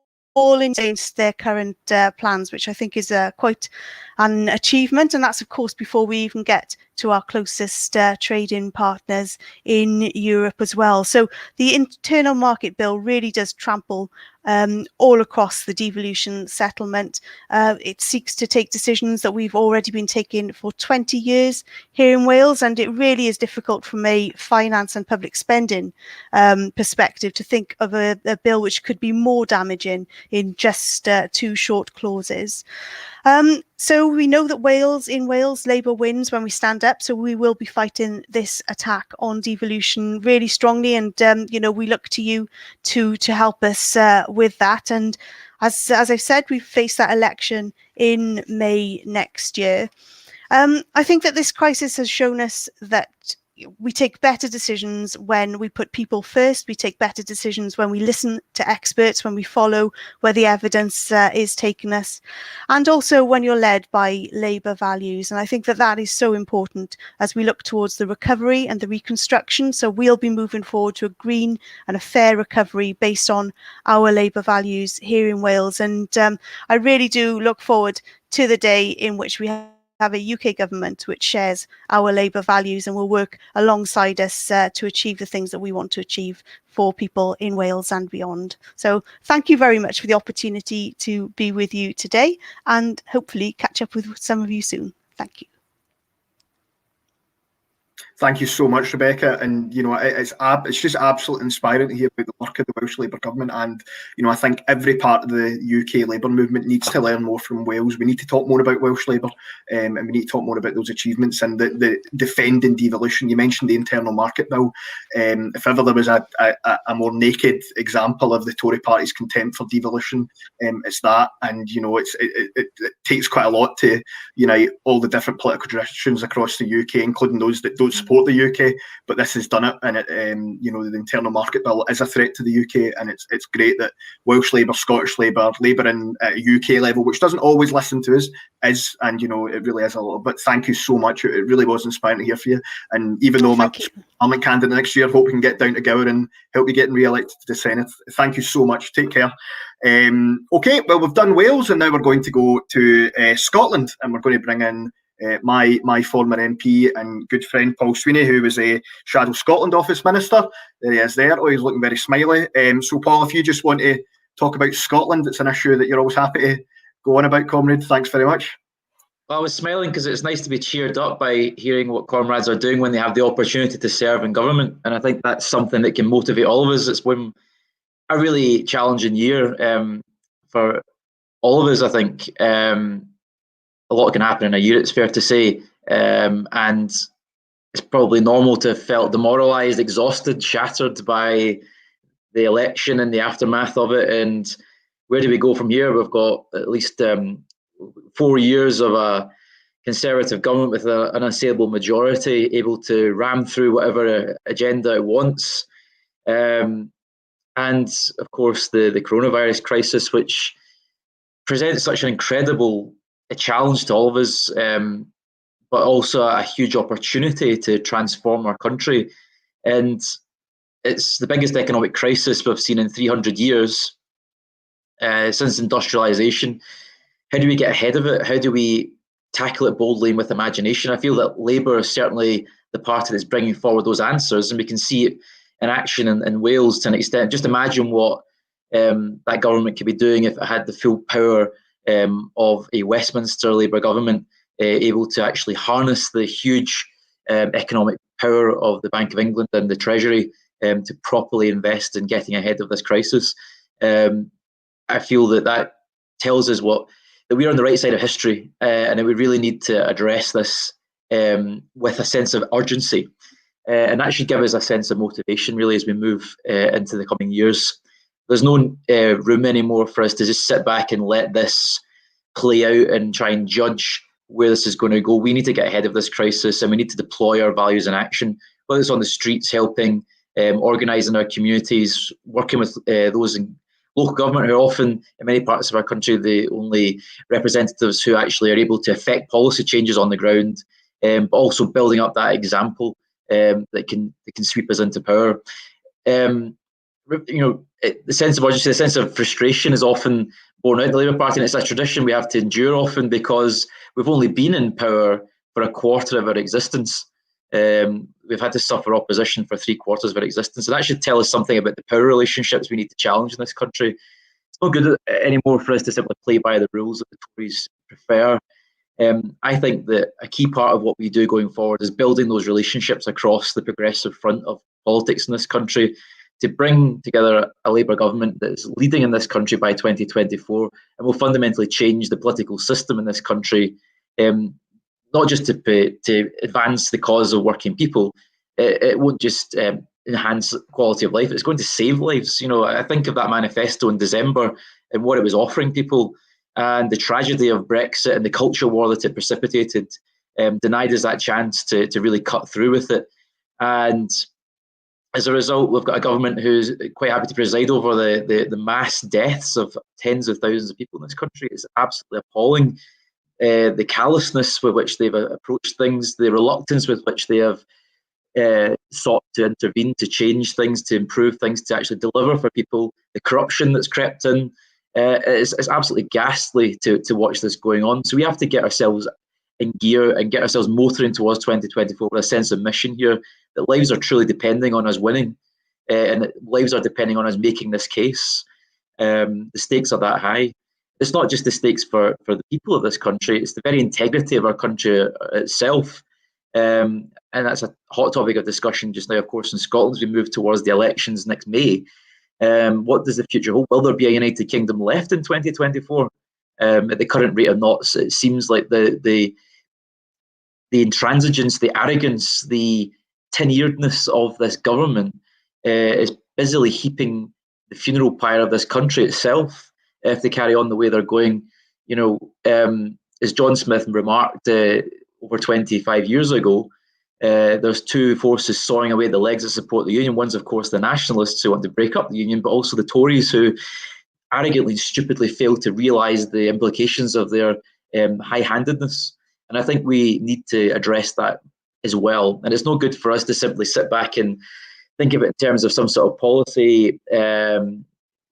against their current plans, which I think is quite an achievement. And that's, of course, before we even get to our closest trading partners in Europe as well. So the internal market bill really does trample all across the devolution settlement. It seeks to take decisions that we've already been taking for 20 years here in Wales, and it really is difficult from a finance and public spending perspective to think of a bill which could be more damaging in just 2 short clauses. So we know that in Wales, Labour wins when we stand up. So we will be fighting this attack on devolution really strongly. And, we look to you to help us with that. And as I've said, we face that election in May next year. I think that this crisis has shown us that we take better decisions when we put people first. We take better decisions when we listen to experts, when we follow where the evidence is taking us, and also when you're led by Labour values. And I think that is so important as we look towards the recovery and the reconstruction. So we'll be moving forward to a green and a fair recovery based on our Labour values here in Wales. And I really do look forward to the day in which we have a UK government which shares our Labour values and will work alongside us to achieve the things that we want to achieve for people in Wales and beyond. So thank you very much for the opportunity to be with you today, and hopefully catch up with some of you soon. Thank you. Thank you so much, Rebecca. And it's just absolutely inspiring to hear about the work of the Welsh Labour government. And I think every part of the UK Labour movement needs to learn more from Wales. We need to talk more about Welsh Labour, and we need to talk more about those achievements and the defending devolution. You mentioned the internal market bill. If ever there was a more naked example of the Tory party's contempt for devolution, it's that. And it takes quite a lot to unite all the different political traditions across the UK, including those that don't support the UK, but this has done it. And the internal market bill is a threat to the UK, and it's great that Welsh Labour, Scottish Labour, Labour in at a UK level, which doesn't always listen to us, is, and it really is a little bit. Thank you so much. It really was inspiring to hear from you. And even though I'm a Parliament candidate next year, hope we can get down to Cllr and help you getting re-elected to the Senate. Thank you so much. Take care. Okay, well, we've done Wales, and now we're going to go to Scotland, and we're going to bring in my former MP and good friend Paul Sweeney, who was a Shadow Scotland Office Minister. There he is there. Oh, he's looking very smiley. So Paul, if you just want to talk about Scotland, it's an issue that you're always happy to go on about, comrade. Thanks very much. Well, I was smiling because it's nice to be cheered up by hearing what comrades are doing when they have the opportunity to serve in government. And I think that's something that can motivate all of us. It's when a really challenging year for all of us, I think. A lot can happen in a year, it's fair to say. And it's probably normal to have felt demoralised, exhausted, shattered by the election and the aftermath of it. And where do we go from here? We've got at least 4 years of a Conservative government with an unassailable majority, able to ram through whatever agenda it wants. And of course, the coronavirus crisis, which presents such an incredible challenge to all of us, but also a huge opportunity to transform our country. And it's the biggest economic crisis we've seen in 300 years since industrialisation. How do we get ahead of it? How do we tackle it boldly and with imagination? I feel that Labour is certainly the party that's bringing forward those answers, and we can see it in action in Wales to an extent. Just imagine what that government could be doing if it had the full power of a Westminster Labour government, able to actually harness the huge economic power of the Bank of England and the Treasury to properly invest in getting ahead of this crisis. I feel that tells us that we're on the right side of history, and that we really need to address this with a sense of urgency. And that should give us a sense of motivation, really, as we move into the coming years. There's no room anymore for us to just sit back and let this play out and try and judge where this is going to go. We need to get ahead of this crisis, and we need to deploy our values in action, whether it's on the streets, helping, organising our communities, working with those in local government, who are often, in many parts of our country, the only representatives who actually are able to affect policy changes on the ground, but also building up that example that can sweep us into power. The sense of urgency, the sense of frustration is often borne out in the Labour Party, and it's a tradition we have to endure often because we've only been in power for a quarter of our existence. We've had to suffer opposition for 3/4 of our existence, and that should tell us something about the power relationships we need to challenge in this country. It's not good anymore for us to simply play by the rules that the Tories prefer. I think that a key part of what we do going forward is building those relationships across the progressive front of politics in this country to bring together a Labour government that is leading in this country by 2024 and will fundamentally change the political system in this country, not just to advance the cause of working people. It won't just enhance quality of life, it's going to save lives. I think of that manifesto in December and what it was offering people, and the tragedy of Brexit and the culture war that it precipitated denied us that chance to really cut through with it. And as a result, we've got a government who's quite happy to preside over the mass deaths of tens of thousands of people in this country. It's absolutely appalling. The callousness with which they've approached things, the reluctance with which they have sought to intervene, to change things, to improve things, to actually deliver for people, the corruption that's crept in, it's absolutely ghastly to watch this going on. So we have to get ourselves in gear and get ourselves motoring towards 2024 with a sense of mission here, that lives are truly depending on us winning, and that lives are depending on us making this case. The stakes are that high. It's not just the stakes for the people of this country, it's the very integrity of our country itself. And that's a hot topic of discussion just now, of course, in Scotland as we move towards the elections next May. What does the future hold? Will there be a United Kingdom left in 2024? At the current rate of knots, it seems like the intransigence, the arrogance, the tin-earedness of this government is busily heaping the funeral pyre of this country itself if they carry on the way they're going. As John Smith remarked over 25 years ago, there's two forces sawing away the legs that support the union. One's, of course, the nationalists who want to break up the union, but also the Tories who arrogantly and stupidly fail to realise the implications of their high-handedness. And I think we need to address that as well. And it's no good for us to simply sit back and think of it in terms of some sort of policy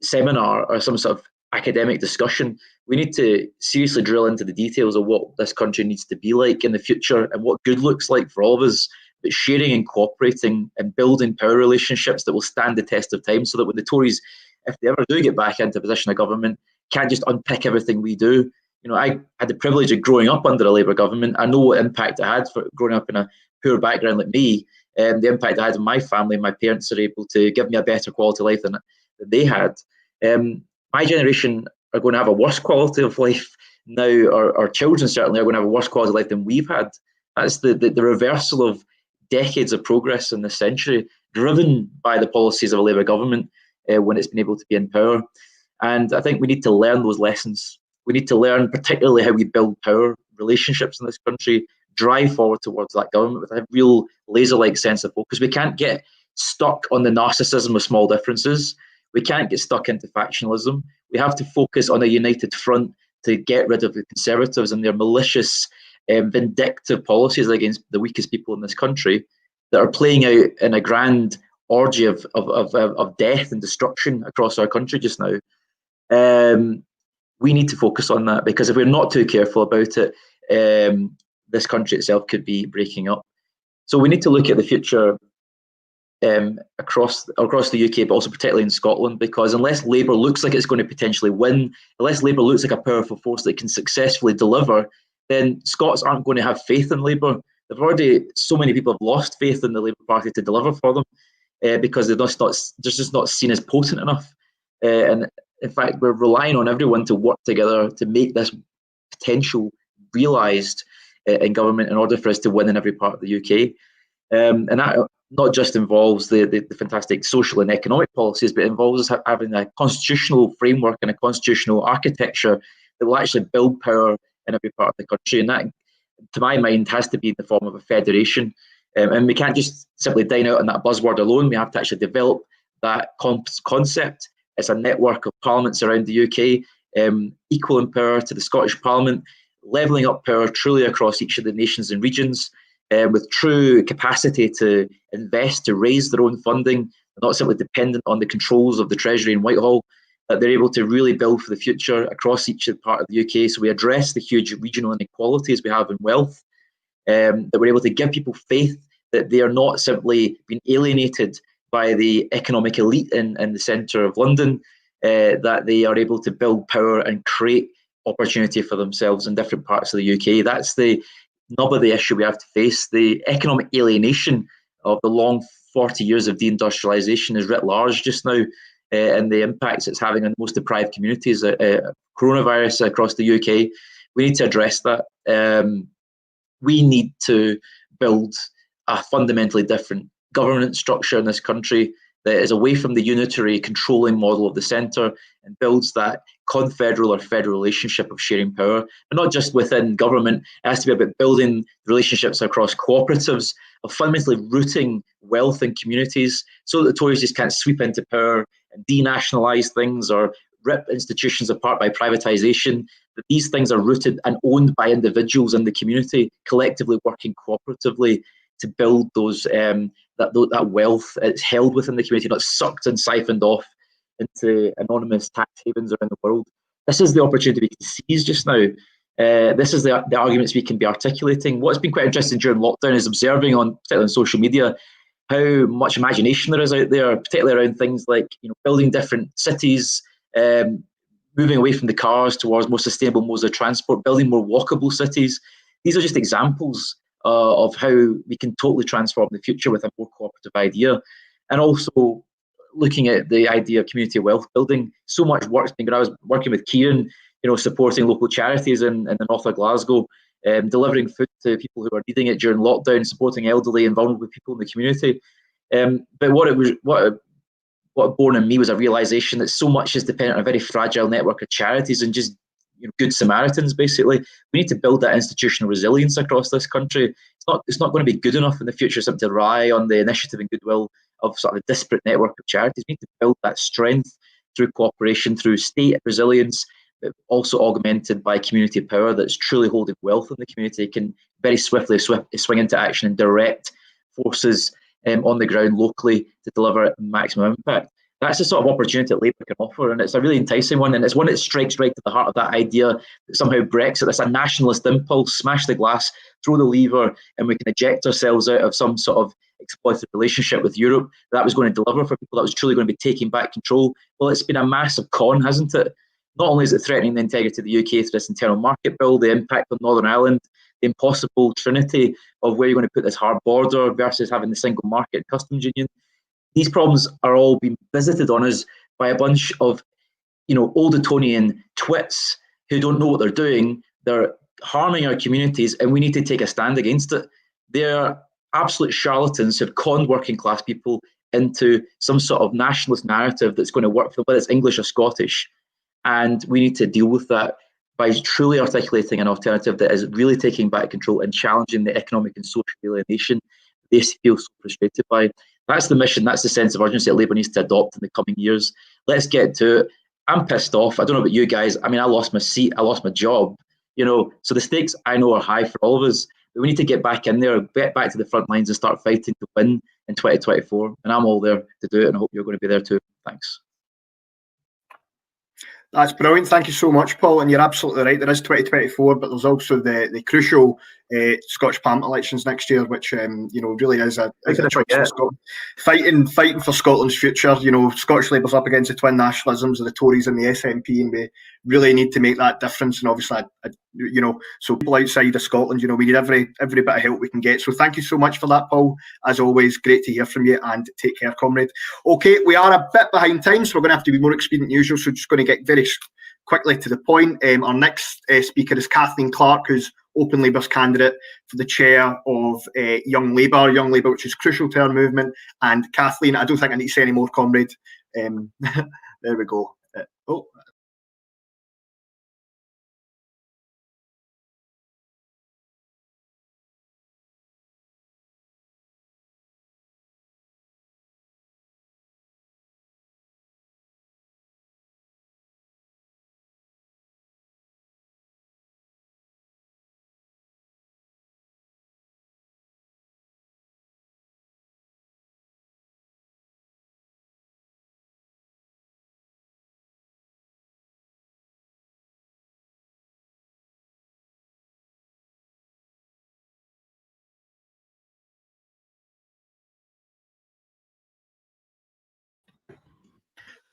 seminar or some sort of academic discussion. We need to seriously drill into the details of what this country needs to be like in the future and what good looks like for all of us, but sharing and cooperating and building power relationships that will stand the test of time, so that when the Tories, if they ever do get back into a position of government, can't just unpick everything we do. I had the privilege of growing up under a Labour government. I know what impact it had for growing up in a poor background like me, the impact it had on my family. My parents are able to give me a better quality of life than that they had. My generation are going to have a worse quality of life now. Our children certainly are going to have a worse quality of life than we've had. That's the reversal of decades of progress in this century, driven by the policies of a Labour government when it's been able to be in power. And I think we need to learn those lessons. We need to learn particularly how we build power relationships in this country, drive forward towards that government with a real laser-like sense of focus. We can't get stuck on the narcissism of small differences. We can't get stuck into factionalism. We have to focus on a united front to get rid of the Conservatives and their malicious, vindictive policies against the weakest people in this country that are playing out in a grand orgy of death and destruction across our country just now. We need to focus on that, because if we're not too careful about it, this country itself could be breaking up. So we need to look at the future across the UK, but also particularly in Scotland, because unless Labour looks like it's going to potentially win, unless Labour looks like a powerful force that can successfully deliver, then Scots aren't going to have faith in Labour. So many people have lost faith in the Labour Party to deliver for them because they're just not seen as potent enough. And in fact, we're relying on everyone to work together to make this potential realised in government in order for us to win in every part of the UK. And that not just involves the fantastic social and economic policies, but it involves us having a constitutional framework and a constitutional architecture that will actually build power in every part of the country. And that, to my mind, has to be in the form of a federation. And we can't just simply dine out on that buzzword alone. We have to actually develop that concept. It's a network of parliaments around the UK, equal in power to the Scottish Parliament, levelling up power truly across each of the nations and regions, with true capacity to invest, to raise their own funding, not simply dependent on the controls of the Treasury in Whitehall, that they're able to really build for the future across each part of the UK. So we address the huge regional inequalities we have in wealth, that we're able to give people faith that they are not simply being alienated by the economic elite in the centre of London, that they are able to build power and create opportunity for themselves in different parts of the UK. That's the nub of the issue we have to face. The economic alienation of the long 40 years of deindustrialisation is writ large just now, and the impacts it's having on most deprived communities, coronavirus across the UK. We need to address that. We need to build a fundamentally different governance structure in this country that is away from the unitary controlling model of the centre and builds that confederal or federal relationship of sharing power, but not just within government. It has to be about building relationships across cooperatives, of fundamentally rooting wealth in communities so that the Tories just can't sweep into power and denationalise things or rip institutions apart by privatisation. That these things are rooted and owned by individuals in the community, collectively working cooperatively to build those that wealth. It's held within the community, not sucked and siphoned off into anonymous tax havens around the world. This is the opportunity we can seize just now. This is the arguments we can be articulating. What's been quite interesting during lockdown is observing, particularly on social media, how much imagination there is out there, particularly around things like building different cities, moving away from the cars towards more sustainable modes of transport, building more walkable cities. These are just examples of how we can totally transform the future with a more cooperative idea. And also looking at the idea of community wealth building. So much work's been done. I was working with Kieran, supporting local charities in the north of Glasgow, delivering food to people who are needing it during lockdown, supporting elderly and vulnerable people in the community. But what born in me was a realisation that so much is dependent on a very fragile network of charities and just good Samaritans, basically. We need to build that institutional resilience across this country. It's not going to be good enough in the future simply to rely on the initiative and goodwill of sort of a disparate network of charities. We need to build that strength through cooperation, through state resilience, but also augmented by community power that's truly holding wealth in the community, can very swiftly swing into action and direct forces on the ground locally to deliver maximum impact. That's the sort of opportunity that Labour can offer, and it's a really enticing one, and it's one that strikes right to the heart of that idea that somehow Brexit, that's a nationalist impulse, smash the glass, throw the lever, and we can eject ourselves out of some sort of exploitative relationship with Europe that was going to deliver for people, that was truly going to be taking back control. Well, it's been a massive con, hasn't it? Not only is it threatening the integrity of the UK through this internal market bill, the impact on Northern Ireland, the impossible trinity of where you're going to put this hard border versus having the single market customs union. These problems are all being visited on us by a bunch of, old Etonian twits who don't know what they're doing. They're harming our communities, and we need to take a stand against it. They're absolute charlatans who've conned working class people into some sort of nationalist narrative that's going to work for them, whether it's English or Scottish. And we need to deal with that by truly articulating an alternative that is really taking back control and challenging the economic and social alienation they feel so frustrated by. That's the mission. That's the sense of urgency that Labour needs to adopt in the coming years. Let's get to it. I'm pissed off. I don't know about you guys. I mean, I lost my seat. I lost my job. So the stakes I know are high for all of us. But we need to get back in there, get back to the front lines and start fighting to win in 2024. And I'm all there to do it, and I hope you're going to be there too. Thanks. That's brilliant. Thank you so much, Paul. And you're absolutely right. There is 2024, but there's also the crucial Scottish Parliament elections next year, which really is a choice for Scotland. Fighting for Scotland's future. Scottish Labour's up against the twin nationalisms of the Tories and the SNP, and we really need to make that difference. And obviously, so people outside of Scotland, we need every bit of help we can get. So thank you so much for that, Paul. As always, great to hear from you, and take care, comrade. Okay, we are a bit behind time, so we're going to have to be more expedient than usual. So just going to get very quickly to the point. Our next speaker is Cathleen Clarke, who's Open Labour's candidate for the chair of Young Labour, which is crucial to our movement. And Cathleen, I don't think I need to say any more, comrade. There we go.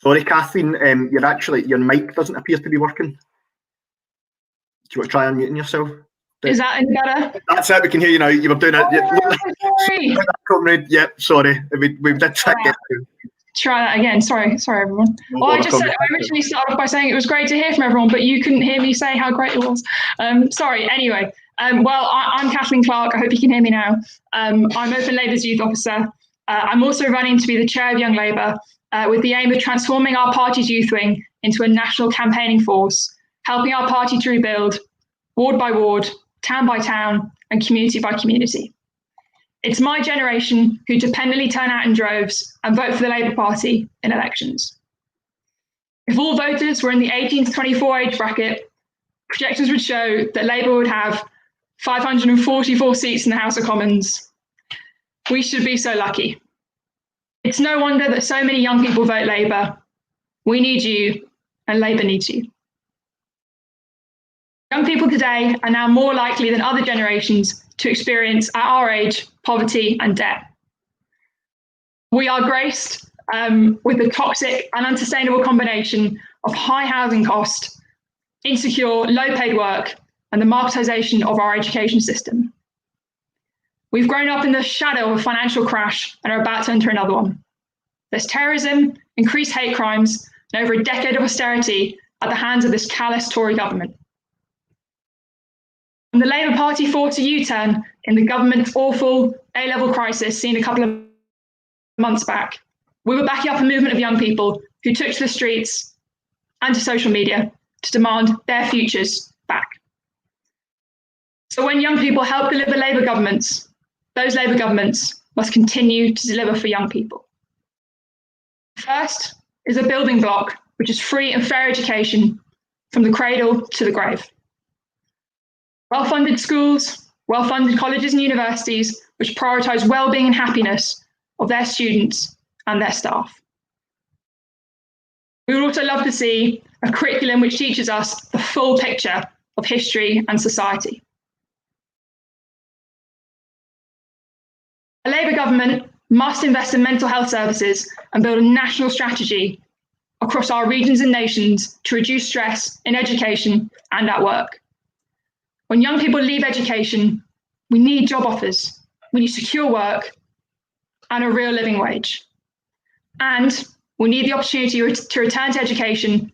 Sorry, Cathleen, your mic doesn't appear to be working. Do you want to try unmuting yourself? Is that any better? That's it. We can hear you now. You were doing it. Sorry. Comrade. Yep. Sorry. We did check it. Try that again. Sorry, everyone. Well, I originally started off by saying it was great to hear from everyone, but you couldn't hear me say how great it was. Sorry. Anyway, I'm Cathleen Clarke. I hope you can hear me now. I'm Open Labour's youth officer. I'm also running to be the chair of Young Labour, with the aim of transforming our party's youth wing into a national campaigning force, helping our party to rebuild ward by ward, town by town, and community by community. It's my generation who dependently turn out in droves and vote for the Labour Party in elections. If all voters were in the 18 to 24 age bracket, projections would show that Labour would have 544 seats in the House of Commons. We should be so lucky. It's no wonder that so many young people vote Labour. We need you, and Labour needs you. Young people today are now more likely than other generations to experience, at our age, poverty and debt. We are graced with the toxic and unsustainable combination of high housing cost, insecure, low-paid work, and the marketization of our education system. We've grown up in the shadow of a financial crash and are about to enter another one. There's terrorism, increased hate crimes, and over a decade of austerity at the hands of this callous Tory government. When the Labour Party forced a U-turn in the government's awful A-level crisis seen a couple of months back, we were backing up a movement of young people who took to the streets and to social media to demand their futures back. So when young people help deliver Labour governments, those Labour governments must continue to deliver for young people. First is a building block, which is free and fair education from the cradle to the grave. Well-funded schools, well-funded colleges and universities, which prioritise well-being and happiness of their students and their staff. We would also love to see a curriculum which teaches us the full picture of history and society. A Labour government must invest in mental health services and build a national strategy across our regions and nations to reduce stress in education and at work. When young people leave education, we need job offers, we need secure work and a real living wage. And will need the opportunity to return to education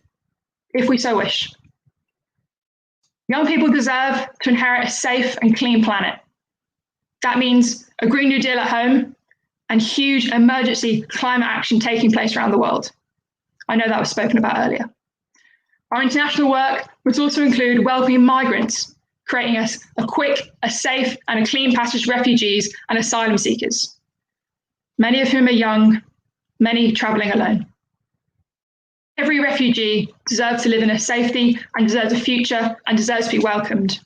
if we so wish. Young people deserve to inherit a safe and clean planet. That means a Green New Deal at home and huge emergency climate action taking place around the world. I know that was spoken about earlier. Our international work must also include welcoming migrants, creating a quick, a safe and a clean passage for refugees and asylum seekers, many of whom are young, many travelling alone. Every refugee deserves to live in a safety and deserves a future and deserves to be welcomed.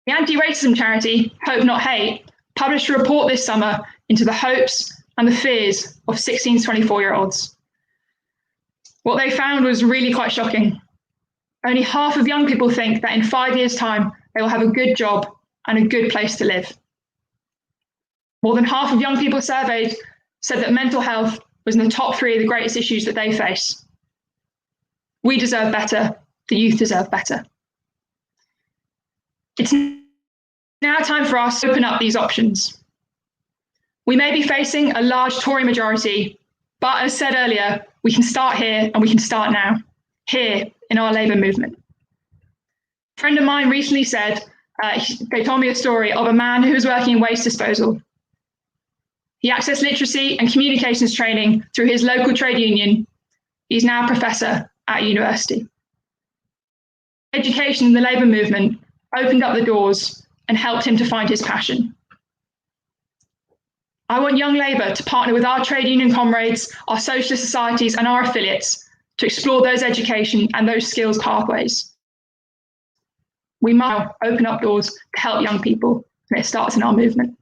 The anti-racism charity, Hope Not Hate, published a report this summer into the hopes and the fears of 16 to 24-year-olds. What they found was really quite shocking. Only half of young people think that in 5 years' time, they will have a good job and a good place to live. More than half of young people surveyed said that mental health was in the top 3 of the greatest issues that they face. We deserve better. The youth deserve better. It's now time for us to open up these options. We may be facing a large Tory majority, but as said earlier, we can start here and we can start now, here in our Labour movement. A friend of mine recently said, they told me a story of a man who was working in waste disposal. He accessed literacy and communications training through his local trade union. He's now a professor at university. Education in the Labour movement opened up the doors and helped him to find his passion. I want Young Labour to partner with our trade union comrades, our socialist societies and our affiliates to explore those education and those skills pathways. We must open up doors to help young people, and it starts in our movement.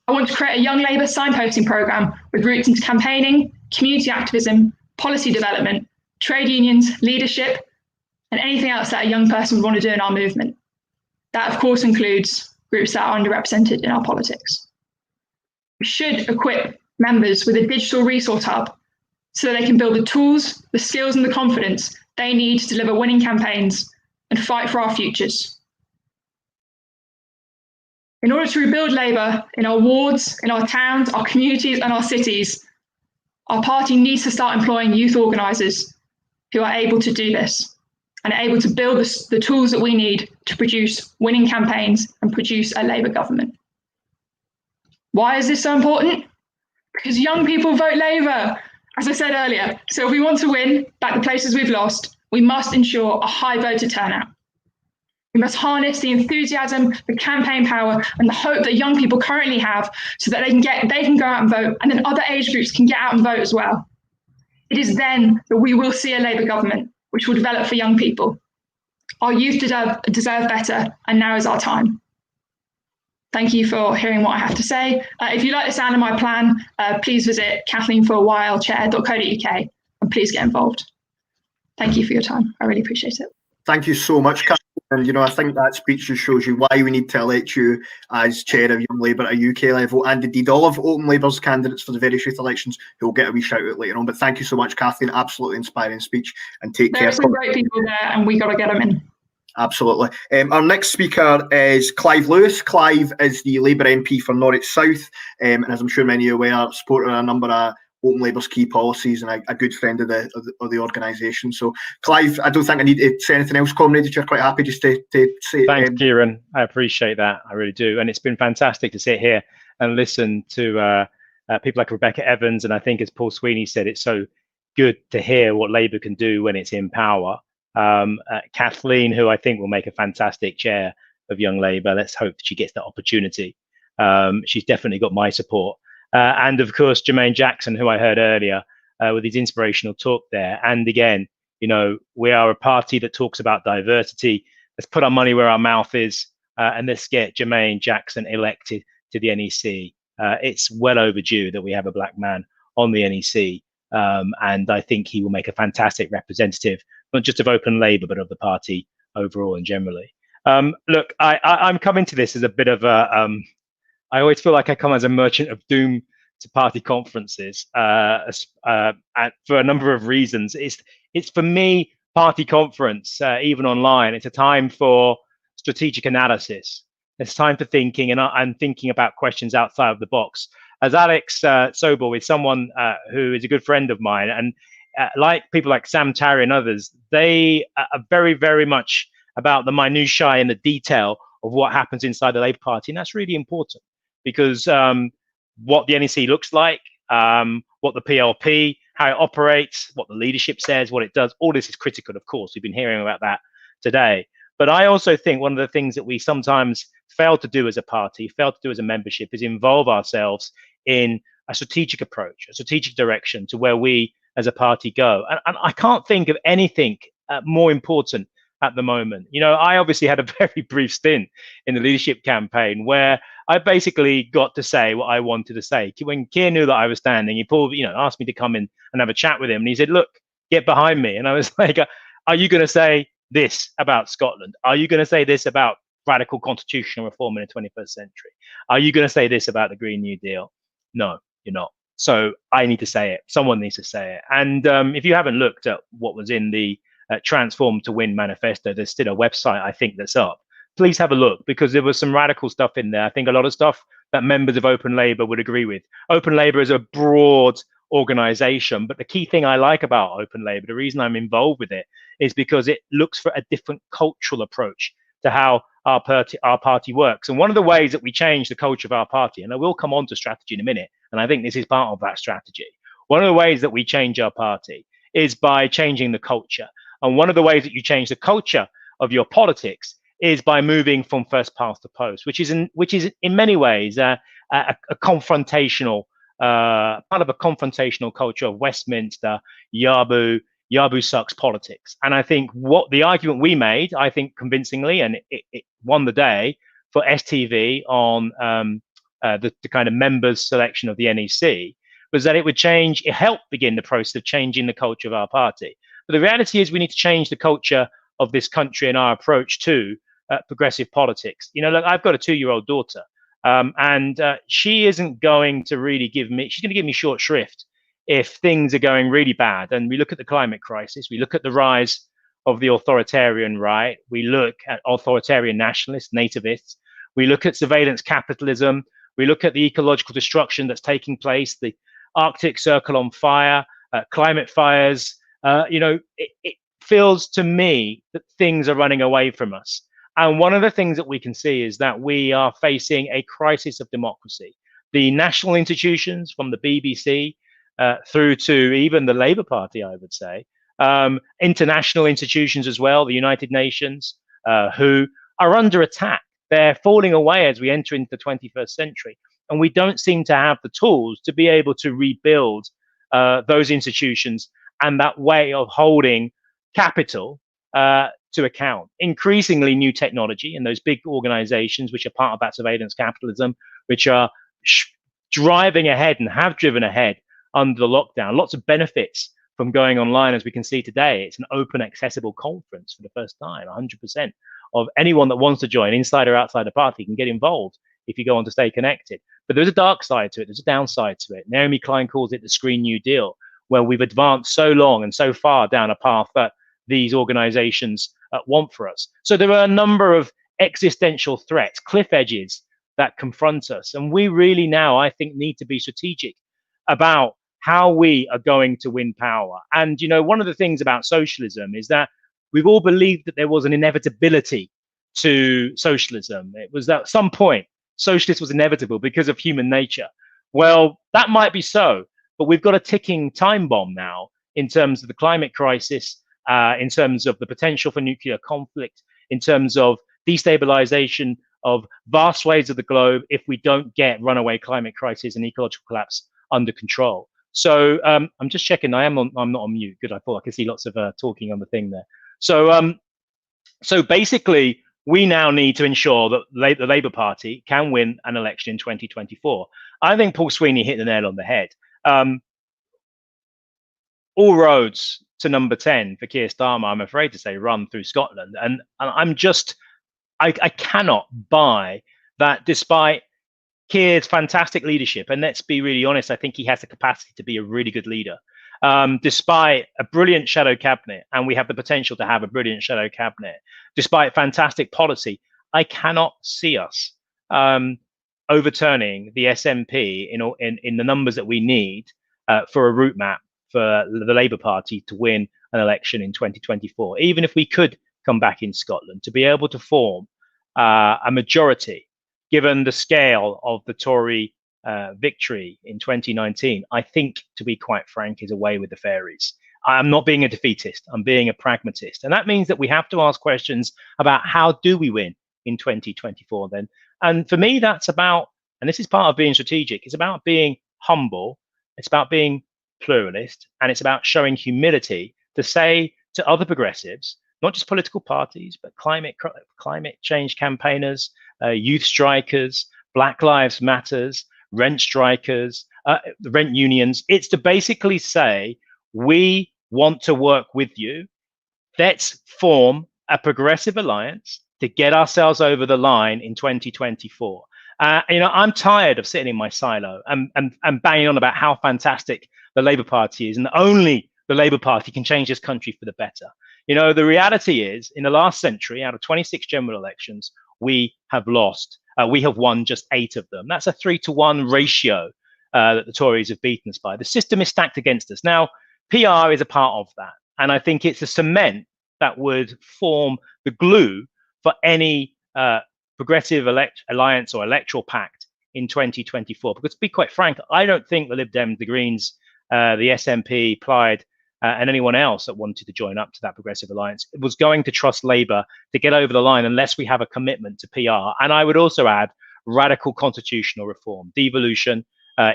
I want to create a Young Labour signposting programme with roots into campaigning, community activism, policy development, trade unions, leadership, and anything else that a young person would want to do in our movement. That, of course, includes groups that are underrepresented in our politics. We should equip members with a digital resource hub so that they can build the tools, the skills, and the confidence they need to deliver winning campaigns and fight for our futures. In order to rebuild Labour in our wards, in our towns, our communities, and our cities, our party needs to start employing youth organisers who are able to do this and are able to build the tools that we need to produce winning campaigns and produce a Labour government. Why is this so important? Because young people vote Labour, as I said earlier. So if we want to win back the places we've lost, we must ensure a high voter turnout. We must harness the enthusiasm, the campaign power, and the hope that young people currently have so that they can go out and vote, and then other age groups can get out and vote as well. It is then that we will see a Labour government which will develop for young people. Our youth deserve better, and now is our time. Thank you for hearing what I have to say. If you like the sound of my plan, please visit CathleenForAWhile.chair.co.uk and please get involved. Thank you for your time. I really appreciate it. Thank you so much, Kathleen. And, I think that speech just shows you why we need to elect you as chair of Young Labour at a UK level, and indeed all of Open Labour's candidates for the various youth elections who will get a wee shout out later on. But thank you so much, Kathleen. Absolutely inspiring speech, and take care. There are some great people there, and we got to get them in. Absolutely. Our next speaker is Clive Lewis. Clive is the Labour MP for Norwich South, and as I'm sure many of you are aware, supporter of a number of Open Labour's key policies and a good friend of the organisation. So, Clive, I don't think I need to say anything else, comrade, if you're quite happy just to say. Thanks, Kieran. I appreciate that. I really do. And it's been fantastic to sit here and listen to people like Rebecca Evans. And I think, as Paul Sweeney said, it's so good to hear what Labour can do when it's in power. Cathleen, who I think will make a fantastic chair of Young Labour. Let's hope that she gets that opportunity. She's definitely got my support. And of course, Jermain Jackson, who I heard earlier with his inspirational talk there. And again, we are a party that talks about diversity. Let's put our money where our mouth is, and let's get Jermain Jackson elected to the NEC. It's well overdue that we have a black man on the NEC. And I think he will make a fantastic representative, not just of Open Labour, but of the party overall and generally. Look, I'm coming to this as a bit of a, I always feel like I come as a merchant of doom to party conferences for a number of reasons. It's for me, party conference, even online, it's a time for strategic analysis. It's time for thinking and thinking about questions outside of the box. as Alex Sobel is someone who is a good friend of mine, and like people like Sam Tarry and others, they are very, very much about the minutiae and the detail of what happens inside the Labour Party, and that's really important because what the NEC looks like, what the PLP, how it operates, what the leadership says, what it does, all this is critical, of course. We've been hearing about that today. But I also think one of the things that we sometimes fail to do as a party, fail to do as a membership, is involve ourselves in a strategic approach, a strategic direction to where we as a party go. And I can't think of anything more important at the moment. You know, I obviously had a very brief stint in the leadership campaign where I basically got to say what I wanted to say. When Keir knew that I was standing, he pulled, asked me to come in and have a chat with him. And he said, look, get behind me. And I was like, are you going to say this about Scotland? Are you going to say this about radical constitutional reform in the 21st century? Are you going to say this about the Green New Deal? No, you're not. So I need to say it. Someone needs to say it. And if you haven't looked at what was in the Transform to Win manifesto, there's still a website, I think, that's up. Please have a look, because there was some radical stuff in there. I think a lot of stuff that members of Open Labour would agree with. Open Labour is a broad organization, but the key thing I like about Open Labour, the reason I'm involved with it, is because it looks for a different cultural approach to how our party works. And one of the ways that we change the culture of our party, and I will come on to strategy in a minute, and I think this is part of that strategy. One of the ways that we change our party is by changing the culture. And one of the ways that you change the culture of your politics is by moving from first past to post, which is in many ways a confrontational, part of a confrontational culture of Westminster, Yabu sucks politics. And I think what the argument we made, I think convincingly, and it won the day for STV on the kind of members selection of the NEC, was that it helped begin the process of changing the culture of our party. But the reality is we need to change the culture of this country and our approach to progressive politics. Look, I've got a 2-year-old daughter, and she isn't going to really she's going to give me short shrift if things are going really bad. And we look at the climate crisis, we look at the rise of the authoritarian right, we look at authoritarian nationalists, nativists, we look at surveillance capitalism, we look at the ecological destruction that's taking place, the Arctic Circle on fire, climate fires. It feels to me that things are running away from us. And one of the things that we can see is that we are facing a crisis of democracy. The national institutions, from the BBC through to even the Labour Party, I would say, international institutions as well, the United Nations, who are under attack. They're falling away as we enter into the 21st century. And we don't seem to have the tools to be able to rebuild those institutions and that way of holding capital to account. Increasingly new technology and those big organizations which are part of that surveillance capitalism, which are driving ahead and have driven ahead under the lockdown. Lots of benefits from going online, as we can see today. It's an open, accessible conference for the first time. 100% of anyone that wants to join, inside or outside the party, can get involved if you go on to stay connected. But there's a dark side to it. There's a downside to it. Naomi Klein calls it the Green New Deal, where we've advanced so long and so far down a path that these organizations want for us. So there are a number of existential threats, cliff edges that confront us. And we really now, I think, need to be strategic about how we are going to win power. And, one of the things about socialism is that we've all believed that there was an inevitability to socialism. It was that at some point, socialism was inevitable because of human nature. Well, that might be so, but we've got a ticking time bomb now in terms of the climate crisis, in terms of the potential for nuclear conflict, in terms of destabilization of vast swathes of the globe if we don't get runaway climate crisis and ecological collapse under control. So I'm just checking. I'm not on mute. Good. I thought I could see lots of talking on the thing there. So basically, we now need to ensure that the Labour Party can win an election in 2024. I think Paul Sweeney hit the nail on the head. All roads to number 10 for Keir Starmer, I'm afraid to say, run through Scotland. And I cannot buy that, despite Keir's fantastic leadership, and let's be really honest, I think he has the capacity to be a really good leader. Despite a brilliant shadow cabinet, and we have the potential to have a brilliant shadow cabinet, despite fantastic policy, I cannot see us overturning the SNP in the numbers that we need for a route map for the Labour Party to win an election in 2024. Even if we could come back in Scotland, to be able to form a majority, given the scale of the Tory victory in 2019, I think, to be quite frank, is away with the fairies. I'm not being a defeatist, I'm being a pragmatist. And that means that we have to ask questions about how do we win in 2024 then? And for me, that's about, and this is part of being strategic, it's about being humble, it's about being pluralist, and it's about showing humility to say to other progressives, not just political parties, but climate change campaigners, youth strikers, Black Lives Matters, rent strikers, the rent unions. It's to basically say, we want to work with you. Let's form a progressive alliance to get ourselves over the line in 2024. I'm tired of sitting in my silo and banging on about how fantastic the Labour Party is, and only the Labour Party can change this country for the better. The reality is, in the last century, out of 26 general elections, we have lost. We have won just 8 of them. That's a 3-to-1 ratio that the Tories have beaten us by. The system is stacked against us. Now, PR is a part of that. And I think it's a cement that would form the glue for any progressive alliance or electoral pact in 2024. Because to be quite frank, I don't think the Lib Dems, the Greens, the SNP, Plaid, and anyone else that wanted to join up to that progressive alliance was going to trust Labour to get over the line unless we have a commitment to PR. And I would also add radical constitutional reform, devolution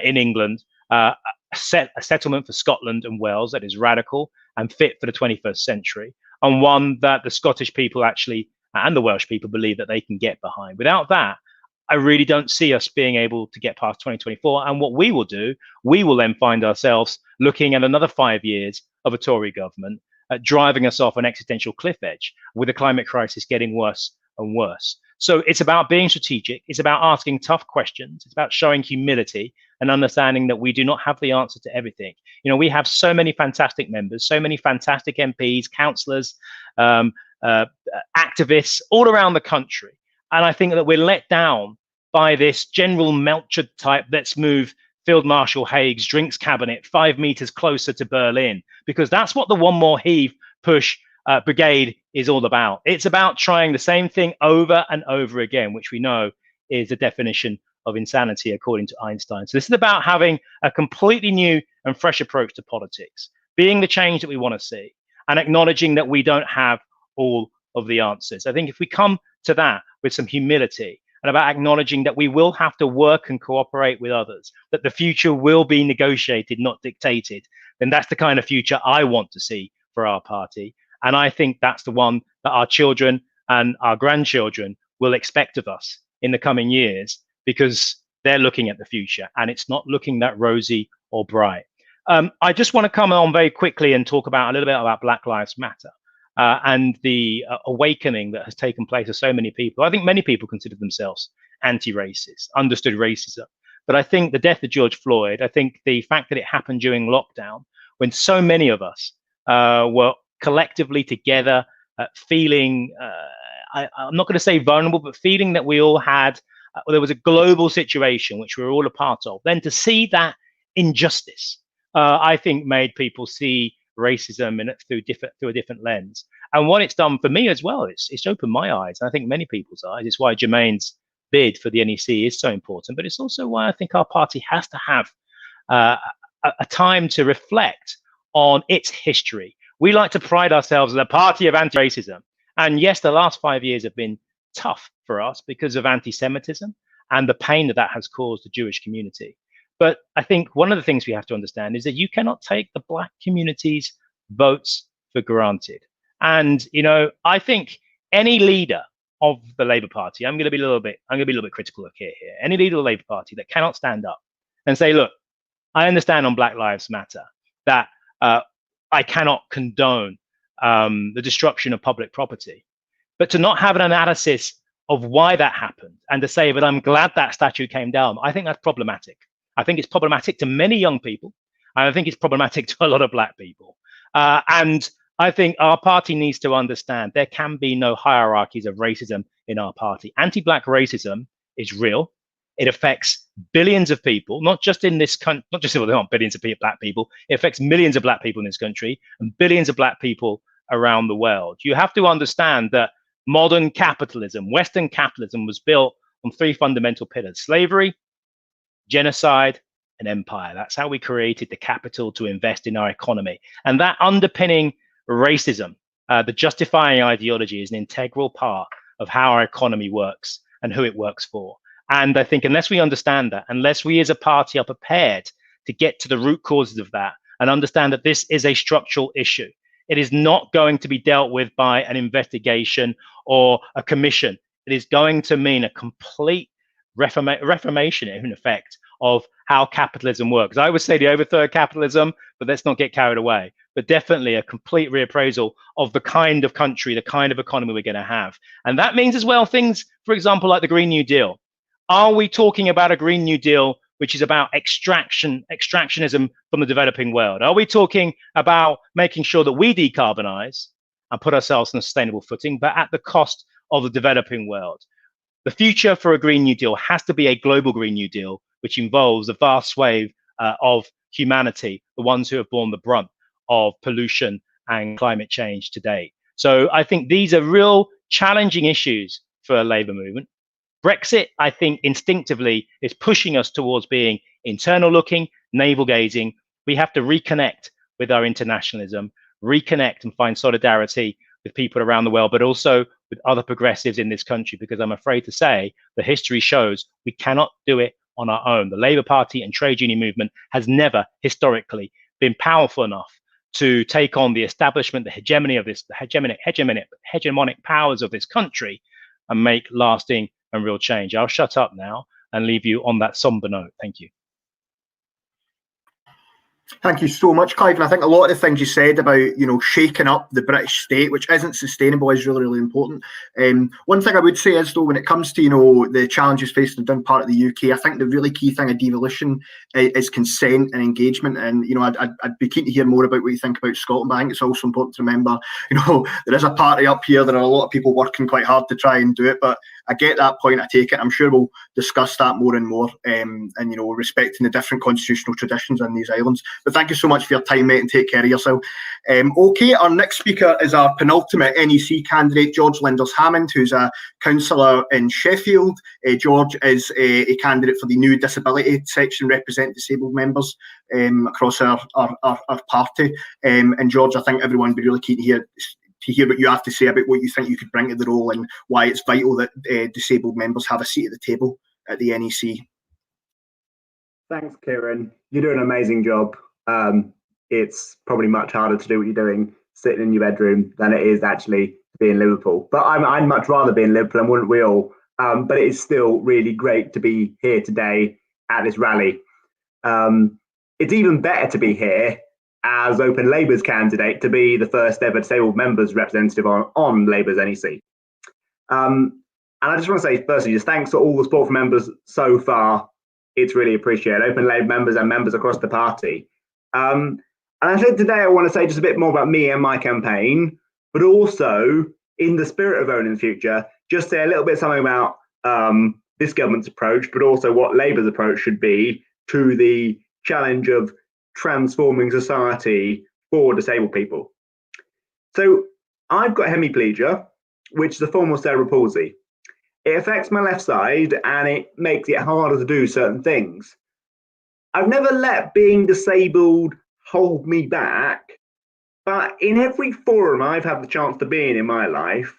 in England, a settlement for Scotland and Wales that is radical and fit for the 21st century, and one that the Scottish people actually and the Welsh people believe that they can get behind. Without that, I really don't see us being able to get past 2024. And what we will do, we will then find ourselves looking at another 5 years of a Tory government driving us off an existential cliff edge, with the climate crisis getting worse and worse. So it's about being strategic. It's about asking tough questions. It's about showing humility and understanding that we do not have the answer to everything. We have so many fantastic members, so many fantastic MPs, councillors, activists all around the country. And I think that we're let down by this General Melcher type, let's move Field Marshal Haig's drinks cabinet 5 meters closer to Berlin, because that's what the One More Heave push brigade is all about. It's about trying the same thing over and over again, which we know is the definition of insanity, according to Einstein. So this is about having a completely new and fresh approach to politics, being the change that we want to see, and acknowledging that we don't have all of the answers. I think if we come to that with some humility and about acknowledging that we will have to work and cooperate with others, that the future will be negotiated, not dictated, then that's the kind of future I want to see for our party. And I think that's the one that our children and our grandchildren will expect of us in the coming years, because they're looking at the future and it's not looking that rosy or bright. I just want to come on very quickly and talk about a little bit about Black Lives Matter. And the awakening that has taken place of so many people. I think many people consider themselves anti-racist, understood racism. But I think the death of George Floyd, I think the fact that it happened during lockdown, when so many of us were collectively together, feeling, I'm not going to say vulnerable, but feeling that we all had, there was a global situation which we were all a part of. Then to see that injustice, I think made people see racism through a different lens. And what it's done for me as well, it's opened my eyes, and I think many people's eyes. It's why Jermain's bid for the NEC is so important, but it's also why I think our party has to have a time to reflect on its history. We like to pride ourselves as a party of anti-racism, and yes, the last 5 years have been tough for us because of anti-Semitism and the pain that that has caused the Jewish community. But I think one of the things we have to understand is that you cannot take the Black community's votes for granted. And I think any leader of the Labour Party, I'm going to be a little bit critical of here. Any leader of the Labour Party that cannot stand up and say, look, I understand on Black Lives Matter that I cannot condone the destruction of public property, but to not have an analysis of why that happened and to say, but I'm glad that statue came down, I think that's problematic. I think it's problematic to many young people, and I think it's problematic to a lot of Black people. And I think our party needs to understand there can be no hierarchies of racism in our party. Anti-Black racism is real. It affects billions of people, not just in this country, not just, well, there aren't billions of black people. It affects millions of black people in this country and billions of black people around the world. You have to understand that modern capitalism, Western capitalism, was built on three fundamental pillars: slavery, genocide, and empire. That's how we created the capital to invest in our economy. And that underpinning racism, the justifying ideology, is an integral part of how our economy works and who it works for. And I think unless we understand that, unless we as a party are prepared to get to the root causes of that and understand that this is a structural issue, it is not going to be dealt with by an investigation or a commission. It is going to mean a complete reformation, in effect, of how capitalism works. I would say the overthrow of capitalism, but let's not get carried away. But definitely a complete reappraisal of the kind of country, the kind of economy we're going to have. And that means as well things, for example, like the Green New Deal. Are we talking about a Green New Deal which is about extractionism from the developing world? Are we talking about making sure that we decarbonize and put ourselves on a sustainable footing, but at the cost of the developing world? The future for a Green New Deal has to be a global Green New Deal, which involves a vast swathe of humanity, the ones who have borne the brunt of pollution and climate change today. So I think these are real challenging issues for a Labour movement. Brexit, I think, instinctively is pushing us towards being internal looking, navel gazing. We have to reconnect with our internationalism, reconnect and find solidarity with people around the world, but also with other progressives in this country, because I'm afraid to say the history shows we cannot do it on our own. The Labour Party and trade union movement has never historically been powerful enough to take on the establishment, the hegemony of this, the hegemonic powers of this country, and make lasting and real change. I'll shut up now and leave you on that somber note. Thank you. Thank you so much, Clive. And I think a lot of the things you said about, shaking up the British state, which isn't sustainable, is really, really important. One thing I would say is, though, when it comes to, the challenges facing the down part of the UK, I think the really key thing of devolution is consent and engagement. And, I'd be keen to hear more about what you think about Scotland. But I think it's also important to remember, there is a party up here. There are a lot of people working quite hard to try and do it. But I get that point, I take it. I'm sure we'll discuss that more and more, and respecting the different constitutional traditions in these islands. But thank you so much for your time, mate, and take care of yourself. Okay, our next speaker is our penultimate NEC candidate, George Lindars-Hammond, who's a councillor in Sheffield. George is a candidate for the new disability section, represent disabled members across our party. And George, I think everyone would be really keen to hear what you have to say about what you think you could bring to the role and why it's vital that disabled members have a seat at the table at the NEC. Thanks, Kieran. You do an amazing job. It's probably much harder to do what you're doing sitting in your bedroom than it is actually to be in Liverpool. But I'd much rather be in Liverpool, and wouldn't we all? But it is still really great to be here today at this rally. It's even better to be here as Open Labour's candidate, to be the first ever disabled members representative on Labour's NEC. And I just want to say, firstly, just thanks to all the support from members so far. It's really appreciated. Open Labour members and members across the party. And I think today I want to say just a bit more about me and my campaign, but also in the spirit of Owning the Future, just say a little bit something about this government's approach, but also what Labour's approach should be to the challenge of transforming society for disabled people. So I've got hemiplegia, which is a form of cerebral palsy. It affects my left side and it makes it harder to do certain things. I've never let being disabled hold me back, but in every forum I've had the chance to be in my life,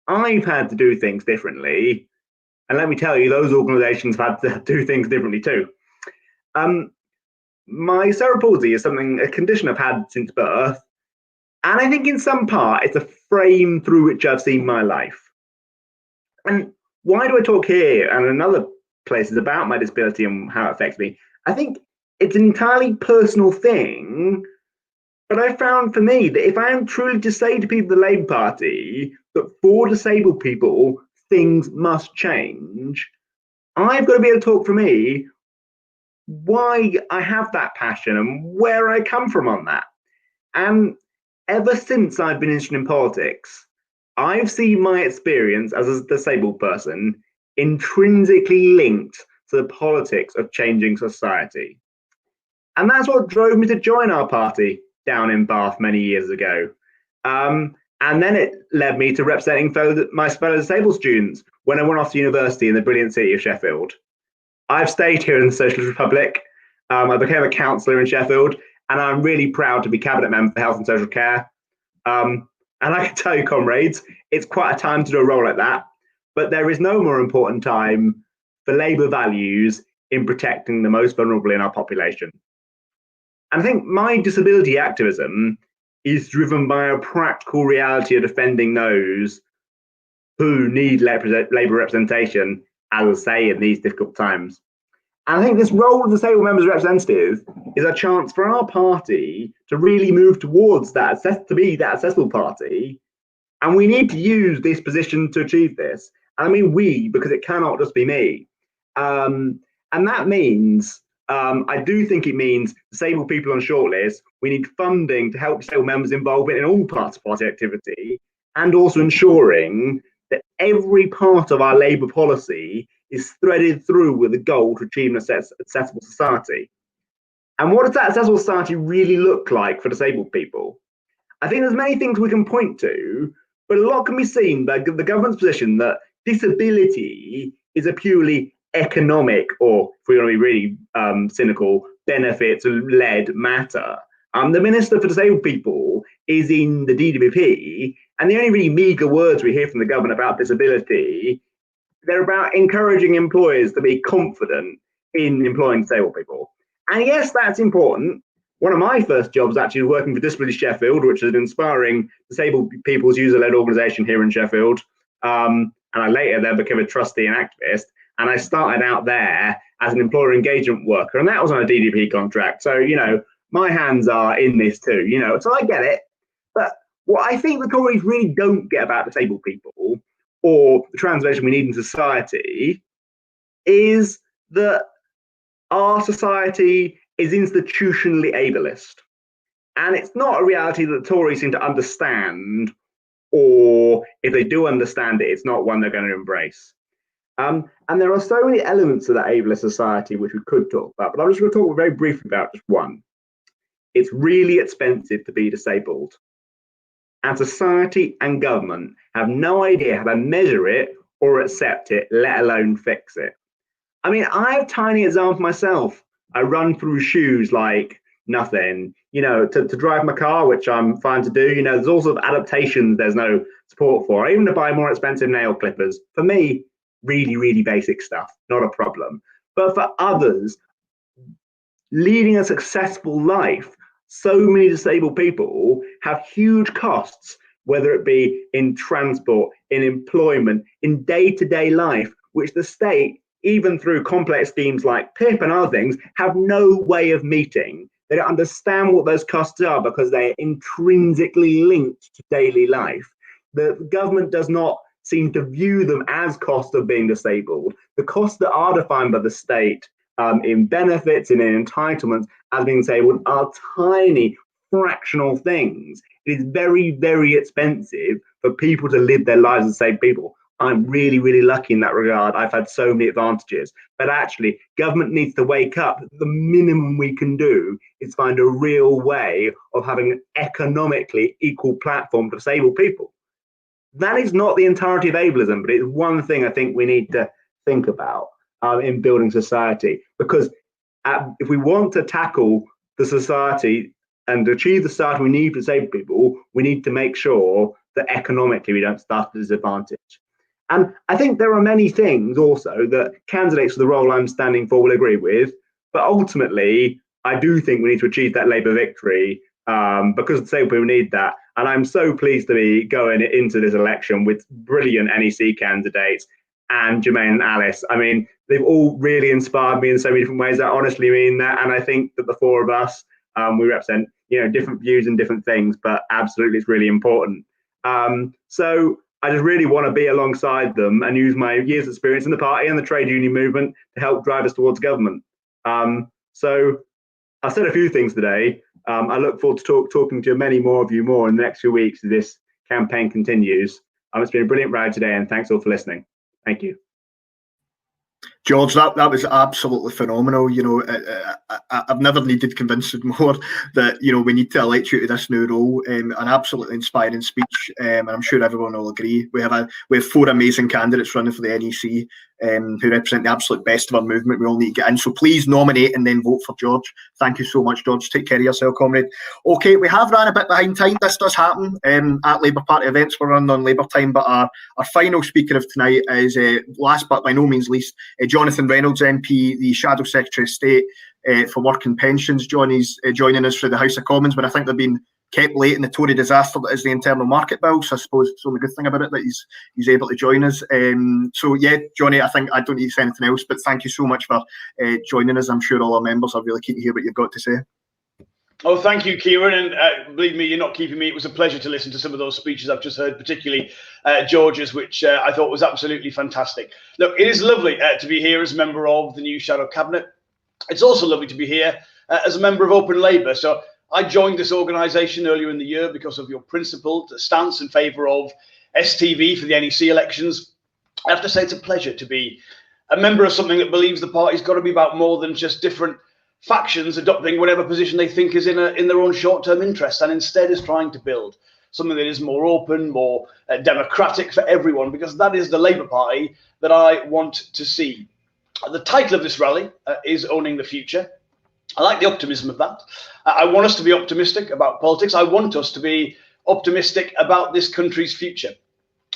I've had to do things differently. And let me tell you, those organisations have had to do things differently too. My cerebral palsy is a condition I've had since birth. And I think in some part, it's a frame through which I've seen my life. And why do I talk here and in other places about my disability and how it affects me? I think it's an entirely personal thing, but I found for me that if I am truly to say to people in the Labour Party that for disabled people, things must change, I've got to be able to talk for me why I have that passion and where I come from on that. And ever since I've been interested in politics, I've seen my experience as a disabled person intrinsically linked to the politics of changing society. And that's what drove me to join our party down in Bath many years ago. And then it led me to representing my fellow disabled students when I went off to university in the brilliant city of Sheffield. I've stayed here in the Socialist Republic. I became a councillor in Sheffield, and I'm really proud to be cabinet member for health and social care. And I can tell you, comrades, it's quite a time to do a role like that, but there is no more important time for Labour values in protecting the most vulnerable in our population. And I think my disability activism is driven by a practical reality of defending those who need Labour representation, as I say, in these difficult times. And I think this role of the disabled members representative is a chance for our party to really move towards that, to be that accessible party. And we need to use this position to achieve this. And I mean we, because it cannot just be me. And that means, I do think it means disabled people on shortlists. We need funding to help disabled members involved in all parts of party activity, and also ensuring that every part of our Labour policy is threaded through with the goal to achieve an accessible society. And what does that accessible society really look like for disabled people? I think there's many things we can point to, but a lot can be seen by the government's position that disability is a purely economic, or if we want to be really cynical, benefits-led matter. The Minister for Disabled People is in the DWP, and the only really meagre words we hear from the government about disability, they're about encouraging employers to be confident in employing disabled people. And yes, that's important. One of my first jobs actually was working for Disability Sheffield, which is an inspiring disabled people's user-led organisation here in Sheffield. And I later then became a trustee and activist. And I started out there as an employer engagement worker, and that was on a DDP contract. So, you know, my hands are in this too, you know, so I get it. But what I think the Tories really don't get about disabled people, or the transformation we need in society, is that our society is institutionally ableist. And it's not a reality that the Tories seem to understand, or if they do understand it, it's not one they're going to embrace. And there are so many elements of that ableist society which we could talk about, but I'm just going to talk very briefly about just one. It's really expensive to be disabled. And society and government have no idea how to measure it or accept it, let alone fix it. I mean, I have tiny examples myself. I run through shoes like nothing, you know, to drive my car, which I'm fine to do. You know, there's all sorts of adaptations there's no support for, even to buy more expensive nail clippers. For me, really, really basic stuff, not a problem. But for others, leading a successful life, so many disabled people have huge costs, whether it be in transport, in employment, in day-to-day life, which the state, even through complex schemes like PIP and other things, have no way of meeting. They don't understand what those costs are because they're intrinsically linked to daily life. The government does not seem to view them as costs of being disabled. The costs that are defined by the state in benefits and in entitlements as being disabled are tiny, fractional things. It is very, very expensive for people to live their lives as disabled people. I'm really, really lucky in that regard. I've had so many advantages. But actually, government needs to wake up. The minimum we can do is find a real way of having an economically equal platform for disabled people. That is not the entirety of ableism, but it's one thing I think we need to think about in building society. Because if we want to tackle the society and achieve the society we need for disabled people, we need to make sure that economically we don't start at a disadvantage. And I think there are many things also that candidates for the role I'm standing for will agree with, but ultimately I do think we need to achieve that Labour victory because disabled people need that. And I'm so pleased to be going into this election with brilliant NEC candidates and Jermain and Alice. I mean, they've all really inspired me in so many different ways. I honestly mean that. And I think that the four of us, we represent, you know, different views and different things, but absolutely it's really important. So I just really want to be alongside them and use my years of experience in the party and the trade union movement to help drive us towards government. So I've said a few things today. I look forward to talking to many more of you more in the next few weeks as this campaign continues. It's been a brilliant ride today, and thanks all for listening. Thank you. George, that was absolutely phenomenal. You know, I've never needed convincing more that, you know, we need to elect you to this new role. An absolutely inspiring speech, and I'm sure everyone will agree. We have 4 amazing candidates running for the NEC, who represent the absolute best of our movement. We all need to get in. So please nominate and then vote for George. Thank you so much, George. Take care of yourself, comrade. Okay, we have ran a bit behind time. This does happen at Labour Party events. We're running on Labour time, but our final speaker of tonight is, last but by no means least, Jonathan Reynolds, MP, the Shadow Secretary of State for Work and Pensions. Johnny's joining us through the House of Commons, but I think they've been kept late in the Tory disaster that is the internal market bill. So I suppose it's the only good thing about it that he's able to join us. So yeah, Johnny, I think I don't need to say anything else, but thank you so much for joining us. I'm sure all our members are really keen to hear what you've got to say. Oh, thank you, Kieran. And believe me, you're not keeping me. It was a pleasure to listen to some of those speeches I've just heard, particularly George's, which I thought was absolutely fantastic. Look, it is lovely to be here as a member of the new Shadow Cabinet. It's also lovely to be here as a member of Open Labour. So I joined this organisation earlier in the year because of your principled stance in favour of STV for the NEC elections. I have to say it's a pleasure to be a member of something that believes the party's got to be about more than just different factions adopting whatever position they think is in their own short-term interest, and instead is trying to build something that is more open, more democratic for everyone, because that is the Labour Party that I want to see. The title of this rally is Owning the Future. I like the optimism of that. I want us to be optimistic about politics. I want us to be optimistic about this country's future.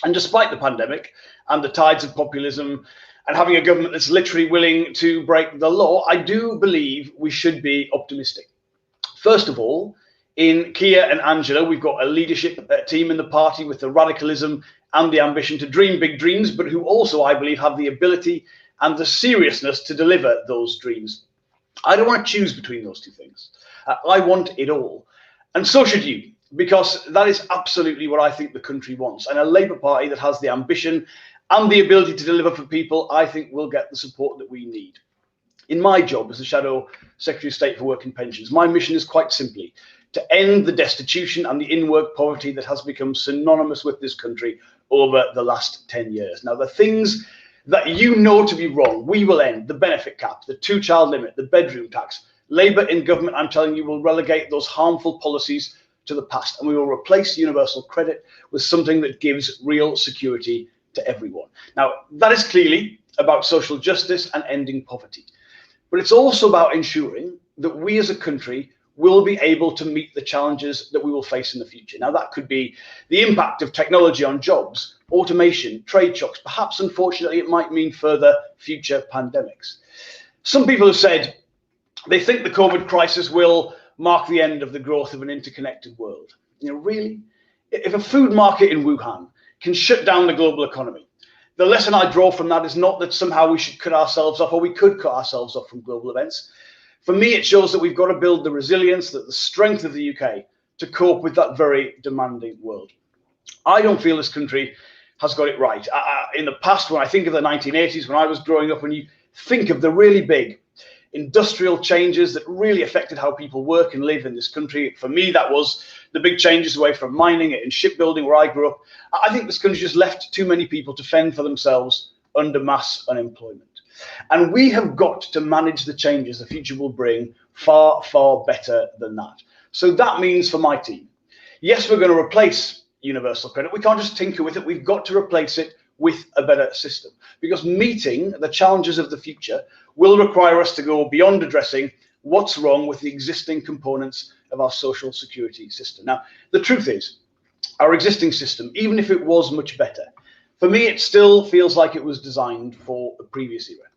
And despite the pandemic and the tides of populism and having a government that's literally willing to break the law, I do believe we should be optimistic. First of all, in Cllr and Angela, we've got a leadership team in the party with the radicalism and the ambition to dream big dreams, but who also, I believe, have the ability and the seriousness to deliver those dreams. I don't want to choose between those two things. I want it all. And so should you, because that is absolutely what I think the country wants. And a Labour Party that has the ambition and the ability to deliver for people, I think will get the support that we need. In my job as the Shadow Secretary of State for Work and Pensions, my mission is quite simply to end the destitution and the in-work poverty that has become synonymous with this country over the last 10 years. Now, the things that you know to be wrong, we will end. The benefit cap, the 2-child limit, the bedroom tax. Labour in government, I'm telling you, will relegate those harmful policies to the past, and we will replace universal credit with something that gives real security to everyone. Now, that is clearly about social justice and ending poverty, but it's also about ensuring that we as a country will be able to meet the challenges that we will face in the future. Now, that could be the impact of technology on jobs, automation, trade shocks. Perhaps, unfortunately, it might mean further future pandemics. Some people have said they think the COVID crisis will mark the end of the growth of an interconnected world. You know, really? If a food market in Wuhan can shut down the global economy, the lesson I draw from that is not that somehow we should cut ourselves off, or we could cut ourselves off from global events. For me, it shows that we've got to build the resilience, that the strength of the UK to cope with that very demanding world. I don't feel this country has got it right. In the past, when I think of the 1980s, when I was growing up, when you think of the really big industrial changes that really affected how people work and live in this country, for me, that was the big changes away from mining and shipbuilding where I grew up. I think this country just left too many people to fend for themselves under mass unemployment. And we have got to manage the changes the future will bring far, far better than that. So that means for my team, yes, we're going to replace universal credit. We can't just tinker with it. We've got to replace it with a better system, because meeting the challenges of the future will require us to go beyond addressing what's wrong with the existing components of our social security system. Now, the truth is, our existing system, even if it was much better, for me, it still feels like it was designed for a previous era.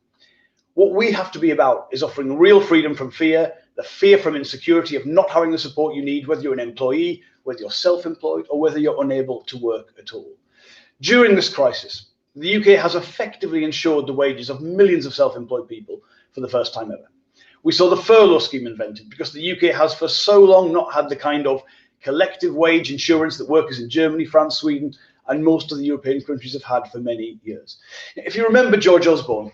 What we have to be about is offering real freedom from fear, the fear from insecurity of not having the support you need, whether you're an employee, whether you're self-employed, or whether you're unable to work at all. During this crisis, the UK has effectively ensured the wages of millions of self-employed people for the first time ever. We saw the furlough scheme invented because the UK has for so long not had the kind of collective wage insurance that workers in Germany, France, Sweden, and most of the European countries have had for many years. If you remember George Osborne,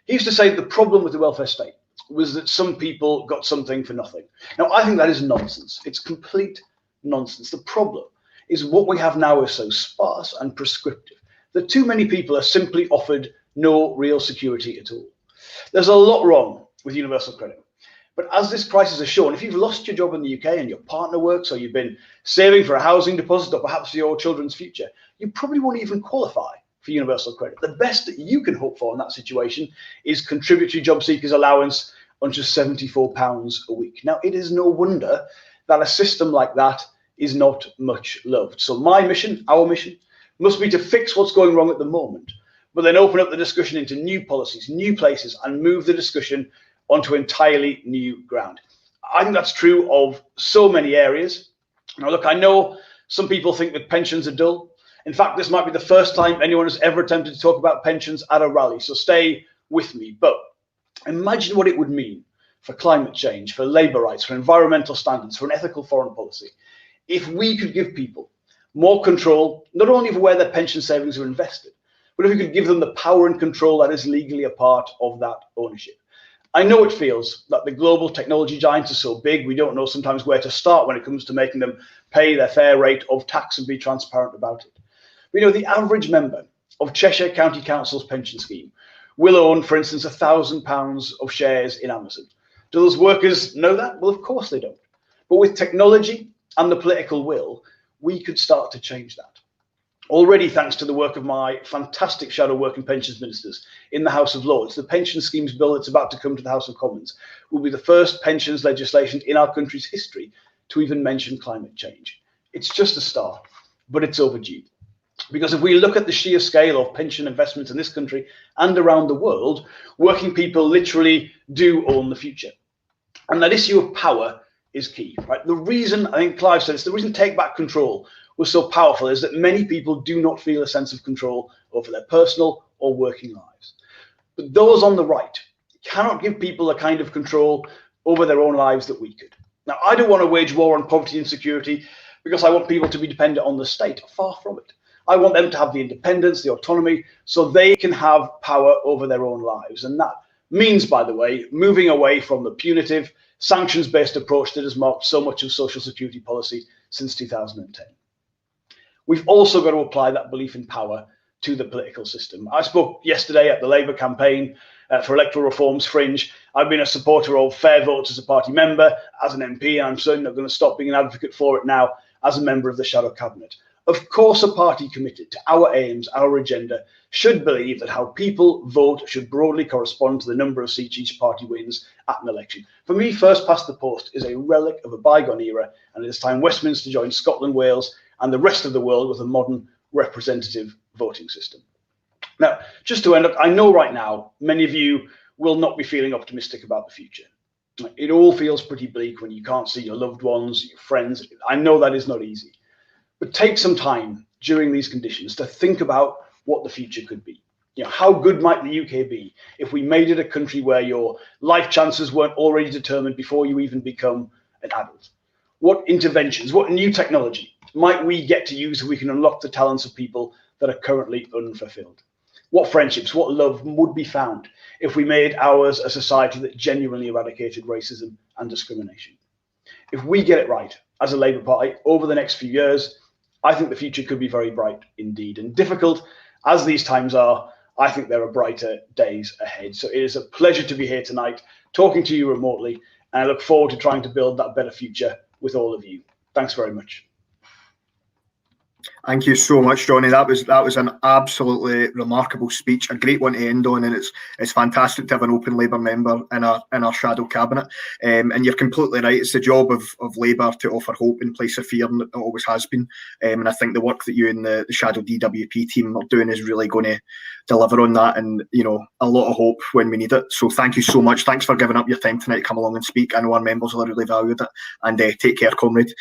he used to say that the problem with the welfare state was that some people got something for nothing. Now, I think that is nonsense. It's complete nonsense. The problem is what we have now is so sparse and prescriptive that too many people are simply offered no real security at all. There's a lot wrong with universal credit. But as this crisis has shown, if you've lost your job in the UK and your partner works, or you've been saving for a housing deposit, or perhaps for your children's future, you probably won't even qualify for universal credit. The best that you can hope for in that situation is contributory job seekers allowance on just £74 a week. Now, it is no wonder that a system like that is not much loved. So my mission, our mission, must be to fix what's going wrong at the moment, but then open up the discussion into new policies, new places, and move the discussion onto entirely new ground. I think that's true of so many areas. Now, look, I know some people think that pensions are dull. In fact, this might be the first time anyone has ever attempted to talk about pensions at a rally, so stay with me. But imagine what it would mean for climate change, for labour rights, for environmental standards, for an ethical foreign policy, if we could give people more control, not only of where their pension savings are invested, but if we could give them the power and control that is legally a part of that ownership. I know it feels that the global technology giants are so big, we don't know sometimes where to start when it comes to making them pay their fair rate of tax and be transparent about it. But, you know, the average member of Cheshire County Council's pension scheme will own, for instance, £1,000 of shares in Amazon. Do those workers know that? Well, of course they don't. But with technology and the political will, we could start to change that. Already, thanks to the work of my fantastic shadow work and pensions ministers in the House of Lords, the pension schemes bill that's about to come to the House of Commons will be the first pensions legislation in our country's history to even mention climate change. It's just a start, but it's overdue. Because if we look at the sheer scale of pension investments in this country and around the world, working people literally do own the future. And that issue of power is key, right? The reason, I think Clive said this, the reason Take Back Control was so powerful is that many people do not feel a sense of control over their personal or working lives. But those on the right cannot give people a kind of control over their own lives that we could. Now, I don't want to wage war on poverty and security because I want people to be dependent on the state. Far from it. I want them to have the independence, the autonomy, so they can have power over their own lives. And that means, by the way, moving away from the punitive, sanctions-based approach that has marked so much of social security policy since 2010. We've also got to apply that belief in power to the political system. I spoke yesterday at the Labour campaign for electoral reforms fringe. I've been a supporter of fair votes as a party member, as an MP, and I'm certainly not going to stop being an advocate for it now as a member of the shadow cabinet. Of course, a party committed to our aims, our agenda, should believe that how people vote should broadly correspond to the number of seats each party wins at an election. For me, first past the post is a relic of a bygone era, and it is time Westminster joined Scotland, Wales, and the rest of the world with a modern representative voting system. Now, just to end up, I know right now many of you will not be feeling optimistic about the future. It all feels pretty bleak when you can't see your loved ones, your friends. I know that is not easy. But take some time during these conditions to think about what the future could be. You know, how good might the UK be if we made it a country where your life chances weren't already determined before you even become an adult? What interventions, what new technology might we get to use so we can unlock the talents of people that are currently unfulfilled? What friendships, what love would be found if we made ours a society that genuinely eradicated racism and discrimination? If we get it right as a Labour Party over the next few years, I think the future could be very bright indeed. And difficult as these times are, I think there are brighter days ahead. So it is a pleasure to be here tonight, talking to you remotely, and I look forward to trying to build that better future with all of you. Thanks very much. Thank you so much, Johnny. That was an absolutely remarkable speech, a great one to end on, and it's fantastic to have an open Labour member in our shadow cabinet. And you're completely right. It's the job of Labour to offer hope in place of fear, and it always has been. And I think the work that you and the shadow DWP team are doing is really going to deliver on that, and a lot of hope when we need it. So thank you so much. Thanks for giving up your time tonight to come along and speak. I know our members will really valued it. And take care, comrade.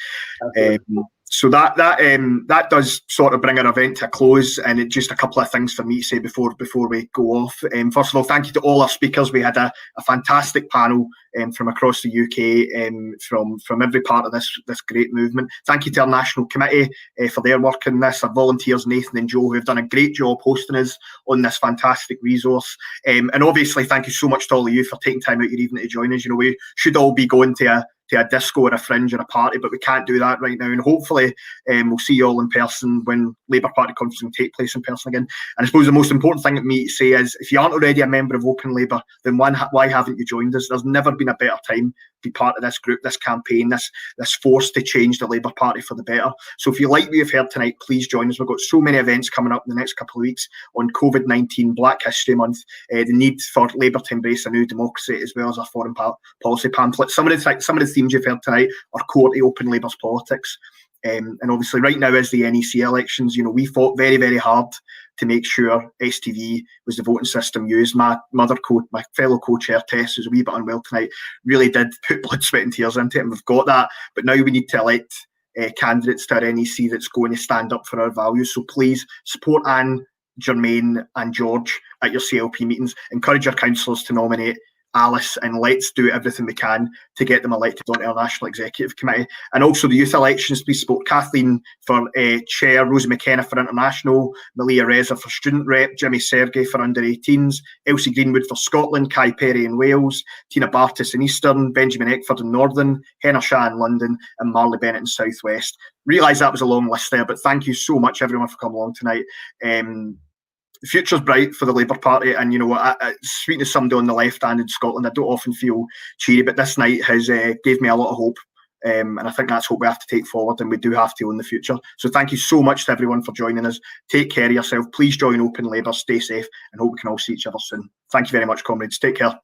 So that does sort of bring our event to a close, and just a couple of things for me to say before we go off. First of all, thank you to all our speakers. We had a fantastic panel from across the UK, from every part of this great movement. Thank you to our national committee for their work in this, our volunteers Nathan and Joe, who have done a great job hosting us on this fantastic resource. And obviously, thank you so much to all of you for taking time out your evening to join us. We should all be going to to a disco or a fringe or a party, but we can't do that right now. And hopefully we'll see you all in person when Labour Party conference will take place in person again. And I suppose the most important thing for me to say is, if you aren't already a member of Open Labour, then why haven't you joined us? There's never been a better time to be part of this group, this campaign, this force to change the Labour Party for the better. So if you like what you've heard tonight, please join us. We've got so many events coming up in the next couple of weeks on COVID-19, Black History Month, the need for Labour to embrace a new democracy, as well as a foreign policy pamphlet. Some of the themes you've heard tonight are core to Open Labour's politics. And obviously right now is the NEC elections. We fought very, very hard to make sure STV was the voting system used. My fellow co-chair Tess, who's a wee bit unwell tonight, really did put blood, sweat and tears into it, and we've got that. But now we need to elect candidates to our NEC that's going to stand up for our values. So please support Anne, Jermain and George at your CLP meetings. Encourage your councillors to nominate Alice, and let's do everything we can to get them elected onto our National Executive Committee. And also the youth elections, please support Cathleen for Chair, Rosie McKenna for International, Malia Reza for Student Rep, Jimmy Sergey for Under 18s, Elsie Greenwood for Scotland, Kai Perry in Wales, Tina Bartis in Eastern, Benjamin Eckford in Northern, Henna Shah in London, and Marley Bennett in South West. Realise that was a long list there, but thank you so much everyone for coming along tonight. The future's bright for the Labour Party, and speaking to somebody on the left hand in Scotland, I don't often feel cheery, but this night has gave me a lot of hope, and I think that's what we have to take forward, and we do have to in the future. So thank you so much to everyone for joining us. Take care of yourself. Please join Open Labour, stay safe, and hope we can all see each other soon. Thank you very much, comrades. Take care.